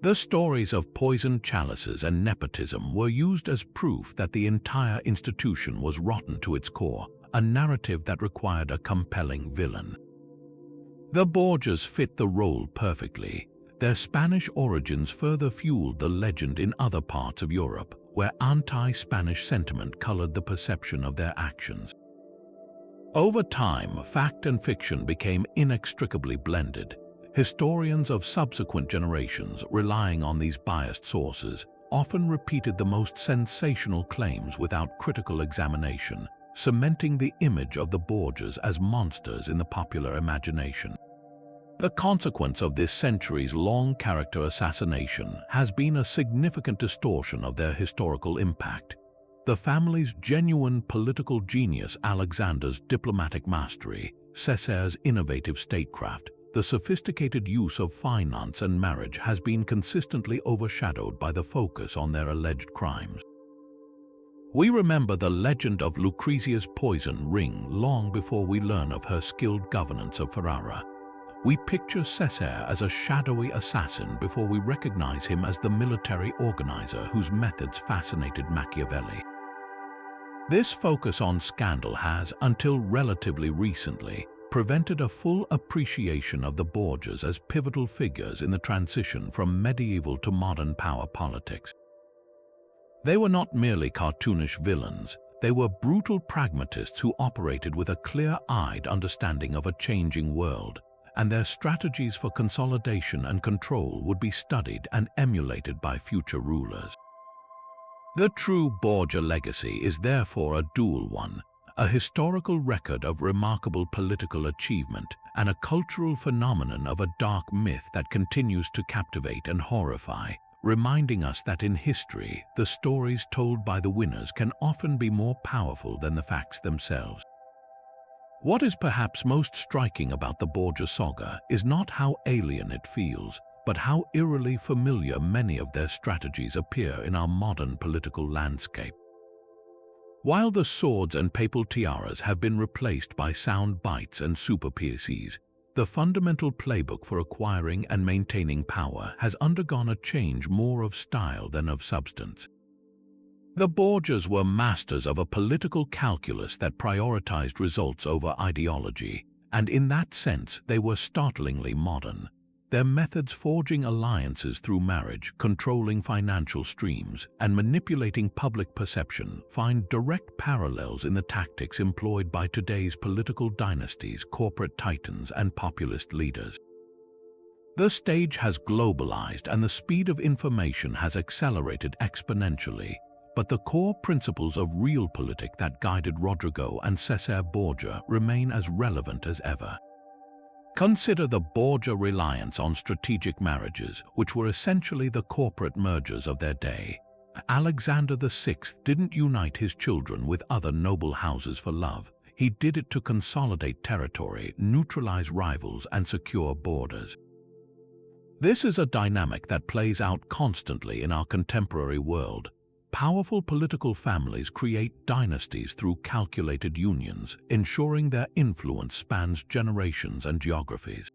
The stories of poisoned chalices and nepotism were used as proof that the entire institution was rotten to its core, a narrative that required a compelling villain. The Borgias fit the role perfectly. Their Spanish origins further fueled the legend in other parts of Europe, where anti-Spanish sentiment colored the perception of their actions. Over time, fact and fiction became inextricably blended. Historians of subsequent generations, relying on these biased sources, often repeated the most sensational claims without critical examination, cementing the image of the Borgias as monsters in the popular imagination. The consequence of this centuries-long character assassination has been a significant distortion of their historical impact. The family's genuine political genius, Alexander's diplomatic mastery, Cesare's innovative statecraft, the sophisticated use of finance and marriage has been consistently overshadowed by the focus on their alleged crimes. We remember the legend of Lucrezia's poison ring long before we learn of her skilled governance of Ferrara. We picture Cesare as a shadowy assassin before we recognize him as the military organizer whose methods fascinated Machiavelli. This focus on scandal has, until relatively recently, prevented a full appreciation of the Borgias as pivotal figures in the transition from medieval to modern power politics. They were not merely cartoonish villains, they were brutal pragmatists who operated with a clear-eyed understanding of a changing world, and their strategies for consolidation and control would be studied and emulated by future rulers. The true Borgia legacy is therefore a dual one, a historical record of remarkable political achievement and a cultural phenomenon of a dark myth that continues to captivate and horrify, reminding us that in history, the stories told by the winners can often be more powerful than the facts themselves. What is perhaps most striking about the Borgia saga is not how alien it feels, but how eerily familiar many of their strategies appear in our modern political landscape. While the swords and papal tiaras have been replaced by sound bites and super PCs, the fundamental playbook for acquiring and maintaining power has undergone a change more of style than of substance. The Borgias were masters of a political calculus that prioritized results over ideology, and in that sense they were startlingly modern. Their methods forging alliances through marriage, controlling financial streams, and manipulating public perception find direct parallels in the tactics employed by today's political dynasties, corporate titans, and populist leaders. The stage has globalized and the speed of information has accelerated exponentially, but the core principles of realpolitik that guided Rodrigo and Cesare Borgia remain as relevant as ever. Consider the Borgia reliance on strategic marriages, which were essentially the corporate mergers of their day. Alexander VI didn't unite his children with other noble houses for love. He did it to consolidate territory, neutralize rivals, and secure borders. This is a dynamic that plays out constantly in our contemporary world. Powerful political families create dynasties through calculated unions, ensuring their influence spans generations and geographies.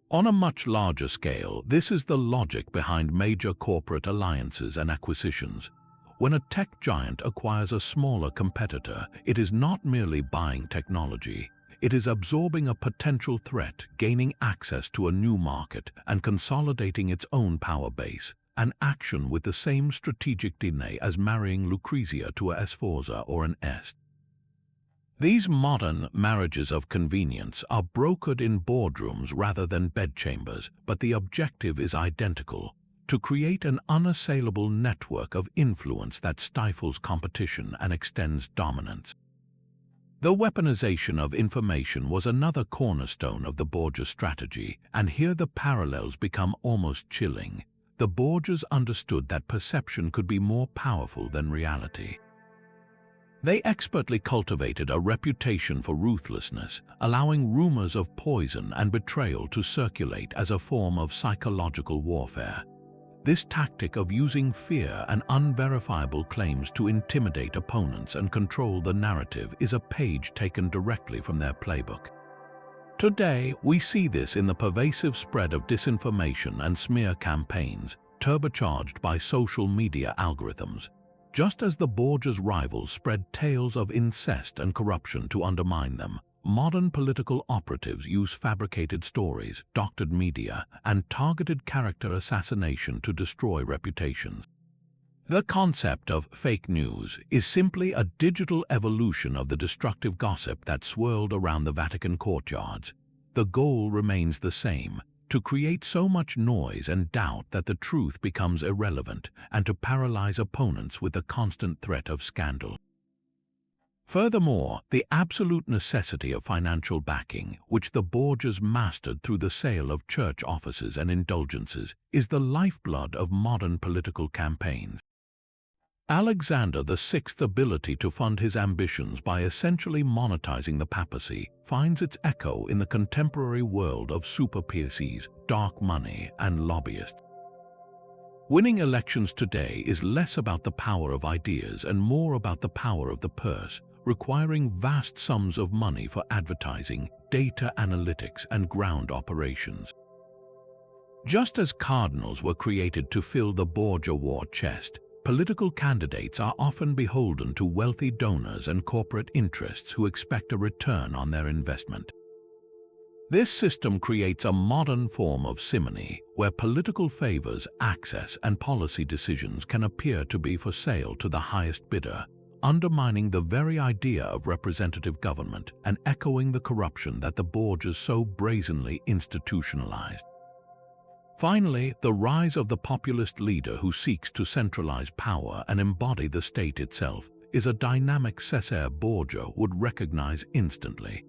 On a much larger scale, this is the logic behind major corporate alliances and acquisitions. When a tech giant acquires a smaller competitor, it is not merely buying technology. It is absorbing a potential threat, gaining access to a new market, and consolidating its own power base. An action with the same strategic DNA as marrying Lucrezia to a Sforza or an Est. These modern marriages of convenience are brokered in boardrooms rather than bedchambers, but the objective is identical: to create an unassailable network of influence that stifles competition and extends dominance. The weaponization of information was another cornerstone of the Borgia strategy, and here the parallels become almost chilling. The Borgias understood that perception could be more powerful than reality. They expertly cultivated a reputation for ruthlessness, allowing rumors of poison and betrayal to circulate as a form of psychological warfare. This tactic of using fear and unverifiable claims to intimidate opponents and control the narrative is a page taken directly from their playbook. Today, we see this in the pervasive spread of disinformation and smear campaigns, turbocharged by social media algorithms. Just as the Borgias' rivals spread tales of incest and corruption to undermine them, modern political operatives use fabricated stories, doctored media, and targeted character assassination to destroy reputations. The concept of fake news is simply a digital evolution of the destructive gossip that swirled around the Vatican courtyards. The goal remains the same: to create so much noise and doubt that the truth becomes irrelevant, and to paralyze opponents with the constant threat of scandal. Furthermore, the absolute necessity of financial backing, which the Borgias mastered through the sale of church offices and indulgences, is the lifeblood of modern political campaigns. Alexander VI's ability to fund his ambitions by essentially monetizing the papacy finds its echo in the contemporary world of super-PCs, dark money, and lobbyists. Winning elections today is less about the power of ideas and more about the power of the purse, requiring vast sums of money for advertising, data analytics, and ground operations. Just as cardinals were created to fill the Borgia war chest, political candidates are often beholden to wealthy donors and corporate interests who expect a return on their investment. This system creates a modern form of simony, where political favors, access, and policy decisions can appear to be for sale to the highest bidder, undermining the very idea of representative government and echoing the corruption that the Borgias so brazenly institutionalized. Finally, the rise of the populist leader who seeks to centralize power and embody the state itself is a dynamic Cesare Borgia would recognize instantly.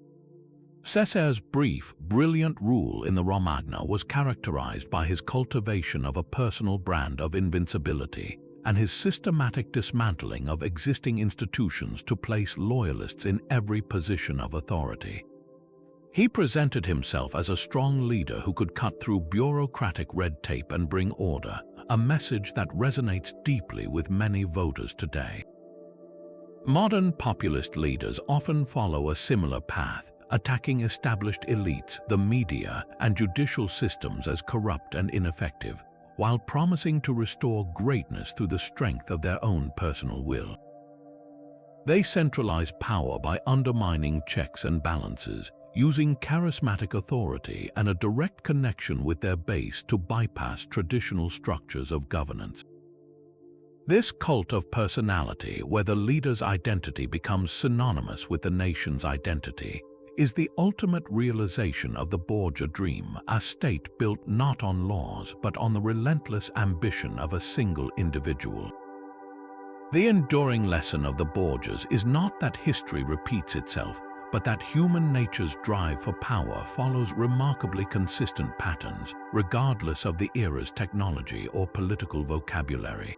Cesare's brief, brilliant rule in the Romagna was characterized by his cultivation of a personal brand of invincibility and his systematic dismantling of existing institutions to place loyalists in every position of authority. He presented himself as a strong leader who could cut through bureaucratic red tape and bring order, a message that resonates deeply with many voters today. Modern populist leaders often follow a similar path, attacking established elites, the media, and judicial systems as corrupt and ineffective, while promising to restore greatness through the strength of their own personal will. They centralize power by undermining checks and balances, using charismatic authority and a direct connection with their base to bypass traditional structures of governance. This cult of personality, where the leader's identity becomes synonymous with the nation's identity, is the ultimate realization of the Borgia dream, a state built not on laws but on the relentless ambition of a single individual. The enduring lesson of the Borgias is not that history repeats itself, but that human nature's drive for power follows remarkably consistent patterns, regardless of the era's technology or political vocabulary.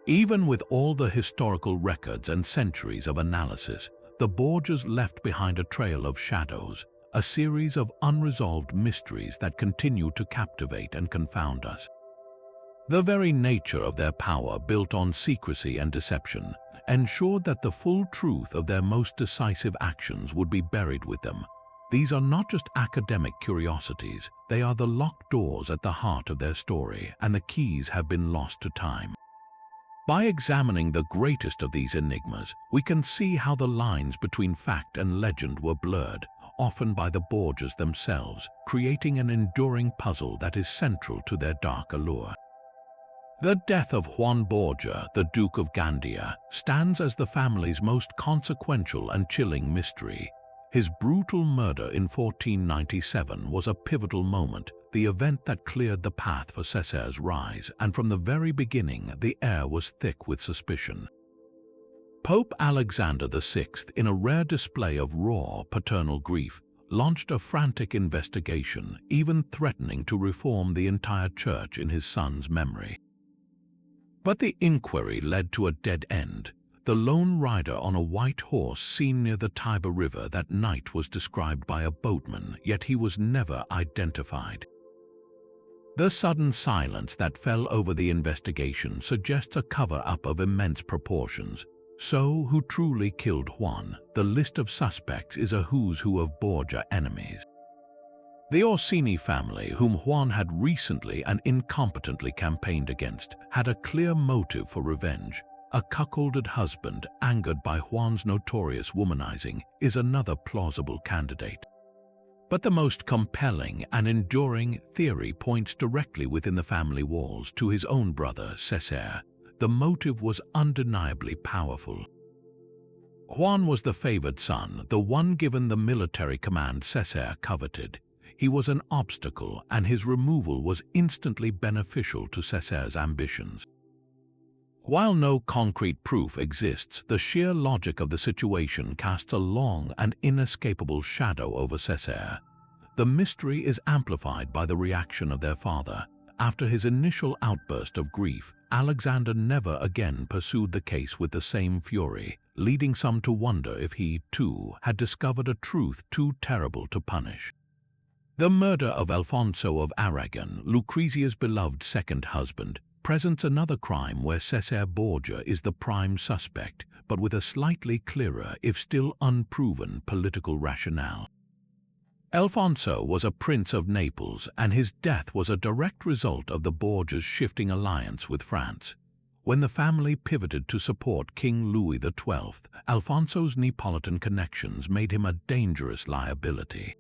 Even with all the historical records and centuries of analysis, the Borgias left behind a trail of shadows, a series of unresolved mysteries that continue to captivate and confound us. The very nature of their power, built on secrecy and deception, ensured that the full truth of their most decisive actions would be buried with them. These are not just academic curiosities, they are the locked doors at the heart of their story, and the keys have been lost to time. By examining the greatest of these enigmas, we can see how the lines between fact and legend were blurred, often by the Borgias themselves, creating an enduring puzzle that is central to their dark allure. The death of Juan Borgia, the Duke of Gandia, stands as the family's most consequential and chilling mystery. His brutal murder in 1497 was a pivotal moment, the event that cleared the path for Cesare's rise, and from the very beginning the air was thick with suspicion. Pope Alexander VI, in a rare display of raw paternal grief, launched a frantic investigation, even threatening to reform the entire church in his son's memory. But the inquiry led to a dead end. The lone rider on a white horse seen near the Tiber River that night was described by a boatman, yet he was never identified. The sudden silence that fell over the investigation suggests a cover-up of immense proportions. So, who truly killed Juan? The list of suspects is a who's who of Borgia enemies. The Orsini family, whom Juan had recently and incompetently campaigned against, had a clear motive for revenge. A cuckolded husband, angered by Juan's notorious womanizing, is another plausible candidate. But the most compelling and enduring theory points directly within the family walls to his own brother, Cesare. The motive was undeniably powerful. Juan was the favored son, the one given the military command Cesare coveted. He was an obstacle, and his removal was instantly beneficial to Cesare's ambitions. While no concrete proof exists, the sheer logic of the situation casts a long and inescapable shadow over Cesare. The mystery is amplified by the reaction of their father. After his initial outburst of grief, Alexander never again pursued the case with the same fury, leading some to wonder if he, too, had discovered a truth too terrible to punish. The murder of Alfonso of Aragon, Lucrezia's beloved second husband, presents another crime where Cesare Borgia is the prime suspect, but with a slightly clearer, if still unproven, political rationale. Alfonso was a prince of Naples, and his death was a direct result of the Borgias' shifting alliance with France. When the family pivoted to support King Louis XII, Alfonso's Neapolitan connections made him a dangerous liability.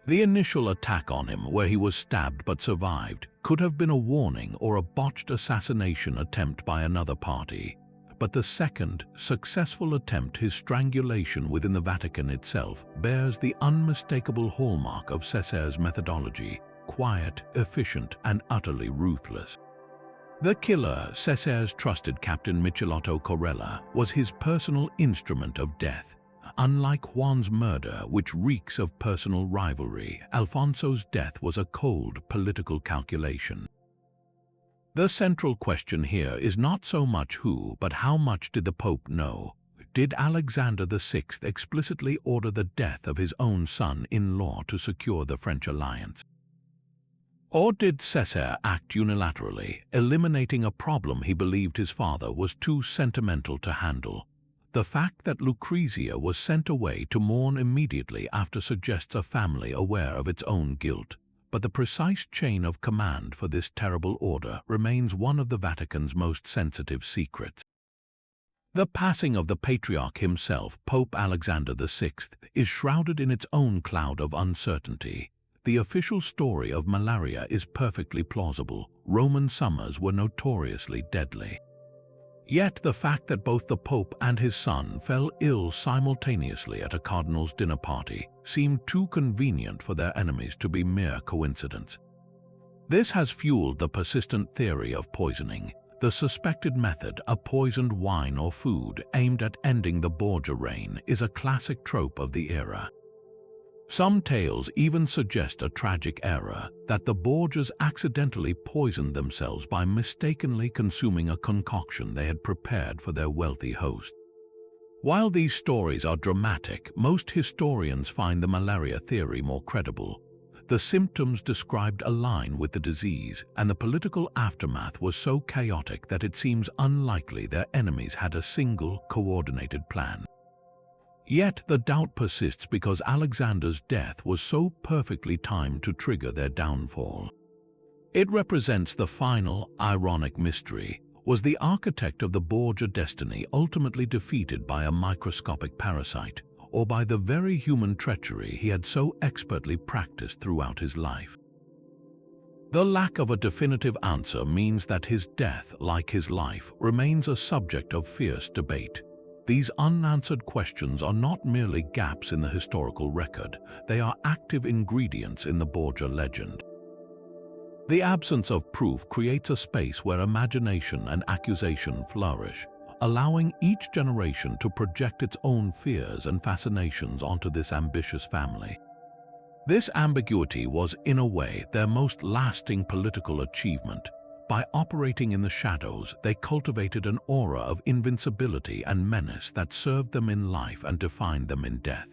The initial attack on him, where he was stabbed but survived, could have been a warning or a botched assassination attempt by another party. But the second, successful attempt, his strangulation within the Vatican itself, bears the unmistakable hallmark of Cesare's methodology: quiet, efficient, and utterly ruthless. The killer, Cesare's trusted captain Michelotto Corella, was his personal instrument of death. Unlike Juan's murder, which reeks of personal rivalry, Alfonso's death was a cold political calculation. The central question here is not so much who, but how much did the Pope know? Did Alexander VI explicitly order the death of his own son-in-law to secure the French alliance? Or did Cesare act unilaterally, eliminating a problem he believed his father was too sentimental to handle? The fact that Lucrezia was sent away to mourn immediately after suggests a family aware of its own guilt, but the precise chain of command for this terrible order remains one of the Vatican's most sensitive secrets. The passing of the patriarch himself, Pope Alexander VI, is shrouded in its own cloud of uncertainty. The official story of malaria is perfectly plausible. Roman summers were notoriously deadly. Yet the fact that both the Pope and his son fell ill simultaneously at a cardinal's dinner party seemed too convenient for their enemies to be mere coincidence. This has fueled the persistent theory of poisoning. The suspected method, a poisoned wine or food aimed at ending the Borgia reign, is a classic trope of the era. Some tales even suggest a tragic error, that the Borgias accidentally poisoned themselves by mistakenly consuming a concoction they had prepared for their wealthy host. While these stories are dramatic, most historians find the malaria theory more credible. The symptoms described align with the disease, and the political aftermath was so chaotic that it seems unlikely their enemies had a single, coordinated plan. Yet the doubt persists because Alexander's death was so perfectly timed to trigger their downfall. It represents the final, ironic mystery. Was the architect of the Borgia destiny ultimately defeated by a microscopic parasite, or by the very human treachery he had so expertly practiced throughout his life? The lack of a definitive answer means that his death, like his life, remains a subject of fierce debate. These unanswered questions are not merely gaps in the historical record, they are active ingredients in the Borgia legend. The absence of proof creates a space where imagination and accusation flourish, allowing each generation to project its own fears and fascinations onto this ambitious family. This ambiguity was, in a way, their most lasting political achievement. By operating in the shadows, they cultivated an aura of invincibility and menace that served them in life and defined them in death.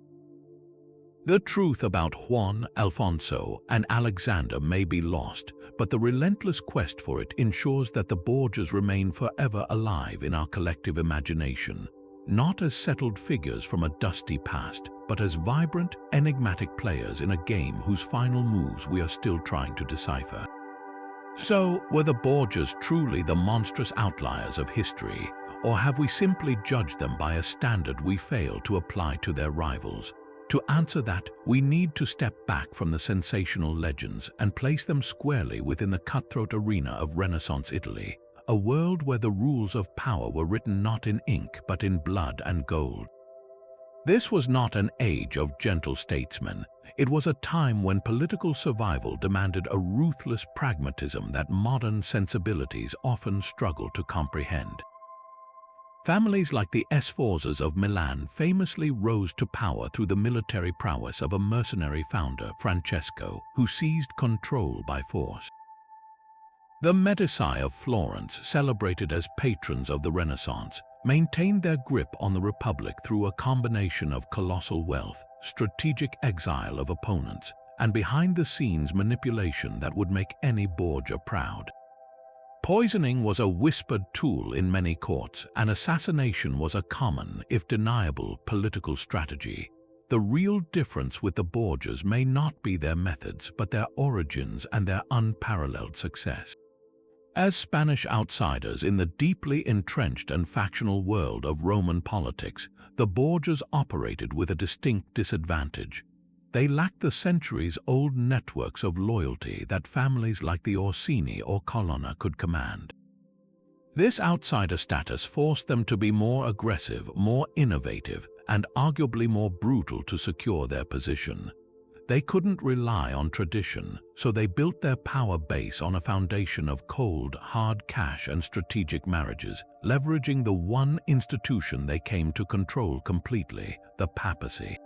The truth about Juan, Alfonso, and Alexander may be lost, but the relentless quest for it ensures that the Borgias remain forever alive in our collective imagination, not as settled figures from a dusty past, but as vibrant, enigmatic players in a game whose final moves we are still trying to decipher. So, were the Borgias truly the monstrous outliers of history, or have we simply judged them by a standard we fail to apply to their rivals? To answer that, we need to step back from the sensational legends and place them squarely within the cutthroat arena of Renaissance Italy, a world where the rules of power were written not in ink but in blood and gold. This was not an age of gentle statesmen. It was a time when political survival demanded a ruthless pragmatism that modern sensibilities often struggle to comprehend. Families like the Sforzas of Milan famously rose to power through the military prowess of a mercenary founder, Francesco, who seized control by force. The Medici of Florence, celebrated as patrons of the Renaissance, maintained their grip on the Republic through a combination of colossal wealth, strategic exile of opponents, and behind-the-scenes manipulation that would make any Borgia proud. Poisoning was a whispered tool in many courts, and assassination was a common, if deniable, political strategy. The real difference with the Borgias may not be their methods, but their origins and their unparalleled success. As Spanish outsiders in the deeply entrenched and factional world of Roman politics, the Borgias operated with a distinct disadvantage. They lacked the centuries-old networks of loyalty that families like the Orsini or Colonna could command. This outsider status forced them to be more aggressive, more innovative, and arguably more brutal to secure their position. They couldn't rely on tradition, so they built their power base on a foundation of cold, hard cash and strategic marriages, leveraging the one institution they came to control completely, the papacy.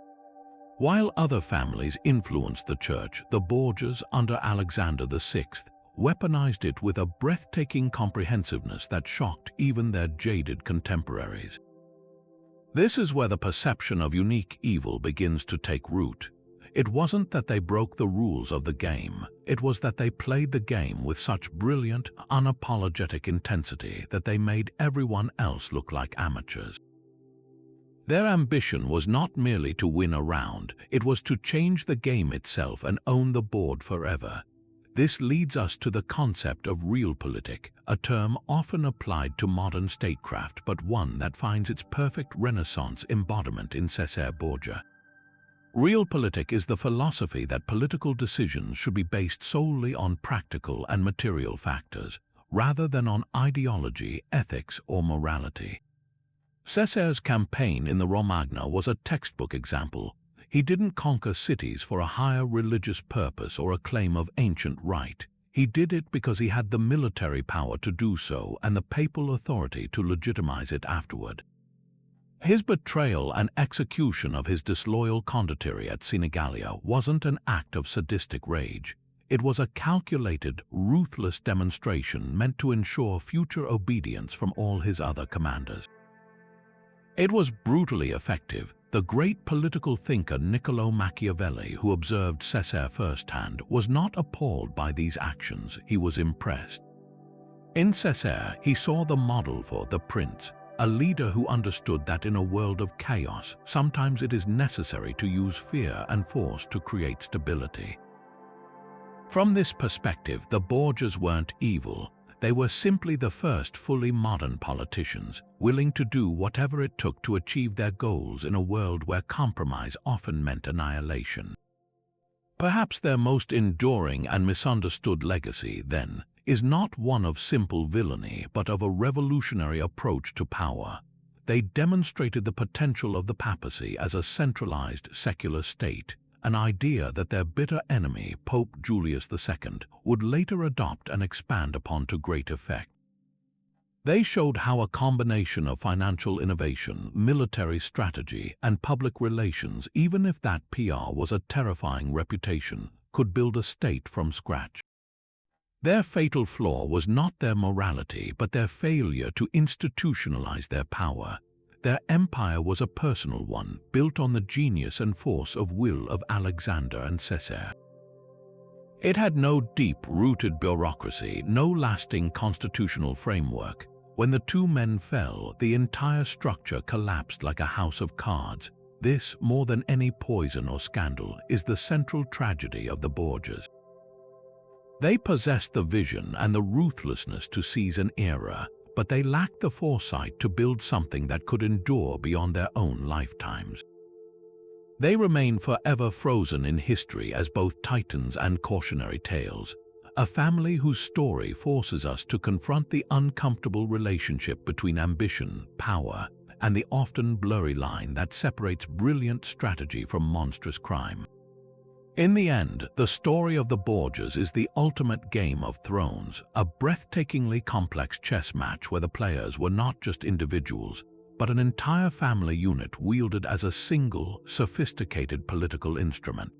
While other families influenced the church, the Borgias, under Alexander VI, weaponized it with a breathtaking comprehensiveness that shocked even their jaded contemporaries. This is where the perception of unique evil begins to take root. It wasn't that they broke the rules of the game, it was that they played the game with such brilliant, unapologetic intensity that they made everyone else look like amateurs. Their ambition was not merely to win a round, it was to change the game itself and own the board forever. This leads us to the concept of realpolitik, a term often applied to modern statecraft but one that finds its perfect Renaissance embodiment in Cesare Borgia. Realpolitik is the philosophy that political decisions should be based solely on practical and material factors, rather than on ideology, ethics, or morality. Cesare's campaign in the Romagna was a textbook example. He didn't conquer cities for a higher religious purpose or a claim of ancient right. He did it because he had the military power to do so and the papal authority to legitimize it afterward. His betrayal and execution of his disloyal condottieri at Senigallia wasn't an act of sadistic rage. It was a calculated, ruthless demonstration meant to ensure future obedience from all his other commanders. It was brutally effective. The great political thinker Niccolo Machiavelli, who observed Cesare firsthand, was not appalled by these actions, he was impressed. In Cesare, he saw the model for the prince, a leader who understood that in a world of chaos, sometimes it is necessary to use fear and force to create stability. From this perspective, the Borgias weren't evil. They were simply the first fully modern politicians, willing to do whatever it took to achieve their goals in a world where compromise often meant annihilation. Perhaps their most enduring and misunderstood legacy, then, is not one of simple villainy, but of a revolutionary approach to power. They demonstrated the potential of the papacy as a centralized secular state, an idea that their bitter enemy, Pope Julius II, would later adopt and expand upon to great effect. They showed how a combination of financial innovation, military strategy, and public relations, even if that PR was a terrifying reputation, could build a state from scratch. Their fatal flaw was not their morality, but their failure to institutionalize their power. Their empire was a personal one, built on the genius and force of will of Alexander and Cesare. It had no deep-rooted bureaucracy, no lasting constitutional framework. When the two men fell, the entire structure collapsed like a house of cards. This, more than any poison or scandal, is the central tragedy of the Borgias. They possessed the vision and the ruthlessness to seize an era, but they lacked the foresight to build something that could endure beyond their own lifetimes. They remain forever frozen in history as both titans and cautionary tales, a family whose story forces us to confront the uncomfortable relationship between ambition, power, and the often blurry line that separates brilliant strategy from monstrous crime. In the end, the story of the Borgias is the ultimate Game of Thrones, a breathtakingly complex chess match where the players were not just individuals, but an entire family unit wielded as a single, sophisticated political instrument.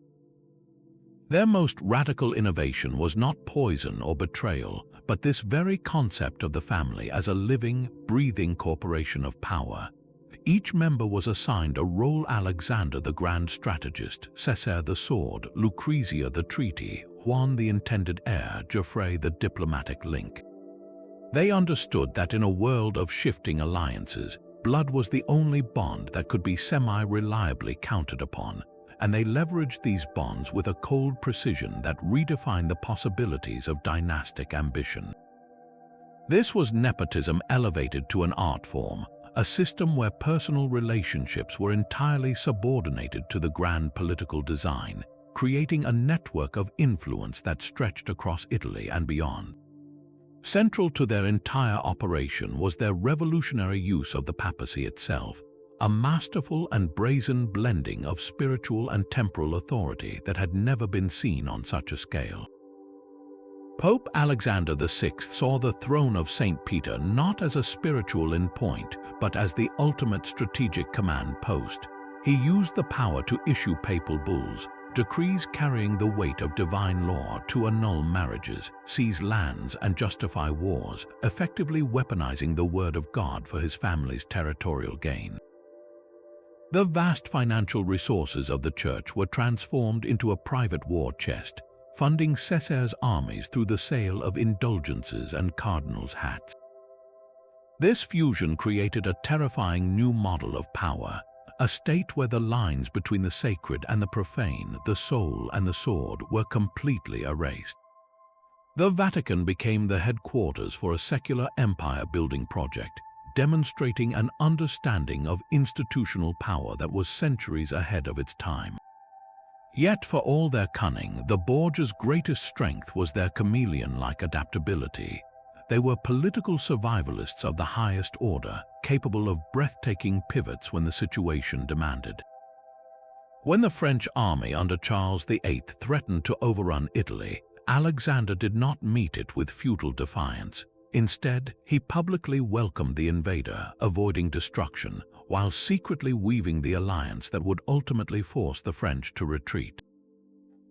Their most radical innovation was not poison or betrayal, but this very concept of the family as a living, breathing corporation of power. Each member was assigned a role: Alexander the grand strategist, Cesare the sword, Lucrezia the treaty, Juan the intended heir, Geoffrey the diplomatic link. They understood that in a world of shifting alliances, blood was the only bond that could be semi-reliably counted upon, and they leveraged these bonds with a cold precision that redefined the possibilities of dynastic ambition. This was nepotism elevated to an art form, a system where personal relationships were entirely subordinated to the grand political design, creating a network of influence that stretched across Italy and beyond. Central to their entire operation was their revolutionary use of the papacy itself, a masterful and brazen blending of spiritual and temporal authority that had never been seen on such a scale. Pope Alexander VI saw the throne of St. Peter not as a spiritual endpoint, but as the ultimate strategic command post. He used the power to issue papal bulls, decrees carrying the weight of divine law to annul marriages, seize lands, and justify wars, effectively weaponizing the word of God for his family's territorial gain. The vast financial resources of the church were transformed into a private war chest, funding Cesare's armies through the sale of indulgences and cardinals' hats. This fusion created a terrifying new model of power, a state where the lines between the sacred and the profane, the soul and the sword, were completely erased. The Vatican became the headquarters for a secular empire-building project, demonstrating an understanding of institutional power that was centuries ahead of its time. Yet for all their cunning, the Borgias' greatest strength was their chameleon-like adaptability. They were political survivalists of the highest order, capable of breathtaking pivots when the situation demanded. When the French army under Charles VIII threatened to overrun Italy, Alexander did not meet it with futile defiance. Instead, he publicly welcomed the invader, avoiding destruction, while secretly weaving the alliance that would ultimately force the French to retreat.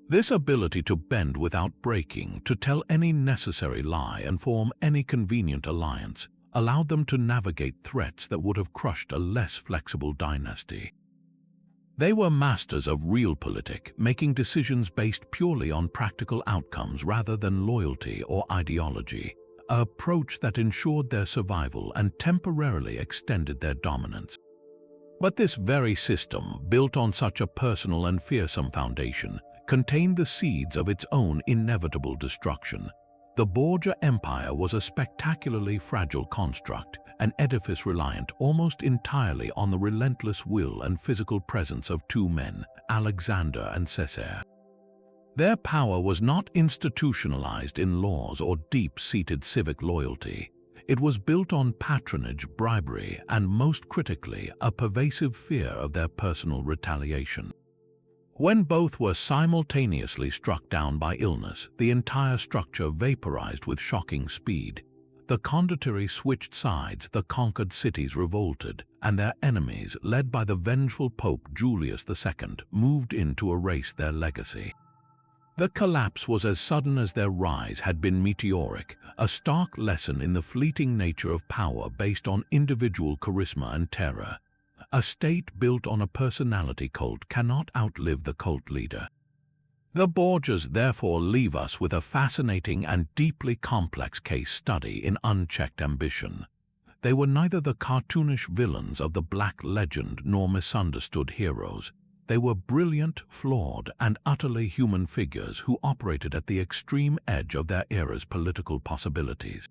This ability to bend without breaking, to tell any necessary lie and form any convenient alliance, allowed them to navigate threats that would have crushed a less flexible dynasty. They were masters of realpolitik, making decisions based purely on practical outcomes rather than loyalty or ideology, an approach that ensured their survival and temporarily extended their dominance. But this very system, built on such a personal and fearsome foundation, contained the seeds of its own inevitable destruction. The Borgia Empire was a spectacularly fragile construct, an edifice reliant almost entirely on the relentless will and physical presence of two men, Alexander and Cesare. Their power was not institutionalized in laws or deep-seated civic loyalty. It was built on patronage, bribery, and most critically, a pervasive fear of their personal retaliation. When both were simultaneously struck down by illness, the entire structure vaporized with shocking speed. The condottieri switched sides, the conquered cities revolted, and their enemies, led by the vengeful Pope Julius II, moved in to erase their legacy. The collapse was as sudden as their rise had been meteoric, a stark lesson in the fleeting nature of power based on individual charisma and terror. A state built on a personality cult cannot outlive the cult leader. The Borgias therefore leave us with a fascinating and deeply complex case study in unchecked ambition. They were neither the cartoonish villains of the Black Legend nor misunderstood heroes. They were brilliant, flawed, and utterly human figures who operated at the extreme edge of their era's political possibilities.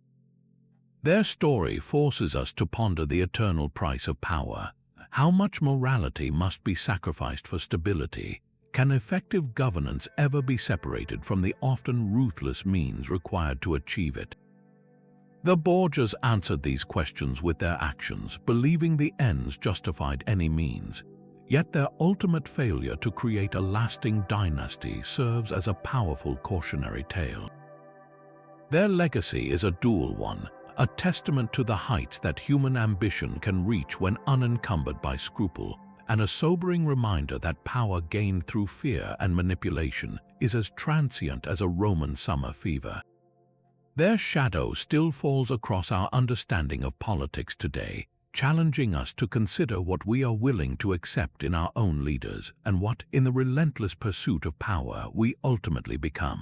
Their story forces us to ponder the eternal price of power. How much morality must be sacrificed for stability? Can effective governance ever be separated from the often ruthless means required to achieve it? The Borgias answered these questions with their actions, believing the ends justified any means. Yet their ultimate failure to create a lasting dynasty serves as a powerful cautionary tale. Their legacy is a dual one, a testament to the heights that human ambition can reach when unencumbered by scruple, and a sobering reminder that power gained through fear and manipulation is as transient as a Roman summer fever. Their shadow still falls across our understanding of politics today, challenging us to consider what we are willing to accept in our own leaders and what, in the relentless pursuit of power, we ultimately become.